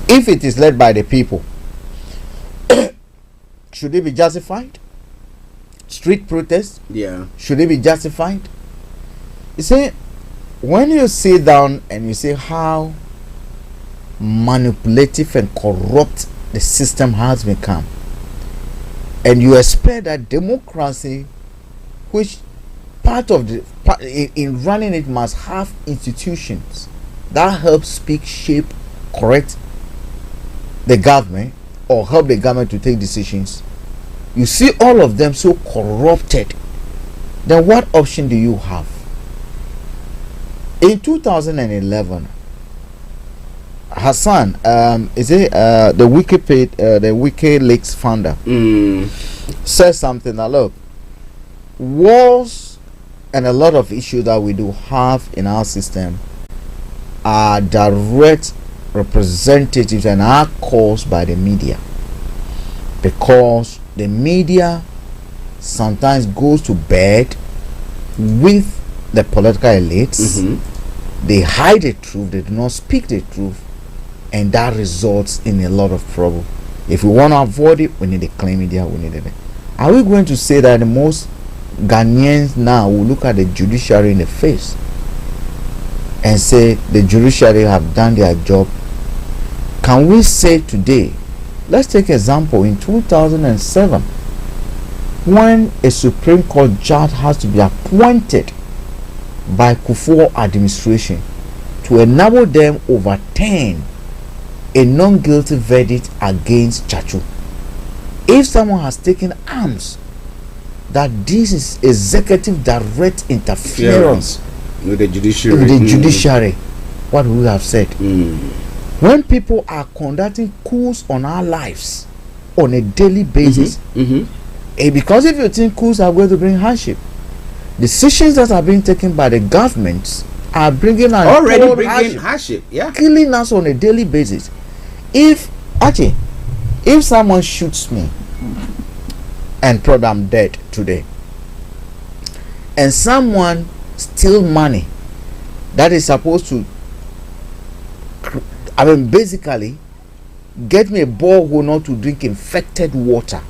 If it is led by the people, should it be justified? Street protests? Yeah. Should it be justified? You see, when you sit down and you see how manipulative and corrupt the system has become, and you expect that democracy, which part of the in running it must have institutions that help speak, shape, correct the government or help the government to take decisions, you see all of them so corrupted, then what option do you have? In 2011, Hassan, is it the WikiLeaks founder, says something that, look, wars and a lot of issues that we do have in our system are direct representatives and are caused by the media, because the media sometimes goes to bed with the political elites. They hide the truth, they do not speak the truth, and that results in a lot of trouble. If we want to avoid it, we need a clean media, we need it. Are we going to say that the most Ghanaians now will look at the judiciary in the face and say the judiciary have done their job? Can we say today, let's take example in 2007, when a Supreme Court judge has to be appointed by Kufuor administration to enable them overturn a non-guilty verdict against Chachu. If someone has taken arms that this is executive direct interference with the judiciary, what would we have said? When people are conducting coups on our lives on a daily basis, because if you think coups are going to bring hardship, decisions that are being taken by the governments are bringing hardship, killing us on a daily basis. If Archie, if someone shoots me and probably I'm dead today, and someone steal money that is supposed to, basically get me a borehole not to drink infected water,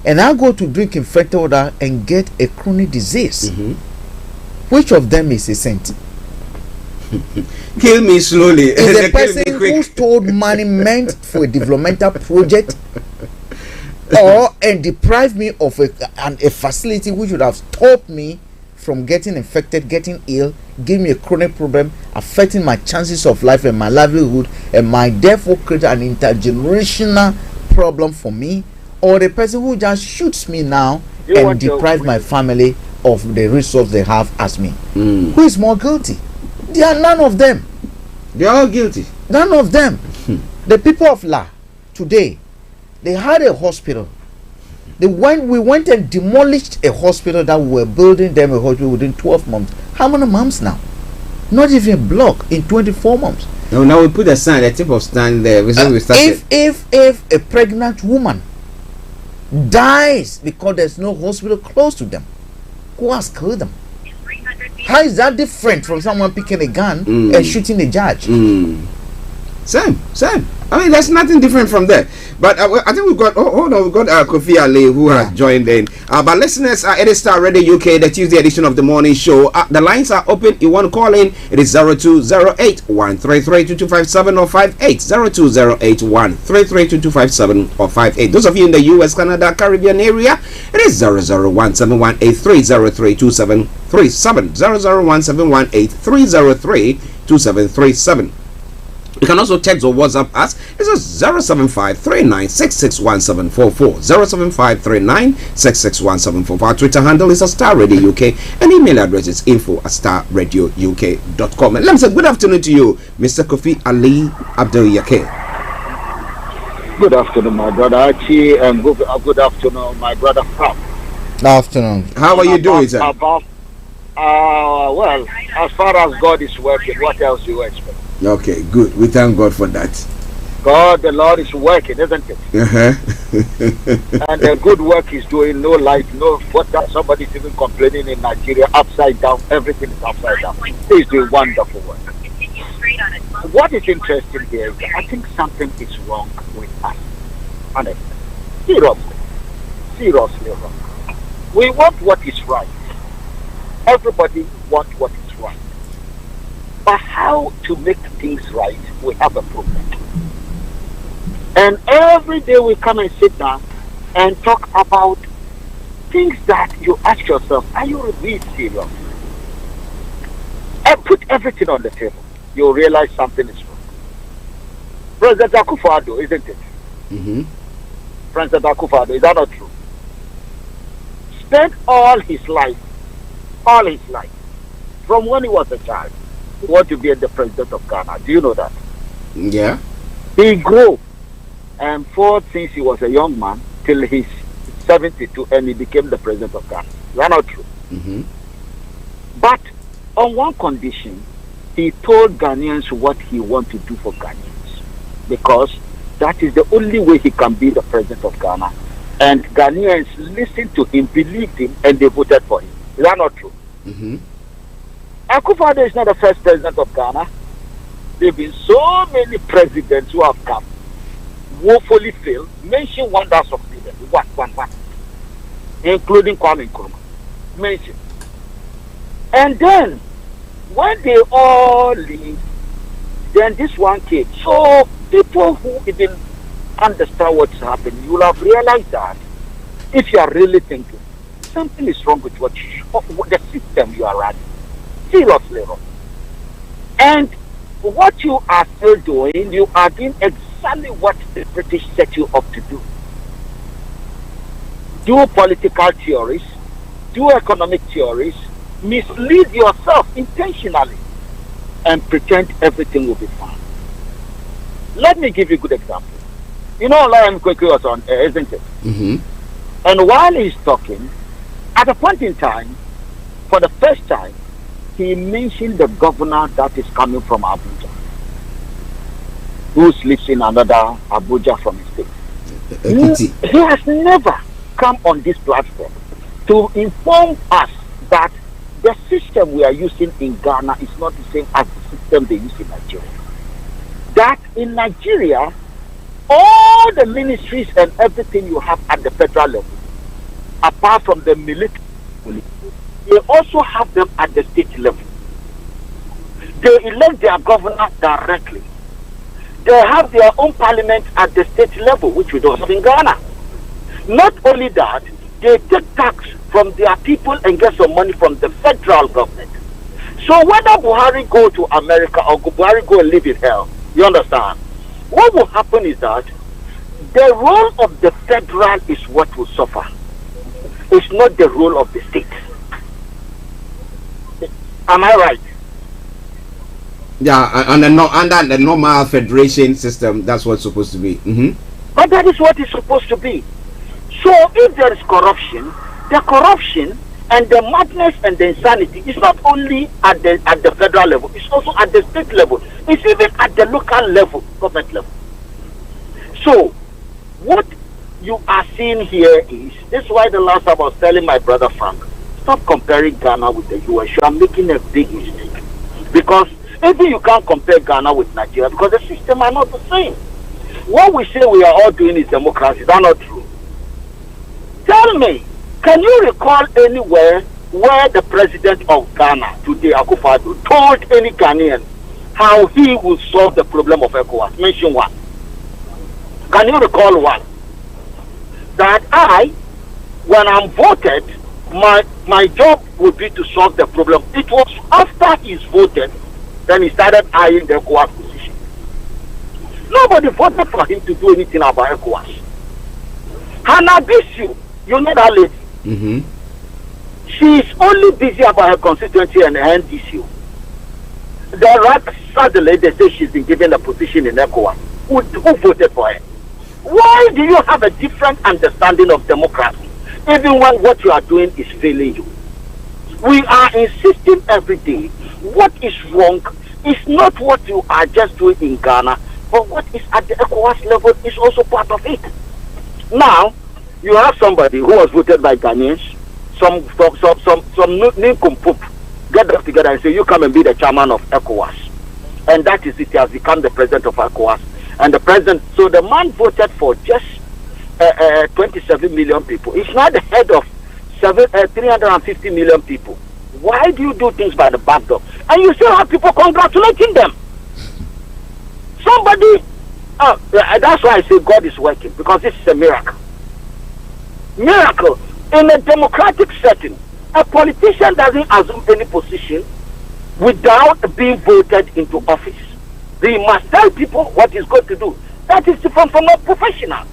and I go to drink infected water and get a chronic disease, which of them is a saint? Kill me slowly. Is the person who stole money meant for a developmental project, and deprive me of a facility which would have stopped me from getting infected, getting ill, give me a chronic problem, affecting my chances of life and my livelihood, and might therefore create an intergenerational problem for me? Or the person who just shoots me now and deprive my family of the resource they have as me? Who is more guilty? They are none of them. They are all guilty. None of them. The people of La today, they had a hospital. We went and demolished a hospital that we were building them a hospital within 12 months. How many months now? Not even a block in 24 months. No, now we put a sign, a tip of stand there. If a pregnant woman dies because there's no hospital close to them, who has killed them? How is that different from someone picking a gun and shooting a judge? Same. I mean, there's nothing different from there. But I think we've got, we've got Kofi Ali who has joined in. But listeners, it is Starr Radio UK, the Tuesday edition of the morning show. The lines are open. You want to call in, it is 0208-133-2257 or 58. 0208-133-2257 or 58. Those of you in the US, Canada, Caribbean area, it is 0017183032737. 0017183032737. You can also text or WhatsApp us. This is 07539661744. 07539661744. Our Twitter handle is Starr Radio UK, and email address is info@starradiouk.com. And let me say good afternoon to you, Mr. Kofi Ali Abdul Yakir. Good afternoon, my brother Archie, and good afternoon, my brother Frank. Good afternoon. How are you doing, sir? Well, as far as God is working, what else do you expect? Okay, good. We thank God for that. God, the Lord is working, isn't it? And the good work is doing. No life, no what that somebody's even complaining in Nigeria, upside down. Everything is upside down. He's doing wonderful work. What is interesting here is I think something is wrong with us. Honestly. Seriously wrong. We want what is right. Everybody wants what is right. But how to make things right, we have a problem. And every day we come and sit down and talk about things that you ask yourself, are you really serious? And put everything on the table. You'll realize something is wrong. President Akufo-Addo, isn't it? President Akufo-Addo, is that not true? Spent all his life, from when he was a child, he wanted to be the president of Ghana. Do you know that? Yeah. He grew and fought since he was a young man till he's 72 and he became the president of Ghana. Is that not true? But on one condition, he told Ghanaians what he wanted to do for Ghanaians, because that is the only way he can be the president of Ghana. And Ghanaians listened to him, believed him, and they voted for him. Is that not true? Akufo-Addo is not the first president of Ghana. There have been so many presidents who have come, woefully failed. Mention one that succeeded. One. Including Kwame Nkrumah. Mention. And then, when they all leave, then this one came. So, people who even understand what's happening, you will have realized that if you are really thinking, something is wrong with the system you are running. Seriously wrong. And what you are still doing, you are doing exactly what the British set you up to do. Do political theories, do economic theories, mislead yourself intentionally, and pretend everything will be fine. Let me give you a good example. You know, Olayomi quickly was on air, isn't it? And while he's talking, at a point in time, for the first time, he mentioned the governor that is coming from Abuja, who sleeps in another Abuja from his state. He has never come on this platform to inform us that the system we are using in Ghana is not the same as the system they use in Nigeria. That in Nigeria, all the ministries and everything you have at the federal level, apart from the military, they also have them at the state level. They elect their governor directly. They have their own parliament at the state level, which we don't have in Ghana. Not only that, they take tax from their people and get some money from the federal government. So whether Buhari go to America or Buhari go and live in hell, you understand? What will happen is that the role of the federal is what will suffer. It's not the role of the state. Am I right? Yeah, under the normal federation system, that's what's supposed to be. But that is what it's supposed to be. So if there is corruption, the corruption and the madness and the insanity is not only at the federal level, it's also at the state level. It's even at the local level, government level. So what you are seeing here is, this is why the last time I was telling my brother Frank, stop comparing Ghana with the US. You are making a big mistake. Because maybe you can't compare Ghana with Nigeria because the system are not the same. What we say we are all doing is democracy. That's not true. Tell me, can you recall anywhere where the president of Ghana today, Akufo-Addo, told any Ghanaian how he will solve the problem of ECOWAS? Mention one. Can you recall one? That when I'm voted, my job would be to solve the problem. It was after he's voted, then he started eyeing the ECOWAS position. Nobody voted for him to do anything about ECOWAS. Hannah Bisu, you know that lady? She is only busy about her constituency and her NDCU. The right suddenly they say she's been given a position in ECOWAS. Who voted for her? Why do you have a different understanding of democracy, even when what you are doing is failing you? We are insisting every day. What is wrong is not what you are just doing in Ghana, but what is at the ECOWAS level is also part of it. Now, you have somebody who was voted by Ghanaians, some nincompoop get them together and say, you come and be the chairman of ECOWAS. And that is it, he has become the president of ECOWAS. And the president, so the man voted for just 27 million people. He's not the head of 350 million people. Why do you do things by the back door? And you still have people congratulating them. Somebody, that's why I say God is working, because this is a miracle. Miracle. In a democratic setting, a politician doesn't assume any position without being voted into office. They must tell people what he's going to do. That is different from a professional.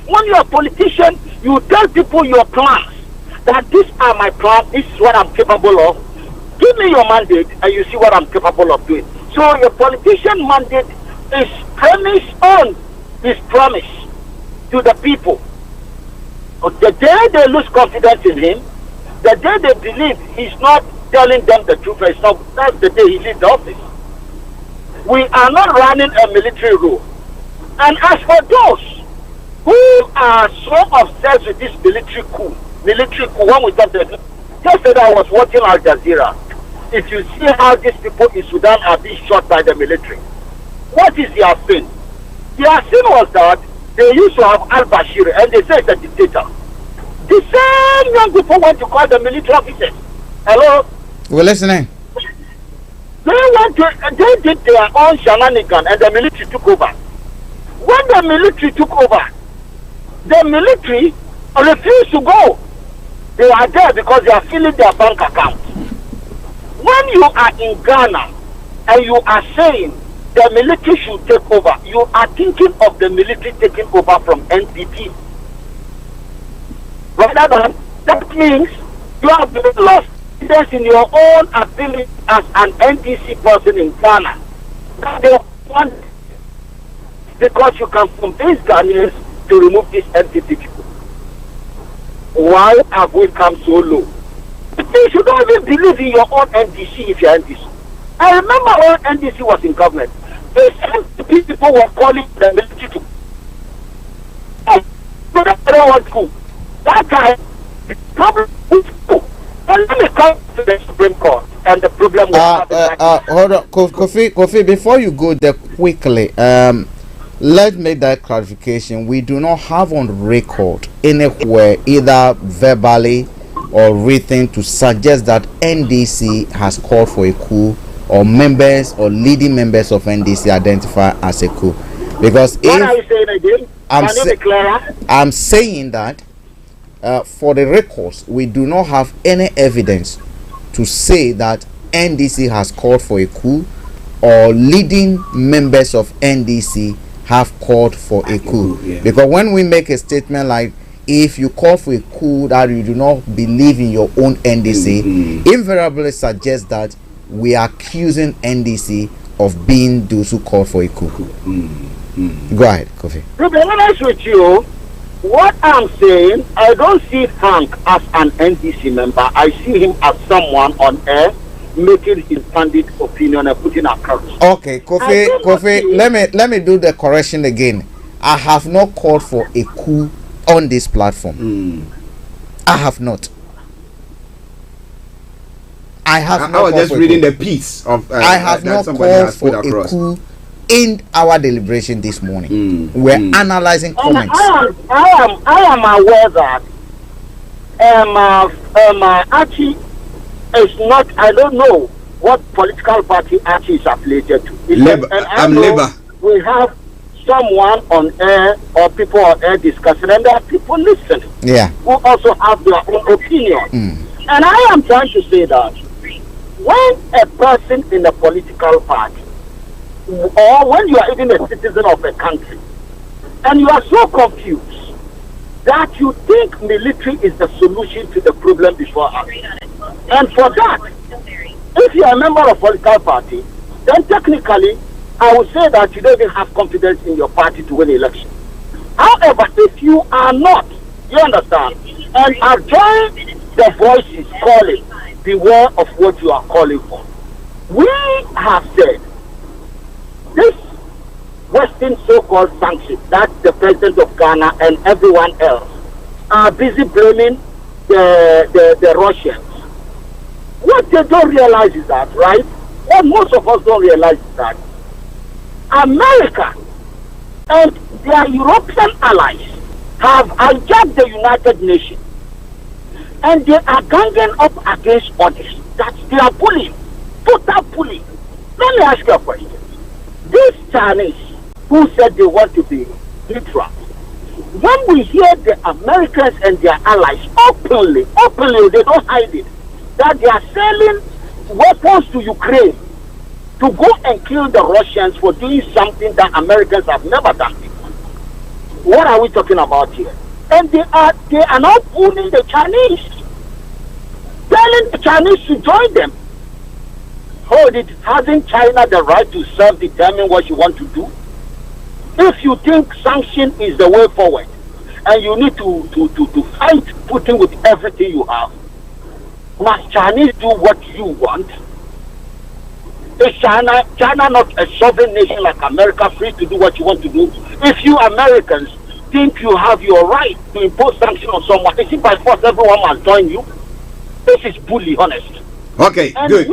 When you're a politician, you tell people your plans. That these are my plans, this is what I'm capable of. Give me your mandate and you see what I'm capable of doing. So your politician mandate is premised on his promise to the people. The day they lose confidence in him, the day they believe he's not telling them the truth, that's the day he leaves the office. We are not running a military rule. And as for those who are so obsessed with this military coup, when we talk to yesterday I was watching Al Jazeera. If you see how these people in Sudan are being shot by the military, what is their sin? Their sin was that they used to have al-Bashir and they say it's a dictator. The same young people want to call the military officers. Hello? We're listening. They did their own shenanigans and the military took over. When the military took over, the military refused to go. They are there because they are filling their bank account. When you are in Ghana and you are saying the military should take over, you are thinking of the military taking over from NPP. Rather than, that means you have lost confidence in your own ability as an NDC person in Ghana. They want, because you can convince Ghanaians to remove these NPP people. Why have we come so low? You don't even believe in your own NDC if you're NDC. I remember when NDC was in government, the NPP people were calling the military to don't want to. That time, the problem is school. And let me come to the Supreme Court and the problem was hold on, Kofi, before you go there quickly, let's make that clarification. We do not have on record anywhere, either verbally or written, to suggest that NDC has called for a coup or members or leading members of NDC identify as a coup. Because what are you saying again? I'm saying that for the records, we do not have any evidence to say that NDC has called for a coup or leading members of NDC have called for a coup. Because when we make a statement like, if you call for a coup that you do not believe in your own NDC, invariably suggests that we are accusing NDC of being those who call for a coup. Go ahead, Kofi. To be honest with you, what I'm saying, I don't see Frank as an NDC member. I see him as someone on air making his candid opinion and putting across. Okay, Kofi, let me do the correction again. I have not called for a coup on this platform. I have not. I was just reading the piece of I have not called for a coup in our deliberation this morning. We're analyzing comments. I am aware that Archie is not, I don't know what political party Archie is affiliated to. I'm Labour. We have someone on air or people on air discussing, and there are people listening who also have their own opinion. And I am trying to say that when a person in a political party, or when you are even a citizen of a country, and you are so confused that you think military is the solution to the problem before us, and for that, if you are a member of a political party, then technically I would say that you don't even have confidence in your party to win the election. However, if you are not, you understand, and are joining the voices calling, beware of what you are calling for. We have said this Western so-called sanctions that the president of Ghana and everyone else are busy blaming the Russians. What they don't realize is that, right? What most of us don't realize is that America and their European allies have hijacked the United Nations, and they are ganging up against others. That they are bullying, total bullying. Let me ask you a question. These Chinese who said they want to be neutral, when we hear the Americans and their allies openly, they don't hide it, that they are selling weapons to Ukraine to go and kill the Russians for doing something that Americans have never done before. What are we talking about here? And they are now bullying the Chinese, telling the Chinese to join them. Hold it, hasn't China the right to self-determine what you want to do? If you think sanction is the way forward, and you need to fight Putin with everything you have, must Chinese do what you want? Is China not a sovereign nation like America, free to do what you want to do? If you Americans think you have your right to impose sanctions on someone, is it by force everyone must join you? This is bully, honest. Okay, and good.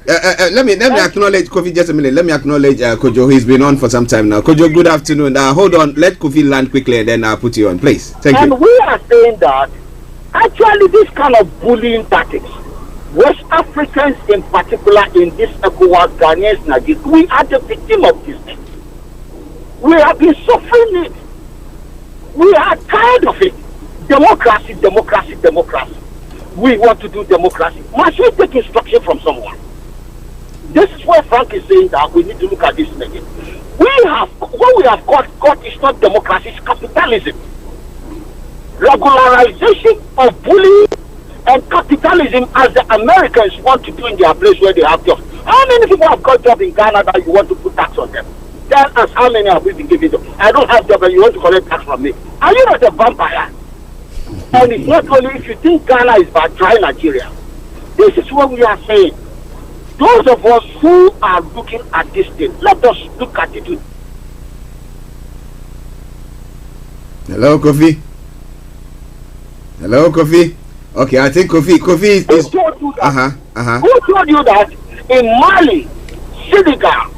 Let me acknowledge Kofi just a minute. Let me acknowledge Kojo. He's been on for some time now. Kojo, good afternoon. Hold on. Let Kofi land quickly, and then I'll put you on, please. Thank you. And we are saying that actually this kind of bullying tactics, West Africans in particular in this ECOWAS, Ghanaians, Nigeria, we are the victim of this thing. We have been suffering it. We are tired of it. Democracy, democracy, democracy. We want to do democracy. Must we take instruction from someone? This is where Frank is saying that we need to look at this again. What we have got is not democracy, it's capitalism. Regularization of bullying and capitalism as the Americans want to do in their place where they have jobs. How many people have got jobs in Ghana that you want to put tax on them? Tell us how many have we been giving them. I don't have job and you want to collect tax from me. Are you not a vampire? And it's not only if you think Ghana is bad, try Nigeria. This is what we are saying. Those of us who are looking at this thing, let us look at it. Hello, Kofi. Hello, Kofi. Okay, I think Kofi is. Who told you that? Who told you that in Mali, Senegal?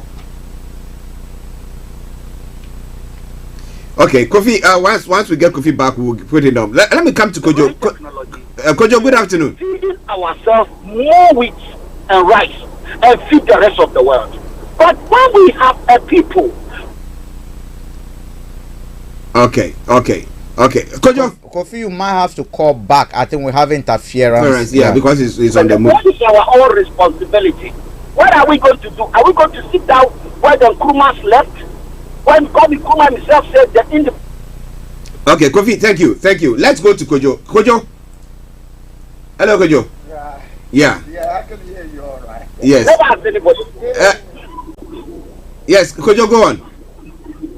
Okay, Kofi. Once we get Kofi back, we'll put it up. Let me come to Kojo. Kojo, good afternoon. Feeding ourselves more wheat and rice and feed the rest of the world. But when we have a people. Okay. Kojo. Kofi, you might have to call back. I think we have interference. Yeah, because it's on the move. What is our own responsibility? What are we going to do? Are we going to sit down where the Nkrumahs left? When Kofi Nkrumah himself said that in the... Okay, Kofi, thank you. Let's go to Kojo. Kojo. Hello, Kojo. Yeah, I can hear you all right. Yes. Yes, Kojo, go on.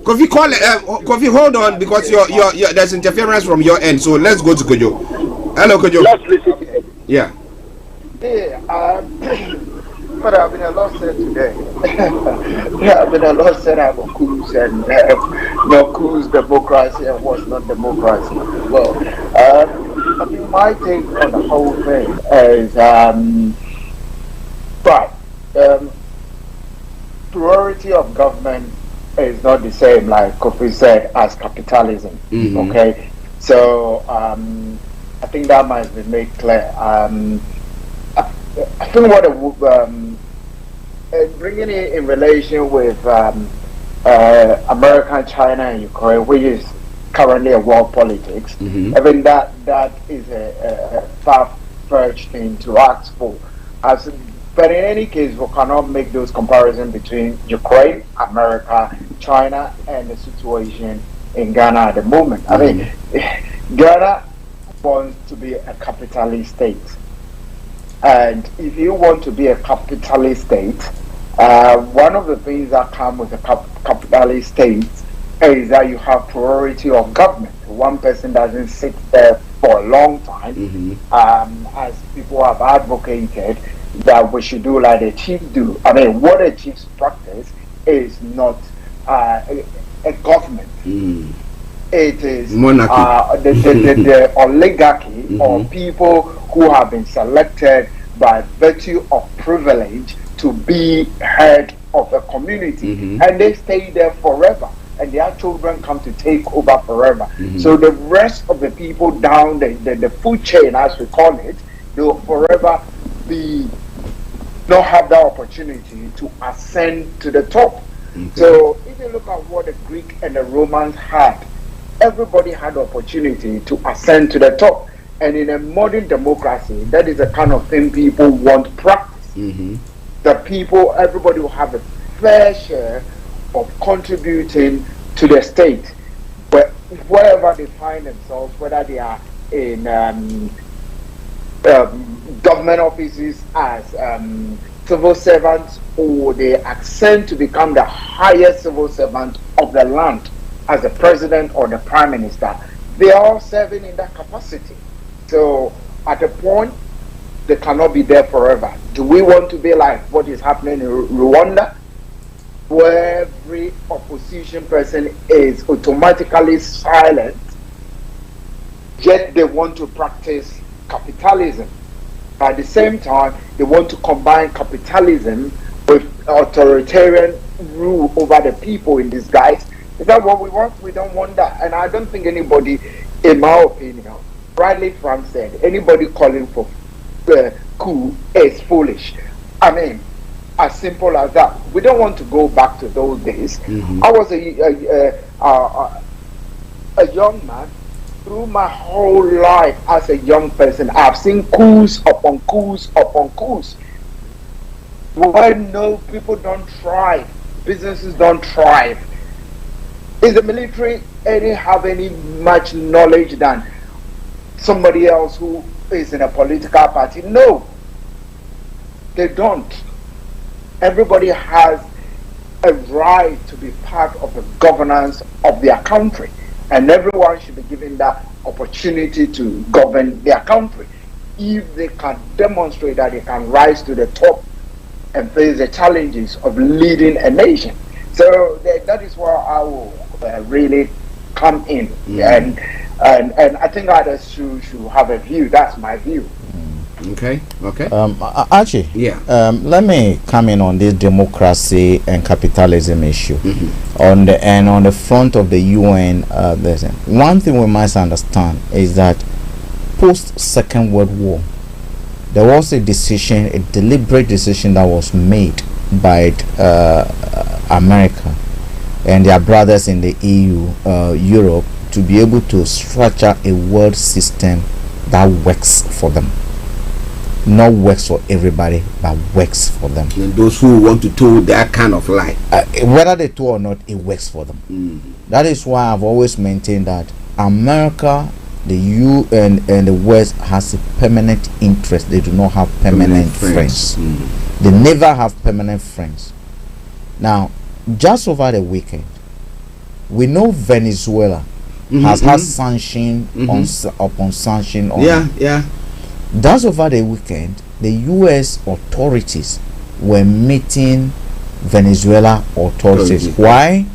Kofi, Kofi, hold on, because your there's interference from your end. So let's go to Kojo. Hello, Kojo. Let's listen. Okay. Yeah. But I've been a lot said today. I've been a lot said about coups and no coups, democracy, and what's not democracy. Well, I think my take on the whole thing is, priority of government is not the same, like Kofi said, as capitalism. Mm-hmm. Okay, so I think that must be made clear. I think what bringing it in relation with America, China, and Ukraine, which is currently a world politics. Mm-hmm. I think that is a far-fetched thing to ask for. But in any case, we cannot make those comparisons between Ukraine, America, China, and the situation in Ghana at the moment. I mean, Ghana wants to be a capitalist state. And if you want to be a capitalist state, one of the things that come with a capitalist state is that you have priority of government. One person doesn't sit there for a long time, as people have advocated that we should do like the chief do. I mean, what the chief's practice is not a government. It is monarchy. The oligarchy or people who have been selected by virtue of privilege to be head of a community, and they stay there forever, and their children come to take over forever. So the rest of the people down the food chain, as we call it, they will forever not have that opportunity to ascend to the top. So if you look at what the Greek and the Romans had, everybody had the opportunity to ascend to the top. And in a modern democracy, that is the kind of thing people want practice. Everybody will have a fair share of contributing to the state, but wherever they find themselves, whether they are in government offices as civil servants, or they ascend to become the highest civil servant of the land as the president or the prime minister, they are all serving in that capacity. So at a point, they cannot be there forever. Do we want to be like what is happening in Rwanda, where every opposition person is automatically silent, yet they want to practice capitalism? At the same time, they want to combine capitalism with authoritarian rule over the people in disguise. Is that what we want? We don't want that. And I don't think anybody, in my opinion, rightly Frank said, anybody calling for coup is foolish. I mean, as simple as that. We don't want to go back to those days. I was a young man. Through my whole life as a young person, I've seen coups upon coups upon coups. When no, people don't thrive, businesses don't thrive. Is the military have any much knowledge than somebody else who is in a political party? No, they don't. Everybody has a right to be part of the governance of their country, and everyone should be given that opportunity to govern their country if they can demonstrate that they can rise to the top and face the challenges of leading a nation. So that is where I will really come in, and I think others should have a view. That's my view. Okay. Archie, let me come in on this democracy and capitalism issue. On the front of the UN, one thing we must understand is that post Second World War, there was a deliberate decision that was made by America and their brothers in the EU, Europe, to be able to structure a world system that works for them. Not works for everybody, but works for them. And those who want to toe that kind of line, whether they toe or not, it works for them. That is why I've always maintained that America, the EU, and the West has a permanent interest. They do not have permanent friends. They never have permanent friends. Now, just over the weekend, we know Venezuela has had sanction upon sanction on. That's over the weekend. The U.S. authorities were meeting Venezuela authorities. Why?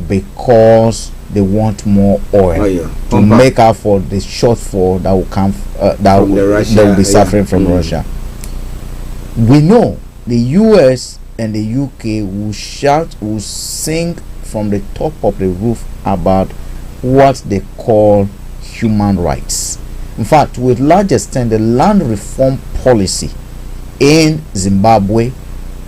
Because they want more oil to make up for the shortfall that will come. They will be suffering from Russia. We know the U.S. and the UK will sing from the top of the roof about what they call human rights. In fact, to a large extent, the land reform policy in Zimbabwe,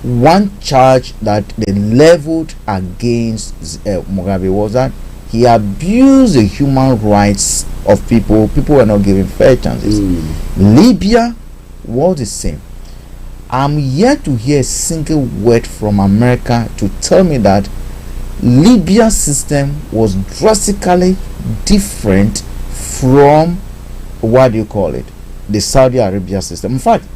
one charge that they leveled against Mugabe was that he abused the human rights of people. People were not given fair chances. Libya was the same. I'm yet to hear a single word from America to tell me that Libya's system was drastically different from, what do you call it, the Saudi Arabia system. In fact,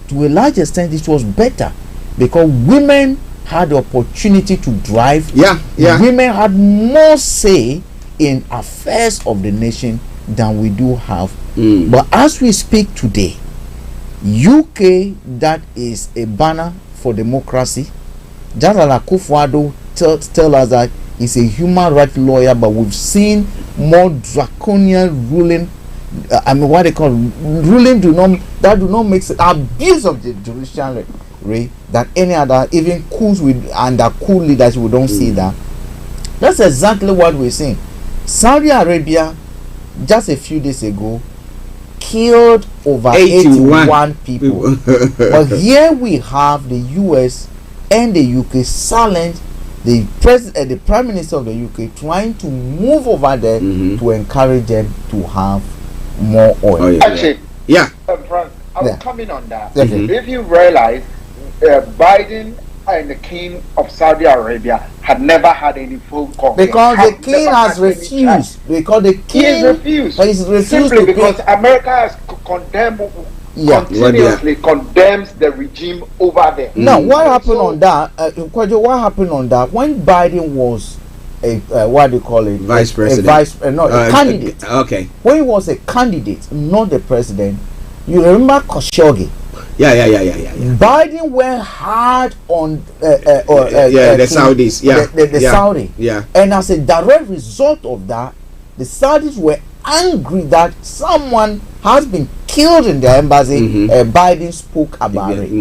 to a large extent, it was better because women had the opportunity to drive. Women had more say in affairs of the nation than we do have. But as we speak today, UK, that is a banner for democracy. Just like Akufo-Addo tell us that is a human rights lawyer, but we've seen more draconian ruling. What they call ruling do not make abuse of the judiciary that any other, even coups with under cool leaders, we don't see that. That's exactly what we're seeing. Saudi Arabia just a few days ago killed over 81 people. But here we have the US and the UK silent the Prime Minister of the UK trying to move over there to encourage them to have more oil. Actually, Frank, I will come in on that. If you realize Biden and the King of Saudi Arabia had never had any phone call because the King has refused. Because the King has refused simply because America has condemned continuously condemns the regime over there. Now, what happened on that? Kojo, what happened on that when Biden was a what do you call it? Vice president. A candidate. Okay. When he was a candidate, not the president. You remember Khashoggi? Yeah. Biden went hard on the Saudis. The Saudi. Yeah. And as a direct result of that, the Saudis were angry that someone has been killed in their embassy. Biden spoke about it.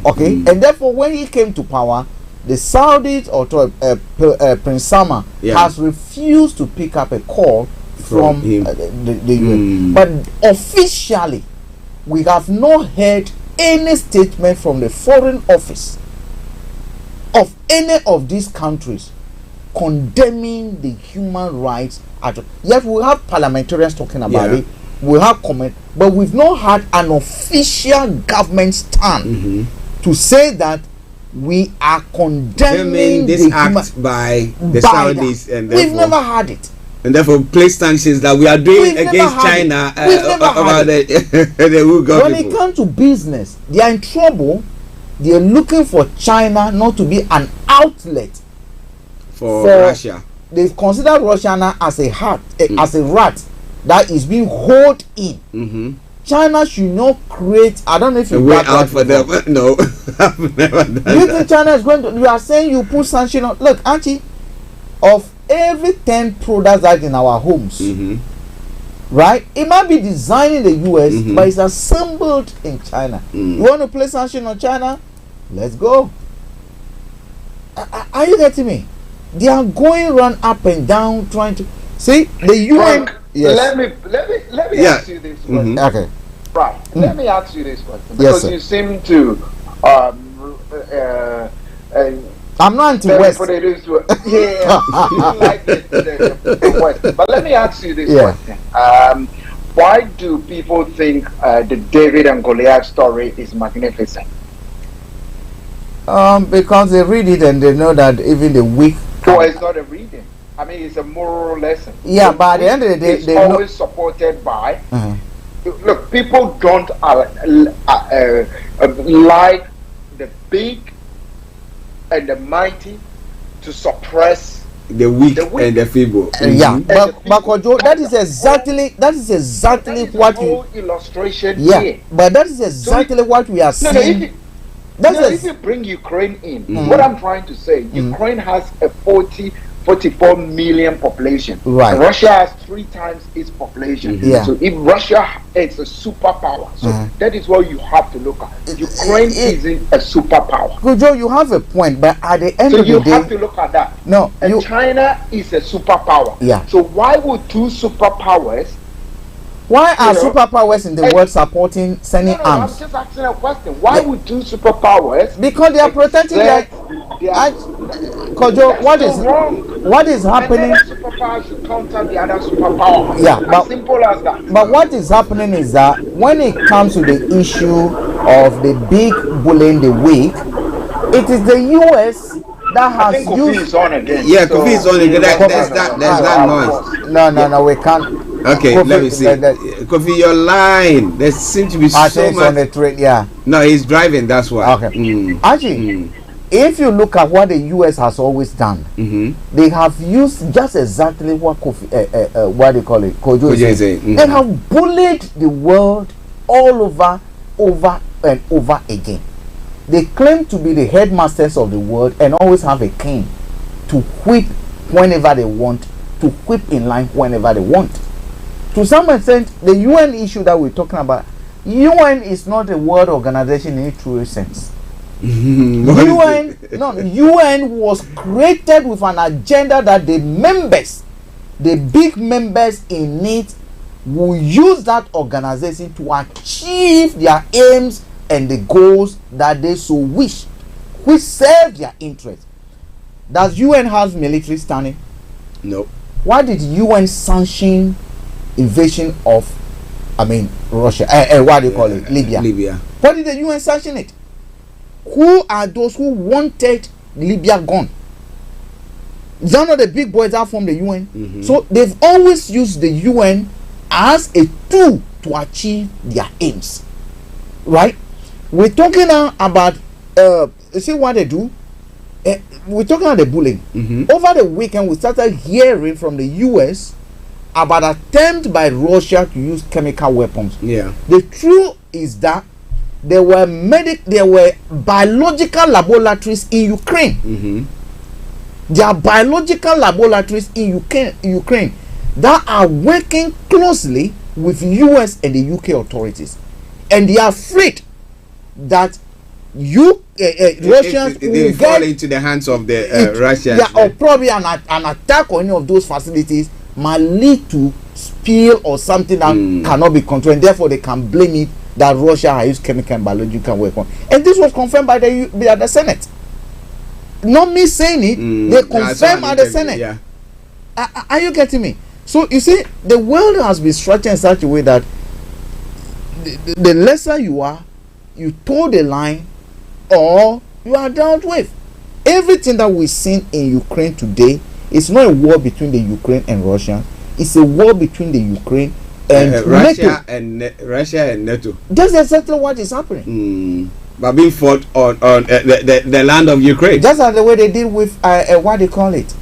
Okay, and therefore when he came to power, the Saudis or Prince Salman has refused to pick up a call from the UN. But officially, we have not heard any statement from the Foreign Office of any of these countries condemning the human rights. Yes, we have parliamentarians talking about it. We have comment, but we've not had an official government stand to say that we are condemning this act by the Saudis, and we've never had it. And therefore, place sanctions that we are doing against China about the Uyghur when it comes to business, they are in trouble. They are looking for China not to be an outlet for Russia. They consider Russia now as a as a rat that is being holed in. China should not create. I don't know if you way out for them. No, I've never done that. You think China is going to? You are saying you put sanction on? Look, Archie, of every 10 products that in our homes, right? It might be designed in the US, but it's assembled in China. You want to place sanction on China? Let's go. Are you getting me? They are going run up and down trying to see the UN. Let me ask you this question. Okay. Right. Let me ask you this question because you seem to I'm not anti-West. Like the West. But let me ask you this question. Why do people think the David and Goliath story is magnificent? Because they read it and they know that even the weak. No, it's not a reading. I mean, it's a moral lesson. Yeah, but at the end of the day, it's always supported by. Look, people don't like the big and the mighty to suppress the weak and the feeble. But Kojo, that is exactly what you illustration. But that is exactly what we are seeing. If you bring Ukraine in, what I'm trying to say, Ukraine has a 44 million population. Right. Russia has 3 times its population. So if Russia is a superpower, so that is what you have to look at. Ukraine isn't a superpower. Kojo, you have a point, but at the end of the day, you have to look at that. No, and China is a superpower. So why would 2 superpowers? Why are superpowers in the world supporting sending arms? I'm just asking a question. Why would 2 superpowers? Because they are protecting their. Kojo, what is happening? And the superpower should counter the other superpower. But simple as that. But what is happening is that when it comes to the issue of the big bullying the weak, it is the US that has used. Kofi is on again. Yeah, Kofi is on again. There's that noise. No, we can't. Okay, Kofi, let me see. Kofi, your line. There seems to be so much. On the train, No, he's driving. That's why. Okay. Actually, if you look at what the US has always done, they have used just exactly what Kofi, what they call it, Kojo is saying. They have bullied the world all over and over again. They claim to be the headmasters of the world and always have a king to whip whenever they want, to whip in line whenever they want. To some extent, the UN issue that we're talking about, UN is not a world organization in a true sense. UN was created with an agenda that the members, the big members in it, will use that organization to achieve their aims and the goals that they so wish, which serve their interest. Does UN have military standing? No. Why did UN sanction invasion of, Russia? What do you call it? Libya. Why did the UN sanction it? Who are those who wanted Libya gone? They're not the big boys that from the UN. So they've always used the UN as a tool to achieve their aims. Right? We're talking now about see what they do. We're talking about the bullying. Over the weekend, we started hearing from the US about attempt by Russia to use chemical weapons. Yeah. The truth is that there were biological laboratories in Ukraine. There are biological laboratories in Ukraine that are working closely with US and the UK authorities, and they are afraid that Russians will fall into the hands of the Russians. Yeah, or probably an attack on any of those facilities might lead to spill or something that cannot be controlled, and therefore they can blame it that Russia has used chemical and biological weapons. And this was confirmed by the Senate. Not me saying it, they confirmed by the Senate. Yeah. Are you getting me? So you see, the world has been structured in such a way that the lesser you are, you toe the line, or you are dealt with. Everything that we've seen in Ukraine today is not a war between the Ukraine and Russia. It's a war between the Ukraine and Russia and NATO. That's exactly what is happening. But being fought on the land of Ukraine. Just like the way they did with what they call it,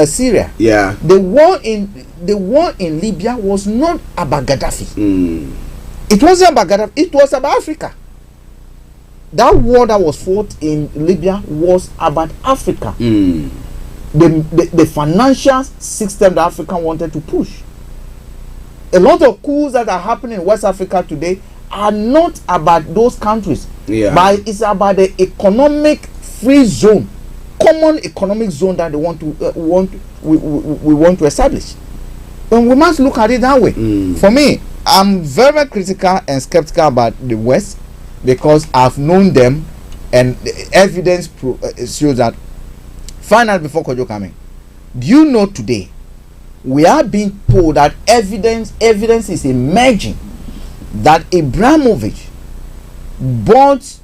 Syria. Yeah. The war in Libya was not about Gaddafi. It wasn't about Gaddafi. It was about Africa. That war that was fought in Libya was about Africa. The financial system that Africa wanted to push. A lot of coups that are happening in West Africa today are not about those countries, but it's about the economic free zone, common economic zone that they want to establish. And we must look at it that way. For me, I'm very critical and skeptical about the West, because I've known them, and the evidence shows that. Finally, before Kojo coming, do you know today we are being told that evidence is emerging that Abramovich bought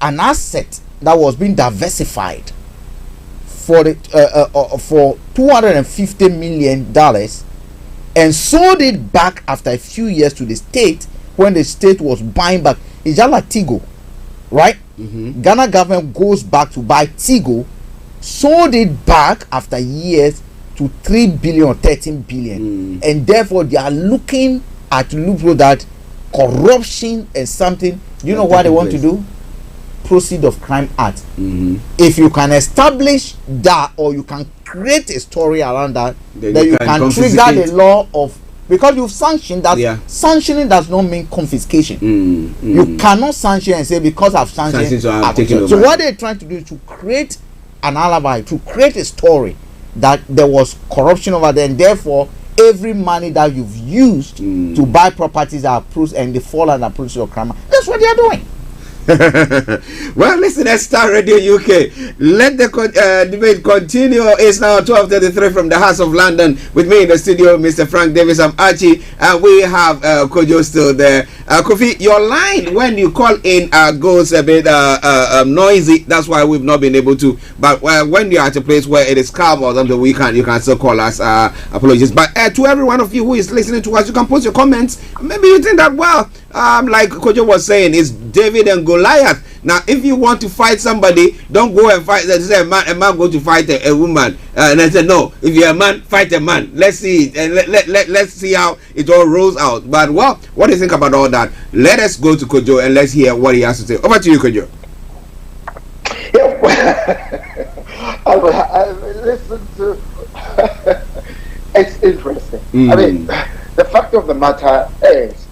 an asset that was being diversified for $250 million and sold it back after a few years to the state, when the state was buying back. It's just like Tigo, right? Ghana government goes back to buy Tigo, sold it back after years to 3 billion or 13 billion, and therefore they are looking at loophole that corruption and something. You know what they want to do? Proceed of Crime Act. If you can establish that, or you can create a story around that, then you can trigger the law of, because you've sanctioned that. Sanctioning does not mean confiscation. You cannot sanction and say, because I've sanctioned, so what they're trying to do is to create an alibi, to create a story that there was corruption over there, and therefore every money that you've used to buy properties are approved and they fall under procedure of crime. That's what they are doing. Well, listen at Star Radio UK. Let the debate continue. It's now 12:33 from the House of London. With me in the studio, Mr. Frank Davis. I'm Archie, and we have Kojo still there. Kofi, your line when you call in goes a bit noisy. That's why we've not been able to. But when you're at a place where it is calm or something, you can still call us. Apologies. But to every one of you who is listening to us, you can post your comments. Maybe you think that, well, like Kojo was saying, it's David and Goliath. Now, if you want to fight somebody, don't go and fight. They say a man go to fight a woman, and I said no. If you're a man, fight a man. Let's see, and let's see how it all rolls out. But well, what do you think about all that? Let us go to Kojo and let's hear what he has to say. Over to you, Kojo. I listen to. It's interesting. I mean, the fact of the matter is,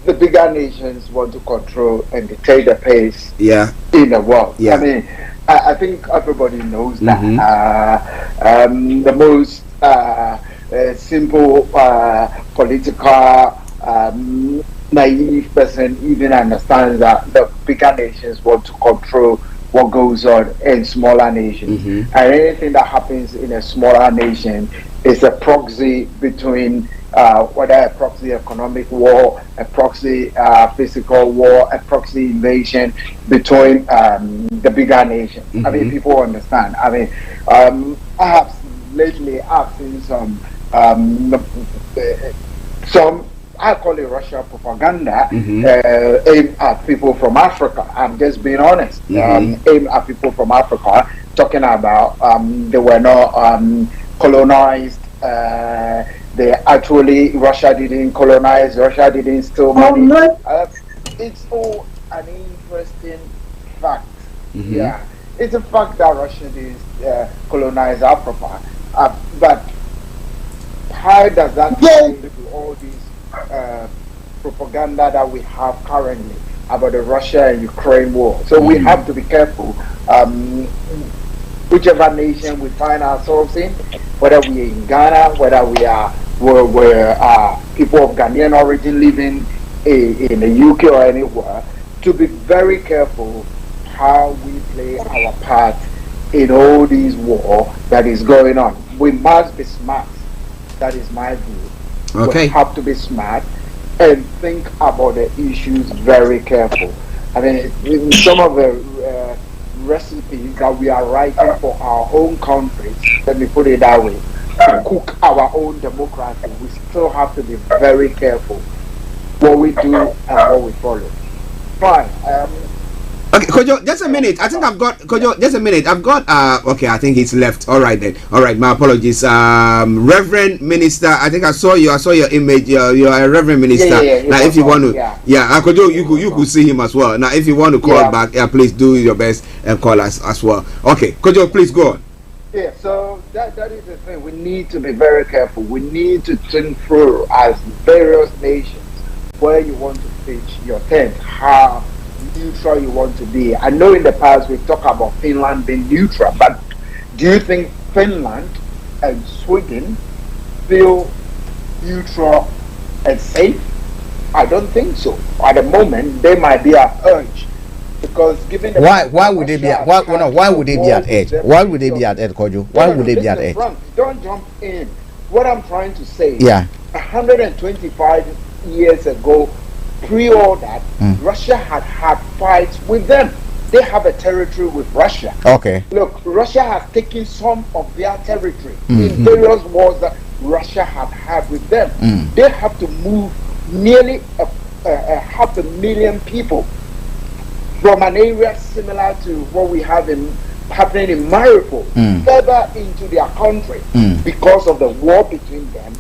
the bigger nations want to control and dictate the pace in the world. Yeah. I mean, I think everybody knows that. The most simple political naive person even understands that the bigger nations want to control what goes on in smaller nations, and anything that happens in a smaller nation is a proxy between whether a proxy economic war, a proxy physical war, a proxy invasion between the bigger nation. I mean, people understand. I mean, I have lately I've seen some I call it Russia propaganda aimed at people from Africa. I'm just being honest. Aimed at people from Africa, talking about they were not colonized. They actually, Russia didn't colonize. Russia didn't steal money. It's all an interesting fact. Yeah, it's a fact that Russia didn't colonize Africa, but how does that relate to all these propaganda that we have currently about the Russia and Ukraine war? So we have to be careful. Whichever nation we find ourselves in, whether we are in Ghana, whether we're people of Ghanaian origin living in the UK or anywhere, to be very careful how we play our part in all these war that is going on. We must be smart. That is my view. Okay. We have to be smart and think about the issues very careful. I mean, some of the recipes that we are writing for our own countries, let me put it that way, to cook our own democracy, we still have to be very careful what we do and what we follow. Fine. Okay, Kojo, just a minute. I think I've got Kojo. Just a minute. I've got. Okay, I think he's left. All right then. All right. My apologies. Reverend Minister. I think I saw you. I saw your image. You're a Reverend Minister. Now, if you want to, Kojo, you could see him as well. Now, if you want to call back, please do your best and call us as well. Okay, Kojo, please go on. Yeah. So that is the thing. We need to be very careful. We need to think through as various nations where you want to pitch your tent, how neutral you want to be. I know in the past we've talked about Finland being neutral, but do you think Finland and Sweden feel neutral and safe? I don't think so. At the moment, they might be at edge because given the why would they be at why would they be at edge? Why would they be at edge, Kojo? Why would they be at edge? Don't jump in. What I'm trying to say, 125 years ago, pre all that, Russia had fights with them. They have a territory with Russia. Okay. Look, Russia has taken some of their territory in various wars that Russia had with them. They have to move nearly a 500,000 people from an area similar to what we have happening in Mariupol further into their country because of the war between them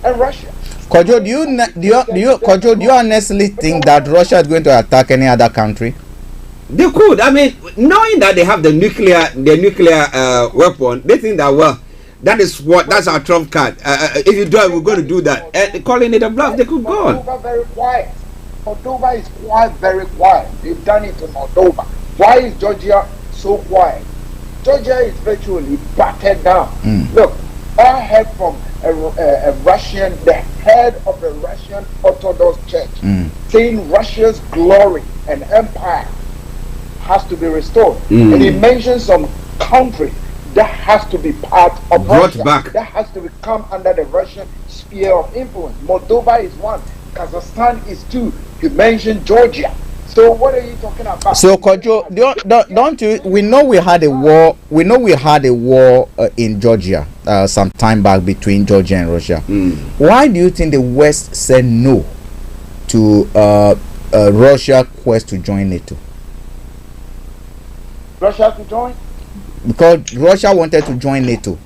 and Russia. Kojo, do you honestly think that Russia is going to attack any other country? They could. I mean, knowing that they have the nuclear weapon, they think that that's our trump card. If you do it, we're going to do that. Calling it a bluff, they could go on. Moldova very quiet. Moldova is very quiet. They've done it to Moldova. Why is Georgia so quiet? Georgia is virtually battered down. Look, I heard from a Russian, the head of the Russian Orthodox Church, saying Russia's glory and empire has to be restored. And he mentioned some countries that has to be part of Russia, that has to come under the Russian sphere of influence. Moldova is one, Kazakhstan is two. You mentioned Georgia. So what are you talking about? So Kojo, don't you? We know we had a war. We know we had a war in Georgia some time back between Georgia and Russia. Why do you think the West said no to Russia's quest to join NATO? Russia to join? Because Russia wanted to join NATO,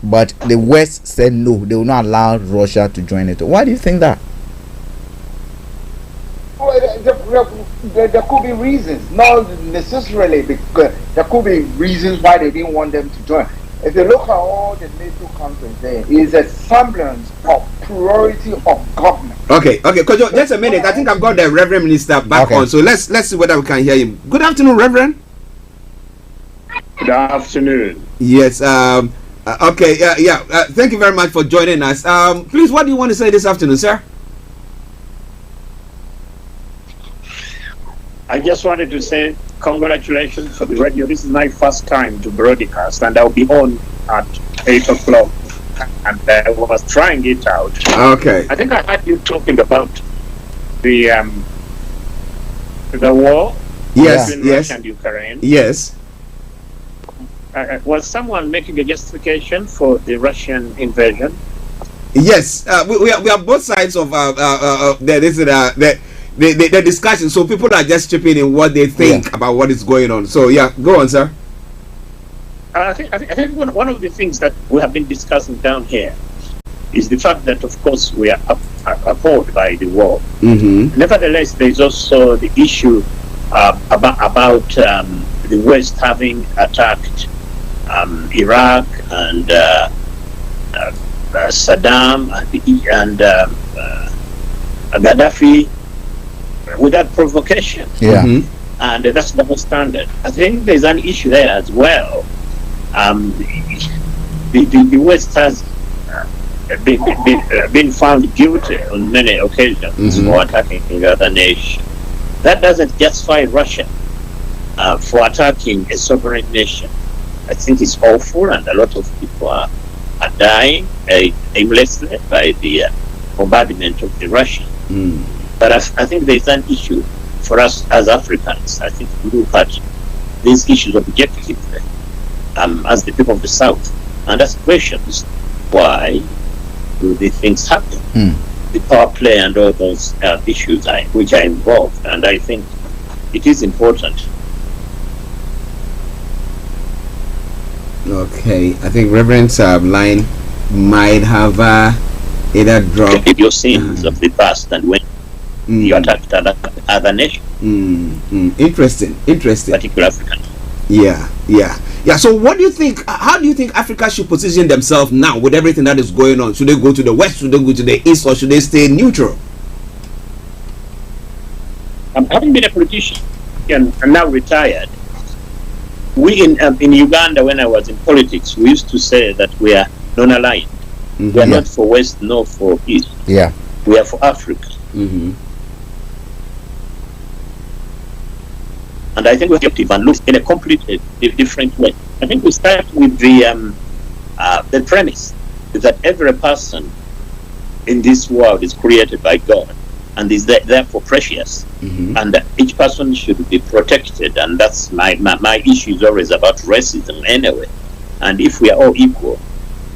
but the West said no. They will not allow Russia to join NATO. Why do you think that? there could be reasons, not necessarily because there could be reasons why they didn't want them to join. If you look at all the NATO countries, there is a semblance of priority of government. Okay, Kojo, just a minute. I think I've got the Reverend Minister back on, so let's see whether we can hear him. Good afternoon, Reverend. Good afternoon. Yes. Okay. Yeah. Thank you very much for joining us. Please, what do you want to say this afternoon, sir? I just wanted to say congratulations for the radio. This is my first time to broadcast, and I'll be on at 8 o'clock. And I was trying it out. Okay. I think I heard you talking about the war between Russia and Ukraine. Yes. Was someone making a justification for the Russian invasion? Yes. We are both sides of the discussion, so people are just chipping in what they think about what is going on. So yeah, go on, sir. I think one of the things that we have been discussing down here is the fact that, of course, we are appalled by the war. Nevertheless, there is also the issue about the West having attacked Iraq and Saddam and Gaddafi without provocation. And that's double standard. I think there's an issue there as well. The West has been found guilty on many occasions for attacking other nations. That doesn't justify Russia for attacking a sovereign nation. I think it's awful, and a lot of people are dying aimlessly by the bombardment of the Russians. But I think there's an issue for us as Africans. I think we look at these issues objectively as the people of the South and ask questions: why do these things happen? The power play and all those issues which are involved, and I think it is important. Okay, I think Reverend's line might have either dropped. Your sins of the past and when you attacked other nations. Interesting. Particular African. Yeah. So what do you think, how do you think Africa should position themselves now with everything that is going on? Should they go to the west, should they go to the east, or should they stay neutral? Having been a politician and now retired, we in Uganda, when I was in politics, we used to say that we are non-aligned. We are not for west nor for east. We are for Africa. And I think we have to look in a completely different way. I think we start with the premise that every person in this world is created by God and is therefore precious, and that each person should be protected. And that's my issue is always about racism anyway. And if we are all equal,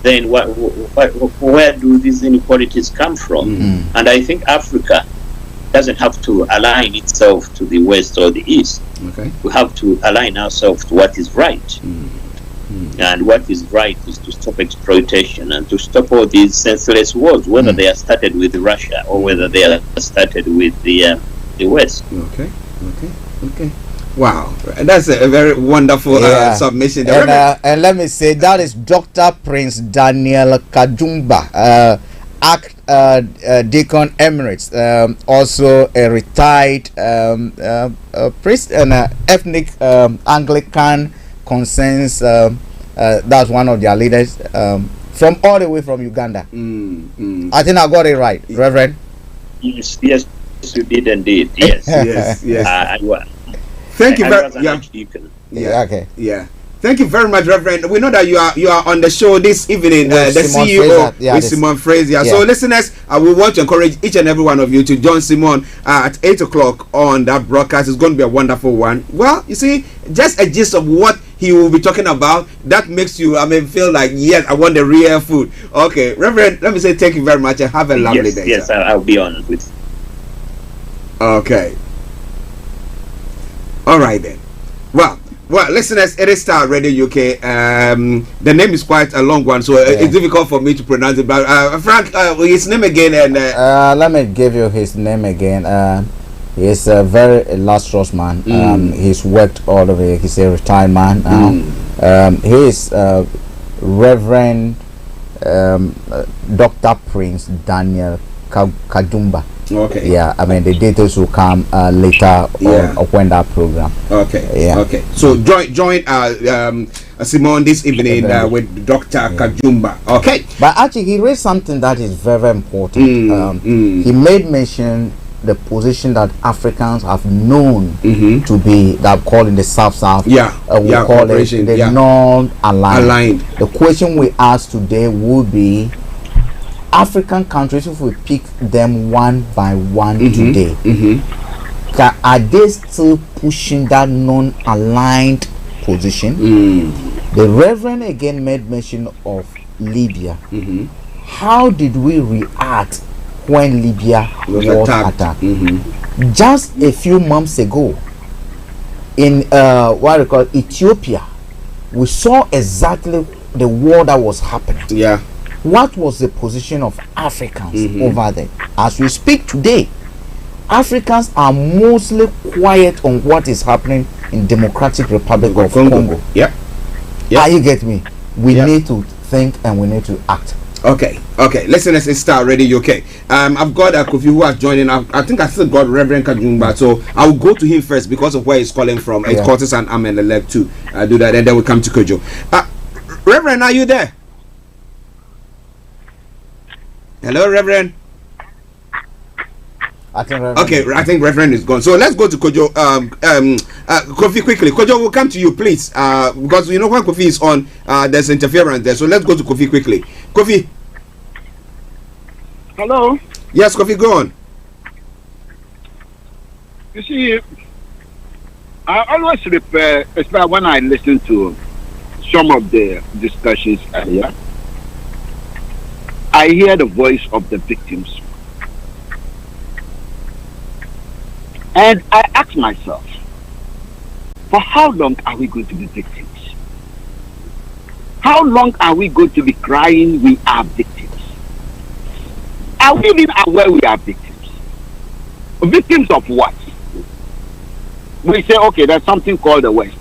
then where do these inequalities come from? And I think Africa doesn't have to align itself to the west or the east. We have to align ourselves to what is right. And what is right is to stop exploitation and to stop all these senseless wars, whether they are started with Russia or whether they are started with the West. Okay. Wow, that's a very wonderful submission. And let me say that is Dr. Prince Daniel Kajumba, Deacon Emirates, also a retired priest and ethnic Anglican concerns. That's one of their leaders from all the way from Uganda. I think I got it right, Reverend. Yes, you did indeed. Yes. Thank you very much. Thank you very much, Reverend. We know that you are on the show this evening, the CEO with Simon Frazier. So, listeners, we want to encourage each and every one of you to join Simon at 8 o'clock on that broadcast. It's going to be a wonderful one. Well, you see, just a gist of what he will be talking about, that makes you, feel like, yes, I want the real food. Okay, Reverend, let me say thank you very much and have a lovely day. Yes, I'll be on with you. Okay. All right, then. Well, listeners, it is Starr Radio UK. The name is quite a long one, so it's difficult for me to pronounce it. But Frank, his name again, and let me give you his name again. He's a very illustrious man. He's worked all the way. He's a retired man now. He is Reverend Dr. Prince Daniel Kajumba. Okay. Yeah, I mean the details will come later on when that program. Okay. Yeah. Okay. So join Simone this evening with Dr. Kajumba. Okay. But actually, he raised something that is very, very important. He made mention the position that Africans have known to be that called in the South. We call it the non-aligned. The question we ask today would be: African countries, if we pick them one by one today, are they still pushing that non-aligned position? The Reverend again made mention of Libya. How did we react when Libya was attacked? Just a few months ago, in what we call Ethiopia, we saw exactly the war that was happening. What was the position of Africans over there? As we speak today, Africans are mostly quiet on what is happening in Democratic Republic of Congo. Are you get me? We need to think and we need to act. Okay. Listeners, it's Starr Radio UK. I've got Kofi who has joined in. I think I still got Reverend Kajumba, so I'll go to him first because of where he's calling from. It's Curtis and I'm in the leg to do that, and then we come to Kojo. Reverend, are you there? Hello, Reverend. I think Reverend is gone. So let's go to Kojo. Kofi, quickly. Kojo, we'll come to you, please. Because you know when Kofi is on, there's interference there. So let's go to Kofi quickly. Kofi. Hello. Yes, Kofi, go on. You see, I always refer, especially when I listen to some of the discussions earlier, I hear the voice of the victims. And I ask myself, for how long are we going to be victims? How long are we going to be crying we are victims? Are we even aware we are victims? Victims of what? We say, okay, there's something called the West.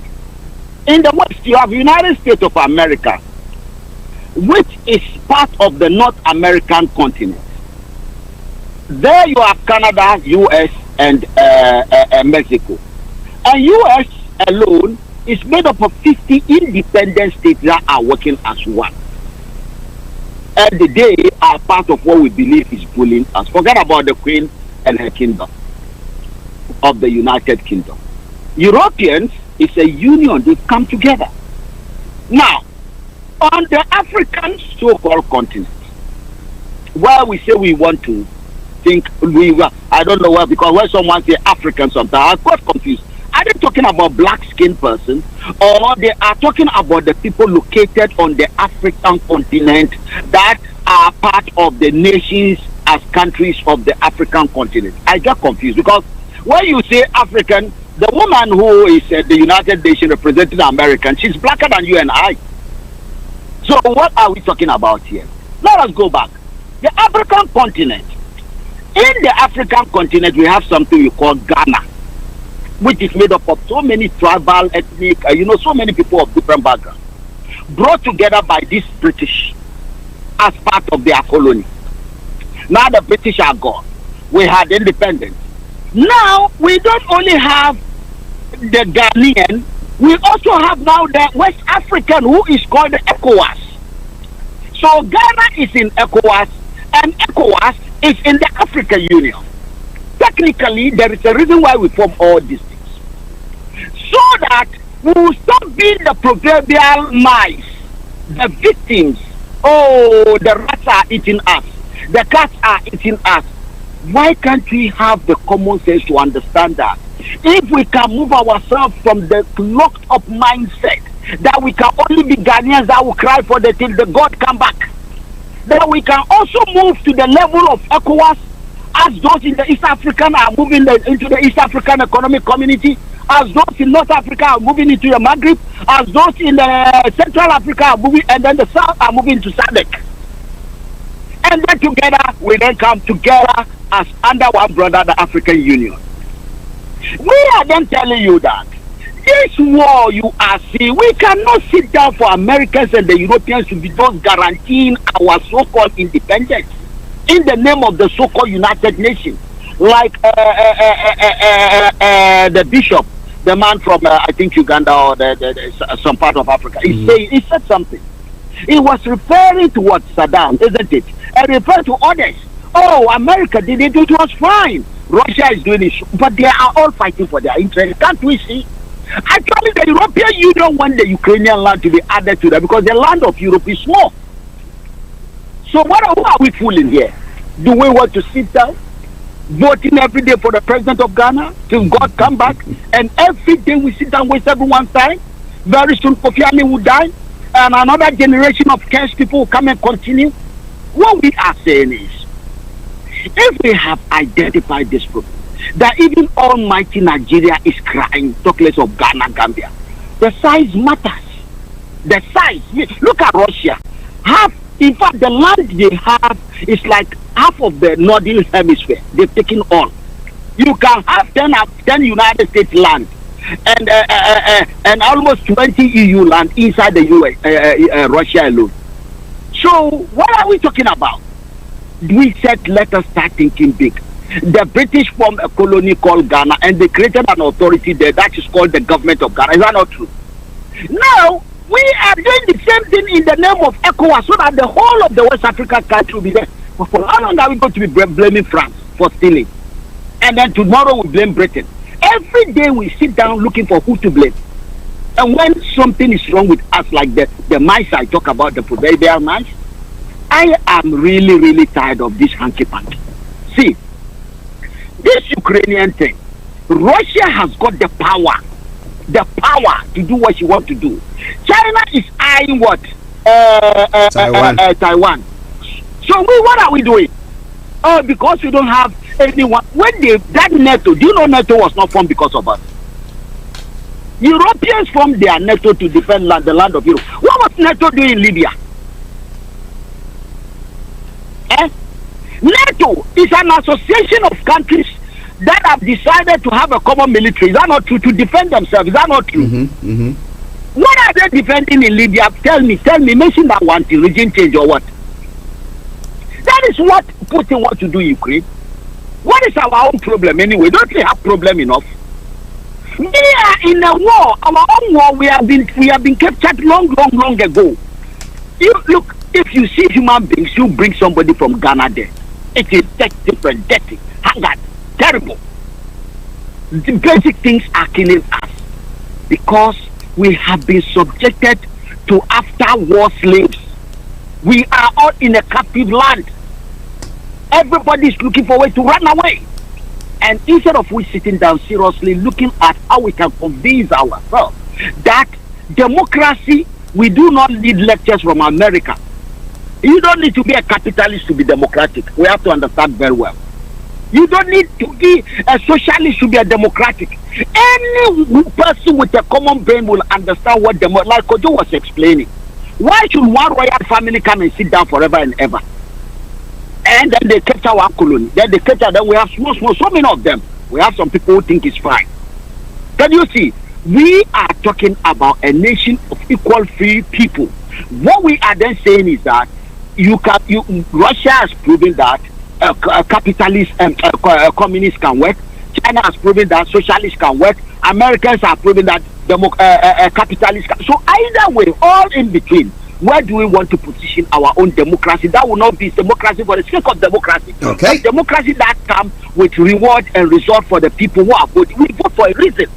In the West, you have United States of America, which is part of the North American continent. There you have Canada, US, and Mexico. And US alone is made up of 50 independent states that are working as one. And they are part of what we believe is bullying us. Forget about the Queen and her kingdom of the United Kingdom. Europeans is a union, they come together. Now, on the African so-called continent, where we say we want to think I don't know why, because when someone say African sometimes I got confused. Are they talking about black-skinned person, or they are talking about the people located on the African continent that are part of the nations as countries of the African continent? I get confused because when you say African, the woman who is the United Nations representing American, she's blacker than you and I. So what are we talking about here? Let us go back. The African continent. In the African continent, we have something we call Ghana, which is made up of so many tribal, ethnic, so many people of different backgrounds, brought together by this British as part of their colony. Now the British are gone. We had independence. Now we don't only have the Ghanaian, we also have now the West African, who is called the ECOWAS. So Ghana is in ECOWAS, and ECOWAS is in the African Union. Technically, there is a reason why we form all these things. So that we will stop being the proverbial mice, the victims. Oh, the rats are eating us. The cats are eating us. Why can't we have the common sense to understand that? If we can move ourselves from the locked up mindset that we can only be Ghanaians that will cry for the till the God come back, then we can also move to the level of ECOWAS, as those in the East African are moving into the East African Economic Community, as those in North Africa are moving into the Maghreb, as those in the Central Africa are moving, and then the South are moving to SADC. And then together, we then come together as under one brother, the African Union. We are then telling you that this war you are seeing, we cannot sit down for Americans and the Europeans to be just guaranteeing our so-called independence in the name of the so-called United Nations. Like the bishop, the man from I think Uganda or some part of Africa, he said something. He was referring to what Saddam, isn't it? And referred to others. Oh, America did it, it was fine. Russia is doing it, but they are all fighting for their interests. Can't we see? Actually, the European Union want the Ukrainian land to be added to them because the land of Europe is small. So who are we fooling here? Do we want to sit down, voting every day for the president of Ghana till God come back, and every day we sit down, waste everyone's time? Very soon Kofi Annan will die, and another generation of cash people will come and continue. What we are saying is, if we have identified this problem, that even almighty Nigeria is crying, talk less of Ghana, Gambia. The size matters. The size. Look at Russia. In fact, the land they have is like half of the northern hemisphere. They've taken all. You can have 10 United States land and almost 20 EU land inside the US, Russia alone. So what are we talking about? We said let us start thinking big. The British formed a colony called Ghana and they created an authority there that is called the government of Ghana. Is that not true? Now, we are doing the same thing in the name of ECOWAS so that the whole of the West African country will be there. But for how long are we going to be blaming France for stealing? And then tomorrow we blame Britain. Every day we sit down looking for who to blame. And when something is wrong with us, like the mice I talk about, the proverbial mice, I am really, really tired of this hanky-panky. See, this Ukrainian thing, Russia has got the power to do what she wants to do. China is eyeing what? Taiwan. So what are we doing? Oh, because we don't have anyone. That NATO, do you know NATO was not formed because of us? Europeans formed their NATO to defend the land of Europe. What was NATO doing in Libya? NATO is an association of countries that have decided to have a common military. Is that not true? To defend themselves. Is that not true? What are they defending in Libya? Tell me, mention that one thing, regime change or what? That is what Putin wants to do in Ukraine. What is our own problem anyway? Don't we have problem enough? We are in a war, our own war. We have been captured long ago. Look, if you see human beings, you bring somebody from Ghana there. It is different, dirty, hungered, terrible. The basic things are killing us because we have been subjected to after-war slaves. We are all in a captive land. Everybody is looking for a way to run away. And instead of we sitting down seriously looking at how we can convince ourselves that democracy, we do not need lectures from America. You don't need to be a capitalist to be democratic. We have to understand very well. You don't need to be a socialist to be a democratic. Any person with a common brain will understand what like Kojo was explaining. Why should one royal family come and sit down forever and ever? And then they capture our colony. Then they capture them. We have small, so many of them. We have some people who think it's fine. Can you see? We are talking about a nation of equal free people. What we are then saying is that Russia has proven that capitalists and communists can work. China has proven that socialists can work. Americans have proven that capitalists can. So either way, all in between, where do we want to position our own democracy? That will not be democracy for the sake of democracy. Okay. But democracy that comes with reward and result for the people who are voting. We vote for a reason.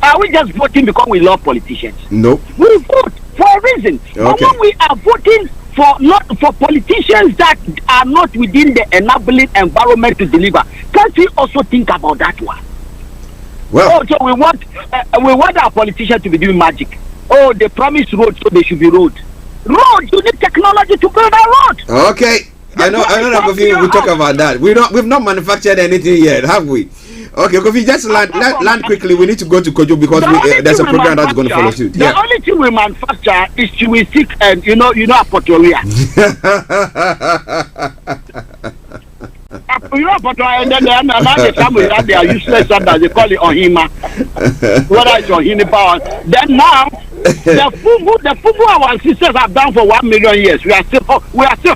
Are we just voting because we love politicians? Nope. We vote for a reason. But when we are voting for politicians that are not within the enabling environment to deliver, can't we also think about that one? Well, so we want our politicians to be doing magic. Oh, they promise road, so they should be road. Road, you need technology to build a road. Okay, I know Kofi, we talk about that. We've not manufactured anything yet, have we? Okay, Kofi, just land quickly. We need to go to Kojo because there's a program that's going to follow suit. The only thing we manufacture is chewing and apotoria. You know, but and then now the time we had their useless subject, they call it Ohima. Whether it's Ohinipa, then now the football our sisters have done for 1 million years. We are still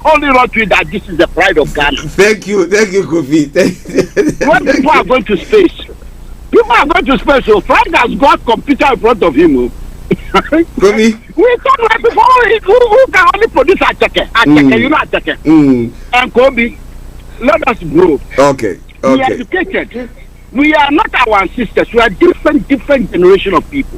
holding on to it that this is the pride of Ghana. Thank you, Kofi. When people are going to space, so Frank has got computer in front of him. Kofi, we talk like people who can only produce Acheke, you know Acheke, and Kobe. Let us grow. Okay. We are educated. We are not our ancestors. We are different generation of people.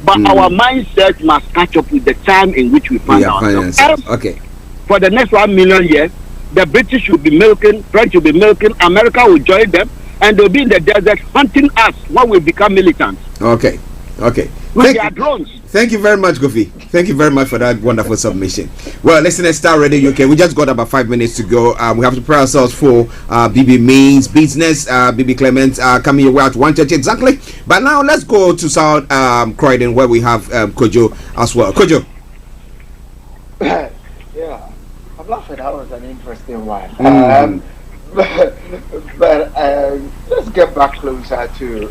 But our mindset must catch up with the time in which we find ourselves. Okay. For the next 1 million years, the British will be milking, French will be milking, America will join them, and they'll be in the desert hunting us when we become militants. Okay. With their drones. Thank you very much, Kofi. Thank you very much for that wonderful submission. Well, listen to Star Radio UK. We just got about 5 minutes to go. We have to prepare ourselves for BB Means Business. BB Clement coming your way at 1:30 exactly. But now let's go to South Croydon where we have Kojo as well. Kojo. Yeah, I'm laughing. That was an interesting one. But let's get back closer to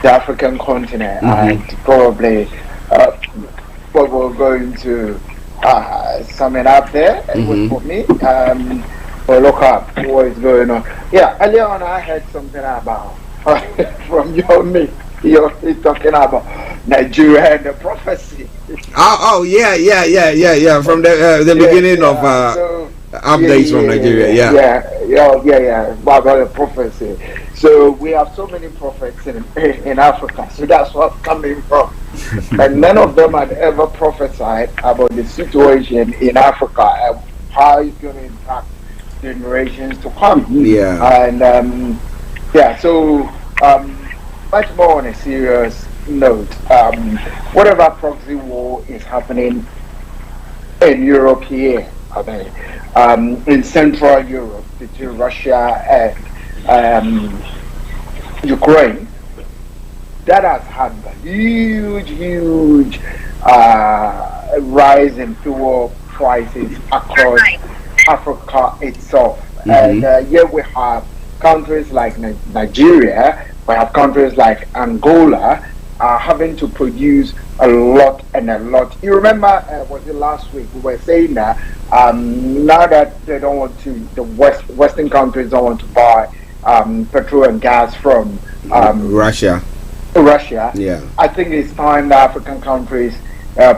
the African continent and probably what we're going to sum it up there for me. We'll look up what is going on. Yeah, earlier on I heard something about from you're talking about Nigeria and the prophecy. Oh yeah. From the beginning of updates from Nigeria. Yeah. About the prophecy. So we have so many prophets in Africa. So that's what's coming from. And none of them had ever prophesied about the situation in Africa and how it's going to impact generations to come. Yeah. And so much more on a serious note, whatever proxy war is happening in Europe here, in Central Europe between Russia and Ukraine, that has had a huge rise in fuel prices across Africa itself. And here we have countries like Nigeria, we have countries like Angola having to produce a lot. You remember, was it last week, we were saying that now that they don't want to, the Western countries don't want to buy petrol and gas from Russia. Yeah. I think it's time the African countries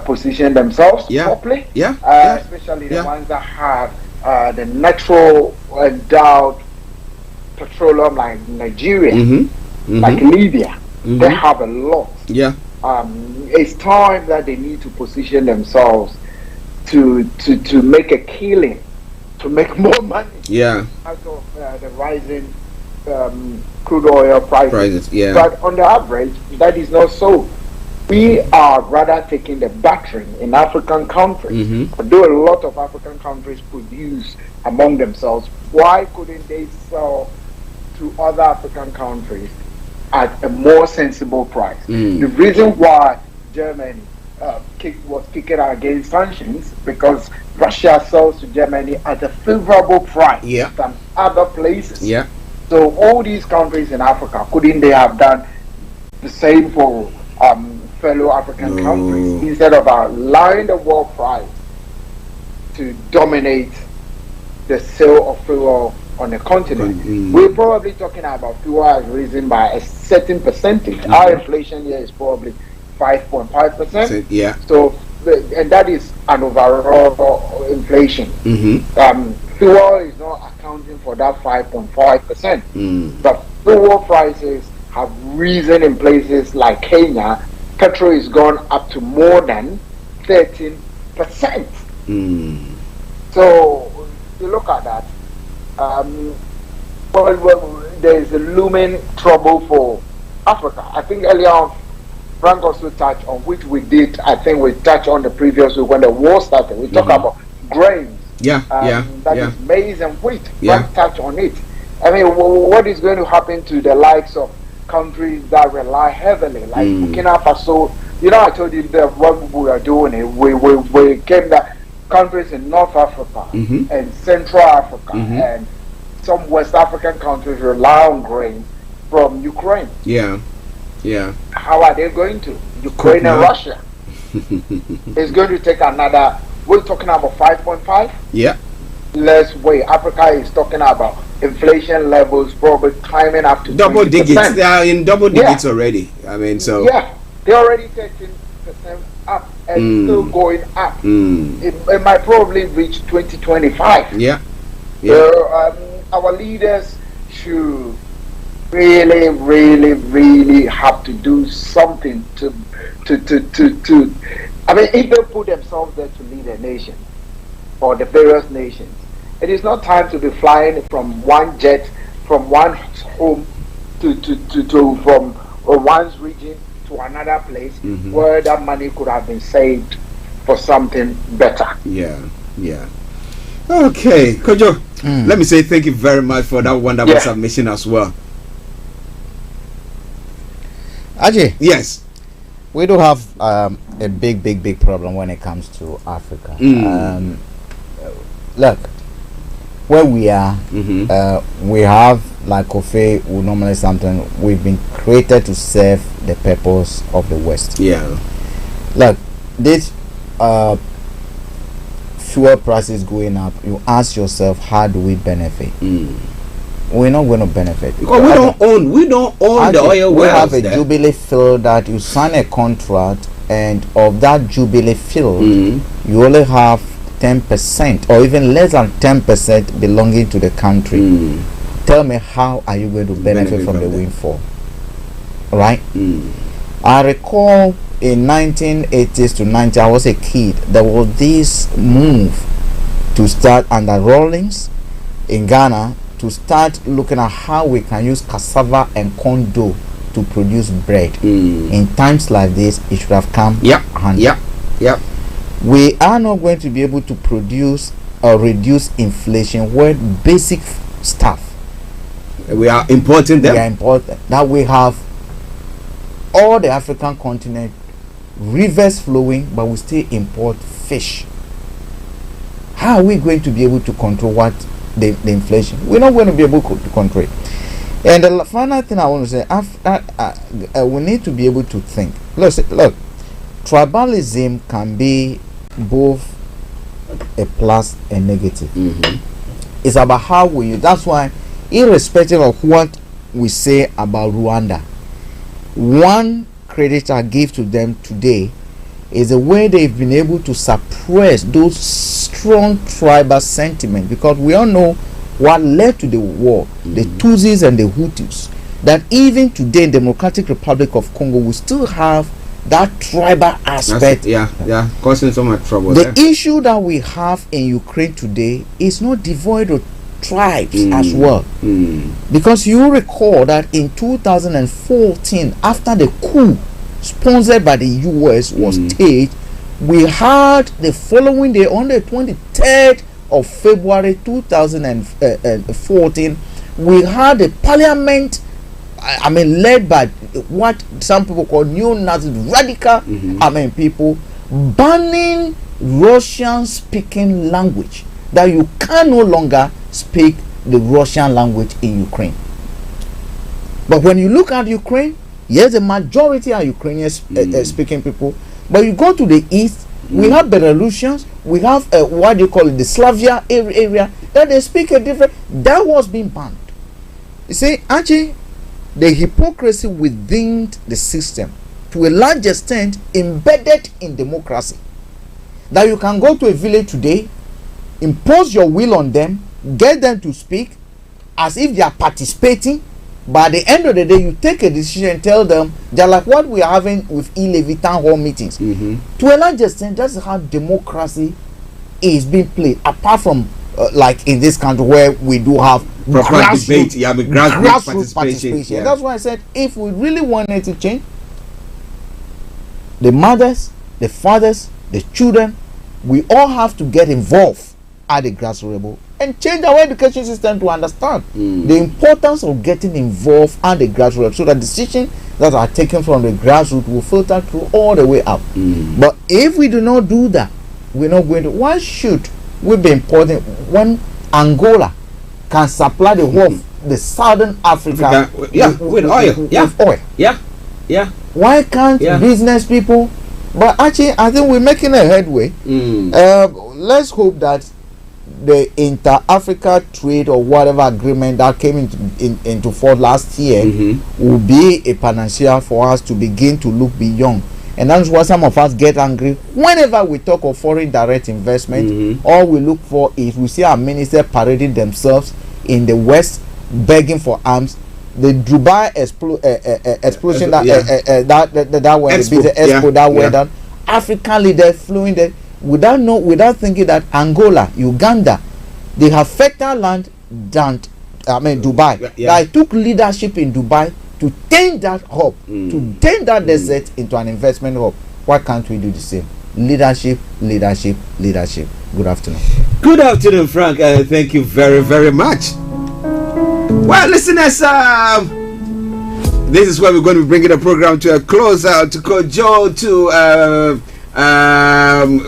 position themselves properly. Especially the ones that have the natural endowed petroleum like Nigeria, like Libya. They have a lot. It's time that they need to position themselves to make a killing, to make more money out of the rising crude oil prices. But on the average, that is not so. We are rather taking the battering in African countries. Although a lot of African countries produce among themselves, why couldn't they sell to other African countries at a more sensible price? The reason why Germany was kicking against sanctions because Russia sells to Germany at a favorable price than other places. So all these countries in Africa, couldn't they have done the same for fellow African countries instead of allowing the world price to dominate the sale of fuel on the continent? We're probably talking about fuel has risen by a certain percentage. Our inflation here is probably 5.5%. So, and that is an overall inflation. Fuel is not accounting for that 5.5%. But fuel prices have risen in places like Kenya. Petrol is gone up to more than 13%. So, you look at that. There is a looming trouble for Africa. I think earlier on, Frank also touched on, which we did, I think we touched on the previous week when the war started. We talked about grains. That is maize and wheat. Frank touched on it. I mean, what is going to happen to the likes of countries that rely heavily, like Burkina Faso? You know, I told you that what we are doing, we came that countries in North Africa and Central Africa and some West African countries rely on grain from Ukraine. Yeah. How are they going to? Ukraine and Russia. It's going to take another, we're talking about 5.5? Yeah. Let's wait. Africa is talking about inflation levels probably climbing up to double 20%. digits. They are in double digits already. I mean, so. Yeah, they're already 13% up and still going up. It might probably reach 2025. Yeah. Our leaders should really have to do something to I mean, if they put themselves there to lead a nation or the various nations, it is not time to be flying from one jet from one home from one's region to another place where that money could have been saved for something better. Yeah. Okay, Kojo, let me say thank you very much for that wonderful submission as well. Archie, yes, we do have a big problem when it comes to Africa. Look, where we are, we have, like Kofi would normally something, we've been created to serve the purpose of the West. Yeah. Look, this fuel prices going up, you ask yourself, how do we benefit? We're not going to benefit because we don't own the oil wells. We have a Jubilee field that you sign a contract, and of that Jubilee field, you only have 10% or even less than 10% belonging to the country. Tell me, how are you going to benefit from the windfall? Right? I recall in 1980s to 90, I was a kid. There was this move to start under Rawlings in Ghana to start looking at how we can use cassava and corn dough to produce bread. In times like this, it should have come handy. We are not going to be able to produce or reduce inflation where basic stuff we are importing them. We are important. That we have all the African continent rivers flowing, but we still import fish. How are we going to be able to control what the inflation? We're not going to be able to control it. And the final thing I want to say, we need to be able to think. Look, tribalism can be both a plus and negative. It's about how we use. That's why, irrespective of what we say about Rwanda, one credit I give to them today is the way they've been able to suppress those strong tribal sentiments, because we all know what led to the war, the Tutsis and the Hutus, that even today in Democratic Republic of Congo we still have that tribal aspect. Causing so much trouble. The issue that we have in Ukraine today is not devoid of tribes as well, because you recall that in 2014, after the coup sponsored by the US was staged, we had the following day, on the 23rd of February 2014, we had a parliament, led by what some people call neo-Nazi radical people, banning Russian speaking language, that you can no longer speak the Russian language in Ukraine. But when you look at Ukraine, yes, the majority are Ukrainian speaking people, but you go to the east, we have Belarusians, we have what do you call it, the Slavia area, that they speak a different, that was being banned. You see, Archie, the hypocrisy within the system, to a large extent embedded in democracy, that you can go to a village today, impose your will on them, get them to speak as if they are participating, but at the end of the day you take a decision and tell them, they're like what we are having with e-levy town hall meetings. To a large extent, that's how democracy is being played, apart from like in this country where we do have grassroots participation. That's why I said, if we really wanted to change, the mothers, the fathers, the children, we all have to get involved at the grassroots level and change our education system to understand the importance of getting involved at the grassroots, so that decisions that are taken from the grassroots will filter through all the way up. But if we do not do that, we're not going to. Why should we be important when Angola can supply the whole of the southern Africa with oil. With oil. Yeah. Why can't business people? But actually, I think we're making a headway. Let's hope that the inter-Africa trade or whatever agreement that came into force last year will be a panacea for us to begin to look beyond. And that's why some of us get angry whenever we talk of foreign direct investment. All we look for is we see our ministers parading themselves in the West, begging for arms. The Dubai explosion that was the expo that were done. African leaders flew there without thinking that Angola, Uganda, they have fertile land than Dubai. They took leadership in Dubai to turn that hub, to turn that desert into an investment hub. Why can't we do the same? Leadership. Good afternoon. Good afternoon, Frank. Thank you very, very much. Well, listeners, this is where we're going to be bringing the program to a close. To Kojo, to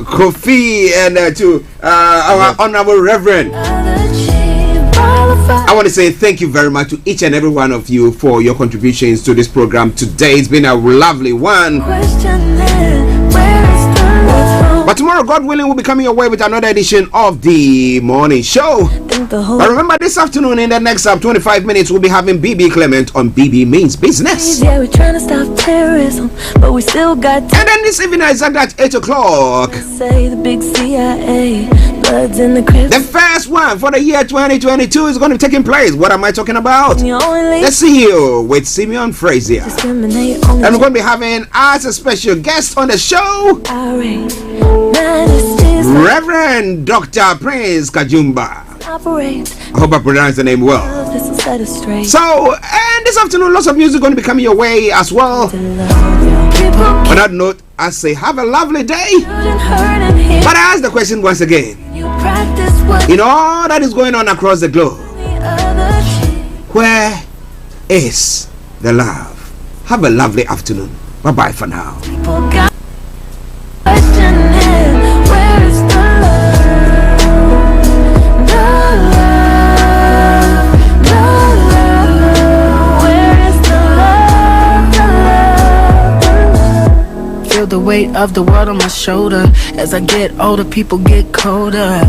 Kofi, and to our honorable Reverend. I want to say thank you very much to each and every one of you for your contributions to this program today. It's been a lovely one. But tomorrow, God willing, we'll be coming your way with another edition of the morning show. But remember, this afternoon, in the next 25 minutes, we'll be having BB Clement on BB Means Business. Yeah, we're trying to stop terrorism, but we still got. And then this evening, exactly at 8 o'clock. Say the big CIA, bloods in the crib. The first one for the year 2022 is going to be taking place. What am I talking about? Let's see you with Simeon Frazier. And we're going to be having as a special guest on the show, Reverend Dr. Prince Kajumba. I hope I pronounced the name well. So, and this afternoon, lots of music going to be coming your way as well. On that note, I say have a lovely day. But I ask the question once again. In all that is going on across the globe, where is the love? Have a lovely afternoon. Bye-bye for now. The weight of the world on my shoulder. As I get older, people get colder.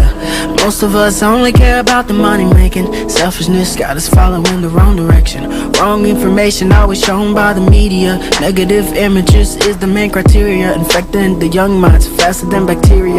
Most of us only care about the money making. Selfishness got us following the wrong direction. Wrong information always shown by the media. Negative images is the main criteria, infecting the young minds faster than bacteria.